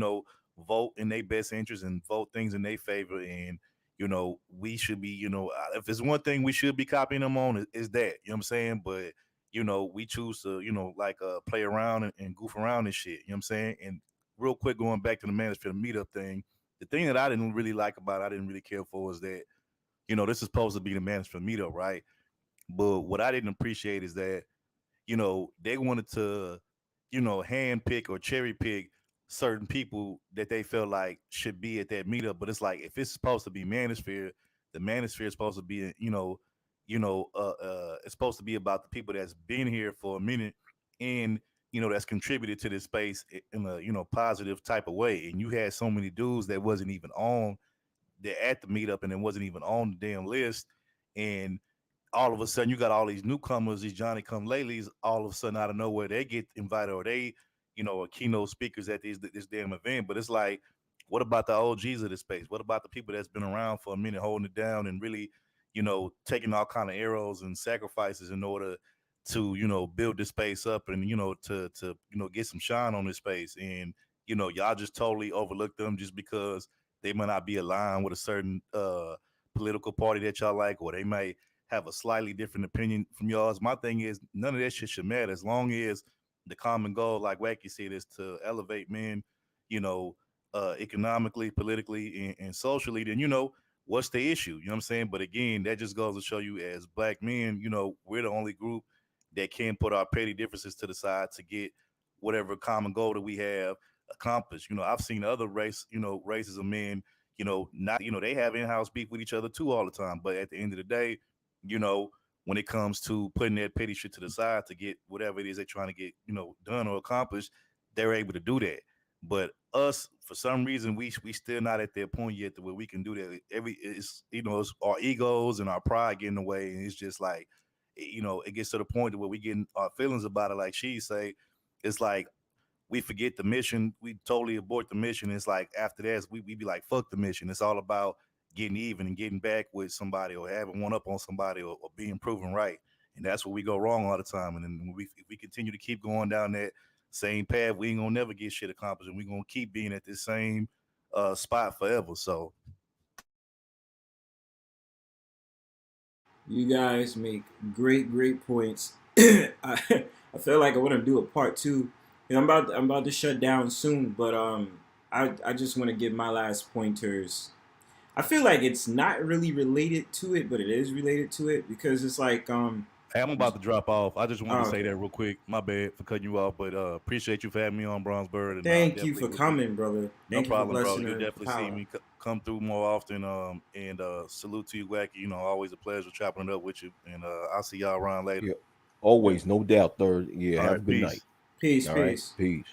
vote in their best interest and vote things in their favor. And we should be, if there's one thing we should be copying them on is that. You know what I'm saying? But we choose to, play around and goof around and shit. You know what I'm saying? And real quick, going back to the Manosphere Meetup thing, the thing that I didn't really like about it, I didn't really care for, is that, this is supposed to be the Manosphere Meetup, right? But what I didn't appreciate is that, they wanted to hand pick or cherry pick certain people that they feel like should be at that meetup. But it's like if it's supposed to be Manosphere, the Manosphere is supposed to be, it's supposed to be about the people that's been here for a minute and that's contributed to this space in a positive type of way. And you had so many dudes that wasn't even on that at the meetup and it wasn't even on the damn list, and all of a sudden you got all these newcomers, these Johnny come latelys, all of a sudden out of nowhere they get invited or they, are keynote speakers at this damn event. But it's like, what about the OGs of this space? What about the people that's been around for a minute holding it down and really, taking all kind of arrows and sacrifices in order to, build this space up and, to get some shine on this space. And, y'all just totally overlook them just because they might not be aligned with a certain political party that y'all like, or they might have a slightly different opinion from y'all's. My thing is none of that shit should matter as long as the common goal, like Wacky said, is to elevate men, economically, politically, and socially. Then what's the issue? You know what I'm saying? But again, that just goes to show you, as black men, we're the only group that can put our petty differences to the side to get whatever common goal that we have accomplished. I've seen other races of men, not, they have in-house beef with each other too all the time. But at the end of the day, when it comes to putting that petty shit to the side to get whatever it is they're trying to get, done or accomplished, they're able to do that. But us, for some reason, we still not at that point yet to where we can do that. It's our egos and our pride getting away, and it's just like, it gets to the point where we getting our feelings about it. Like she say, it's like we forget the mission. We totally abort the mission. It's like after that, we be like, fuck the mission. It's all about getting even and getting back with somebody or having one up on somebody or being proven right. And that's where we go wrong all the time. And then if we continue to keep going down that same path, we ain't gonna never get shit accomplished, and we're gonna keep being at this same spot forever. So You guys make great points. I feel like I want to do a part two. And I'm about to shut down soon, but I just want to give my last pointers. I feel like it's not really related to it, but it is related to it because it's like hey, I'm about to drop off. I just wanted to say okay. that real quick. My bad for cutting you off, but appreciate you for having me on Bronzebird. And Thank you for coming, brother. No Thank you for problem, bro. blessing You'll the definitely see power. me come through more often. And salute to you, Wacky. Always a pleasure chopping it up with you. And I'll see y'all around later. Yeah, always, no doubt. Third, yeah. All Have a right, good peace. night. Peace, All right, peace. peace.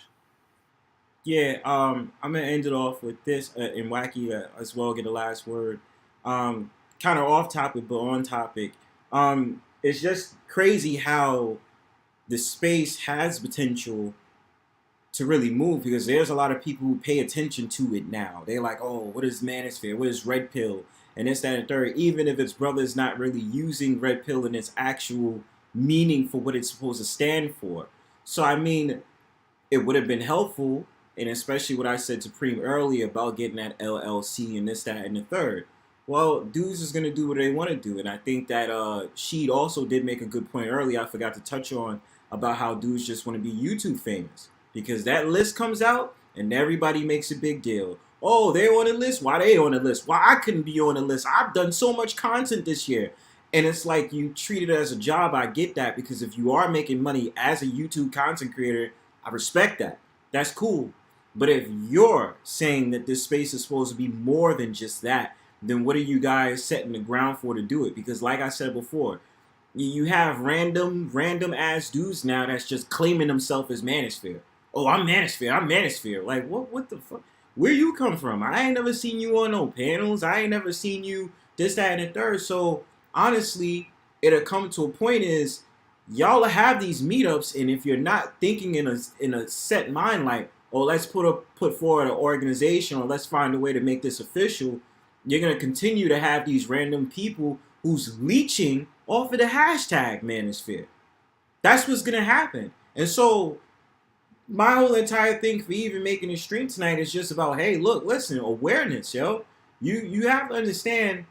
Yeah, I'm gonna end it off with this and Wacky as well. Get the last word. Kind of off topic, but on topic. It's just crazy how the space has potential to really move because there's a lot of people who pay attention to it now. They're like, oh, what is Manosphere? What is Red Pill? And this, that, and third. Even if its brother's not really using Red Pill in its actual meaning for what it's supposed to stand for. So I mean, it would have been helpful, and especially what I said to Preem earlier about getting that LLC and this, that, and the third. Well, dudes is gonna do what they want to do, and I think that Sheed also did make a good point earlier. I forgot to touch on about how dudes just want to be YouTube famous because that list comes out and everybody makes a big deal. Oh, they on the list? Why they on the list? Why I couldn't be on the list? I've done so much content this year. And it's like you treat it as a job. I get that because if you are making money as a YouTube content creator, I respect that. That's cool. But if you're saying that this space is supposed to be more than just that, then what are you guys setting the ground for to do it? Because like I said before, you have random ass dudes now that's just claiming themselves as Manosphere. Oh, I'm Manosphere. Like, what the fuck? Where you come from? I ain't never seen you on no panels. I ain't never seen you this, that, and the third. So honestly, it'll come to a point is y'all have these meetups, and if you're not thinking in a set mind, like, oh, let's put forward an organization or let's find a way to make this official, you're gonna continue to have these random people who's leeching off of the hashtag Manosphere. That's what's gonna happen. And so my whole entire thing for even making a stream tonight is just about, hey, look, listen, awareness, yo. You have to understand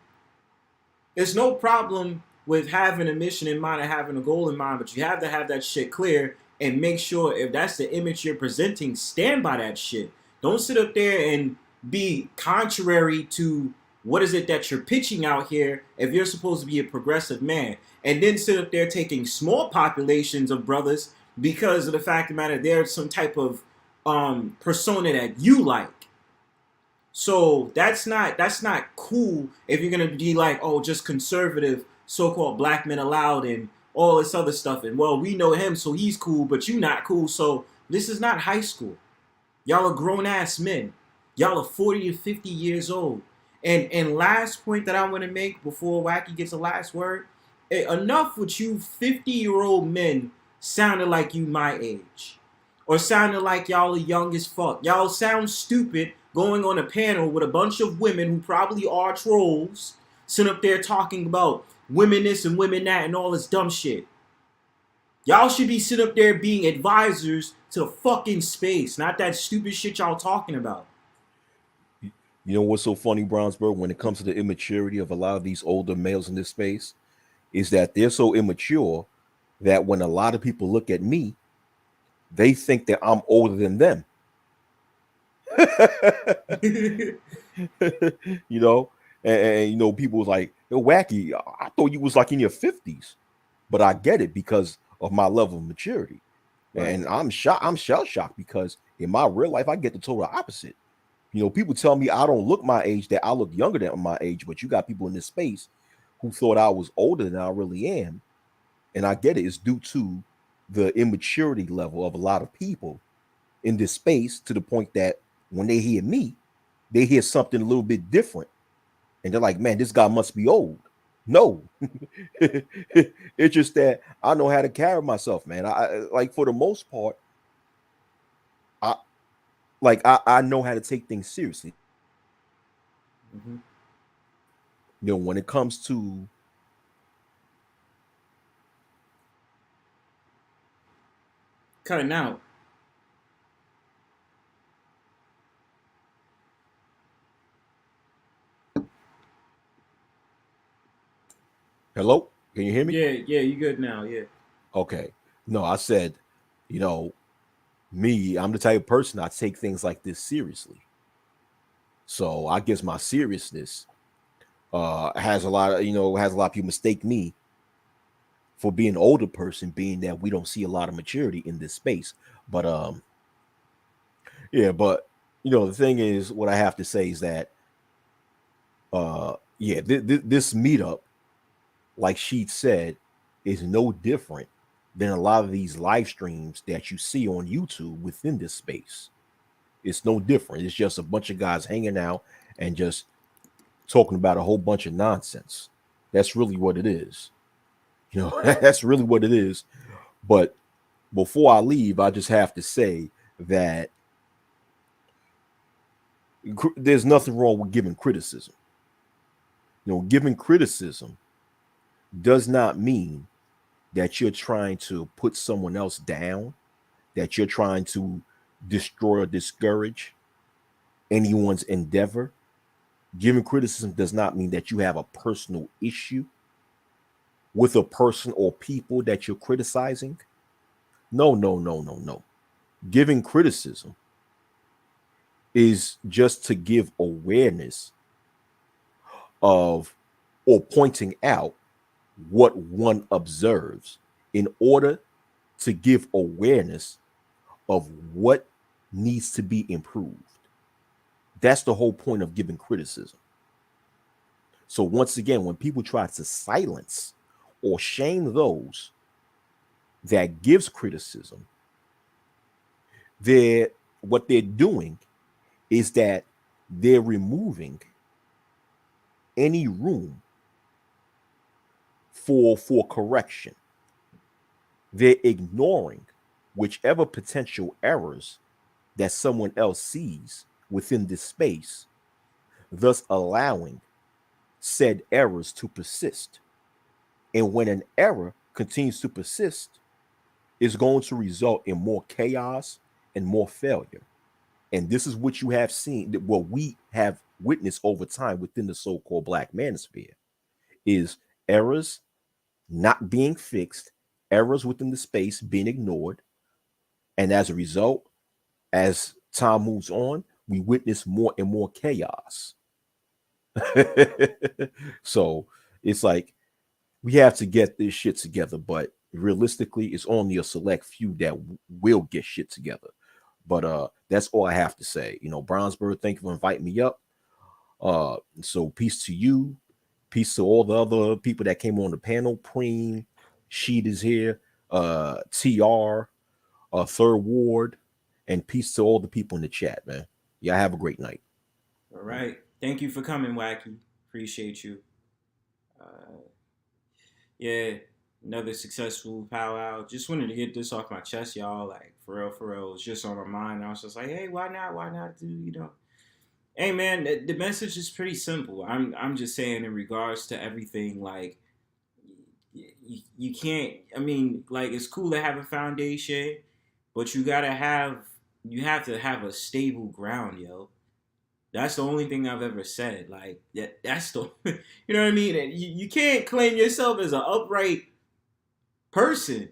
there's no problem with having a mission in mind and having a goal in mind, but you have to have that shit clear and make sure if that's the image you're presenting, stand by that shit. Don't sit up there and be contrary to what is it that you're pitching out here if you're supposed to be a progressive man. And then sit up there taking small populations of brothers because of the fact of the matter, there's some type of persona that you like. So that's not cool if you're gonna be like, oh, just conservative, so-called black men allowed and all this other stuff. And well, we know him, so he's cool, but you not cool. So this is not high school. Y'all are grown ass men. Y'all are 40 to 50 years old. And last point that I want to make before Wacky gets the last word, enough with you 50-year-old men sounding like you my age. Or sounding like y'all are young as fuck. Y'all sound stupid going on a panel with a bunch of women who probably are trolls, sitting up there talking about women this and women that and all this dumb shit. Y'all should be sitting up there being advisors to the fucking space, not that stupid shit y'all talking about. You know what's so funny, Brownsburg, when it comes to the immaturity of a lot of these older males in this space, is that they're so immature that when a lot of people look at me, they think that I'm older than them. You know, and you know, people was like, "Yo, Wacky, I thought you was like in your 50s," but I get it because of my level of maturity, Right. and I'm shell shocked because in my real life I get the total opposite. You know, people tell me I don't look my age, that I look younger than my age, but you got people in this space who thought I was older than I really am, and I get it. It's due to the immaturity level of a lot of people in this space, to the point that when they hear me, they hear something a little bit different, and they're like, "Man, this guy must be old." No, it's just that I know how to carry myself, man. I like, for the most part, I know how to take things seriously. Mm-hmm. You know, when it comes to Cutting out. hello, can you hear me? Yeah, you good now, yeah. Okay. No, I said, you know, me, I'm the type of person I take things like this seriously. So I guess my seriousness has a lot of, has a lot of people mistake me for being an older person, being that we don't see a lot of maturity in this space. But yeah, but the thing is, what I have to say is that yeah, this meetup, like she said, is no different than a lot of these live streams that you see on YouTube within this space. It's no different. It's just a bunch of guys hanging out and just talking about a whole bunch of nonsense. That's really what it is. That's really what it is. But before I leave, I just have to say that there's nothing wrong with giving criticism. Giving criticism does not mean that you're trying to put someone else down, that you're trying to destroy or discourage anyone's endeavor. Giving criticism does not mean that you have a personal issue with a person or people that you're criticizing. No, no, no, no, no. Giving criticism is just to give awareness of, or pointing out what one observes, in order to give awareness of what needs to be improved. That's the whole point of giving criticism. So once again, when people try to silence or shame those that gives criticism, what they're doing is that they're removing any room for correction. They're ignoring whichever potential errors that someone else sees within this space, thus allowing said errors to persist. And when an error continues to persist, it's going to result in more chaos and more failure. And this is what you have seen, what we have witnessed over time within the so-called Black Manosphere, is errors not being fixed, errors within the space being ignored. And as a result, as time moves on, we witness more and more chaos. So it's like, we have to get this shit together. But realistically, it's only a select few that will get shit together. But that's all I have to say. Brownsburg, thank you for inviting me up. So peace to you. Peace to all the other people that came on the panel. Preem, Sheet is here. TR, Third Ward, and peace to all the people in the chat, man. Y'all have a great night. All right. Thank you for coming, Wacky. Appreciate you. Yeah, another successful powwow. Just wanted to get this off my chest, y'all. Like, for real. It was just on my mind. I was just like, hey, why not? Why not do. Hey, man, the message is pretty simple. I'm just saying in regards to everything, like, you can't, I mean, like, it's cool to have a foundation, but you have to have a stable ground, yo. That's the only thing I've ever said. Like, that's the, you know what I mean? And you can't claim yourself as an upright person,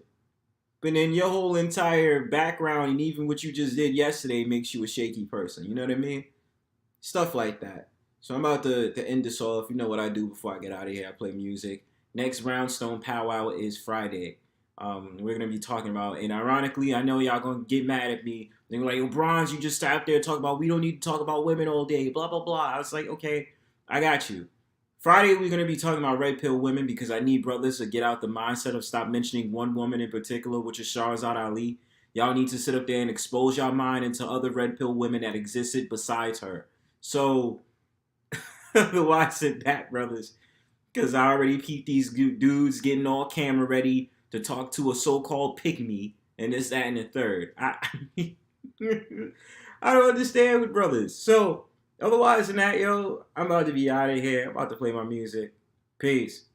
but then your whole entire background and even what you just did yesterday makes you a shaky person. You know what I mean? Stuff like that. So I'm about to end this off. You know what I do before I get out of here. I play music. Next Brownstone Powwow is Friday. We're gonna be talking about, and ironically, I know y'all gonna get mad at me. They're like, "Yo, Bronze, you just out there talking about we don't need to talk about women all day." Blah blah blah. I was like, okay, I got you. Friday, we're gonna be talking about red pill women because I need brothers to get out the mindset of stop mentioning one woman in particular, which is Shahrazad Ali. Y'all need to sit up there and expose y'all mind into other red pill women that existed besides her. So, otherwise, sit back, brothers, because I already peeped these dudes getting all camera ready to talk to a so-called pick-me and this, that, and the third. I don't understand with brothers. So, otherwise than that, yo, I'm about to be out of here. I'm about to play my music. Peace.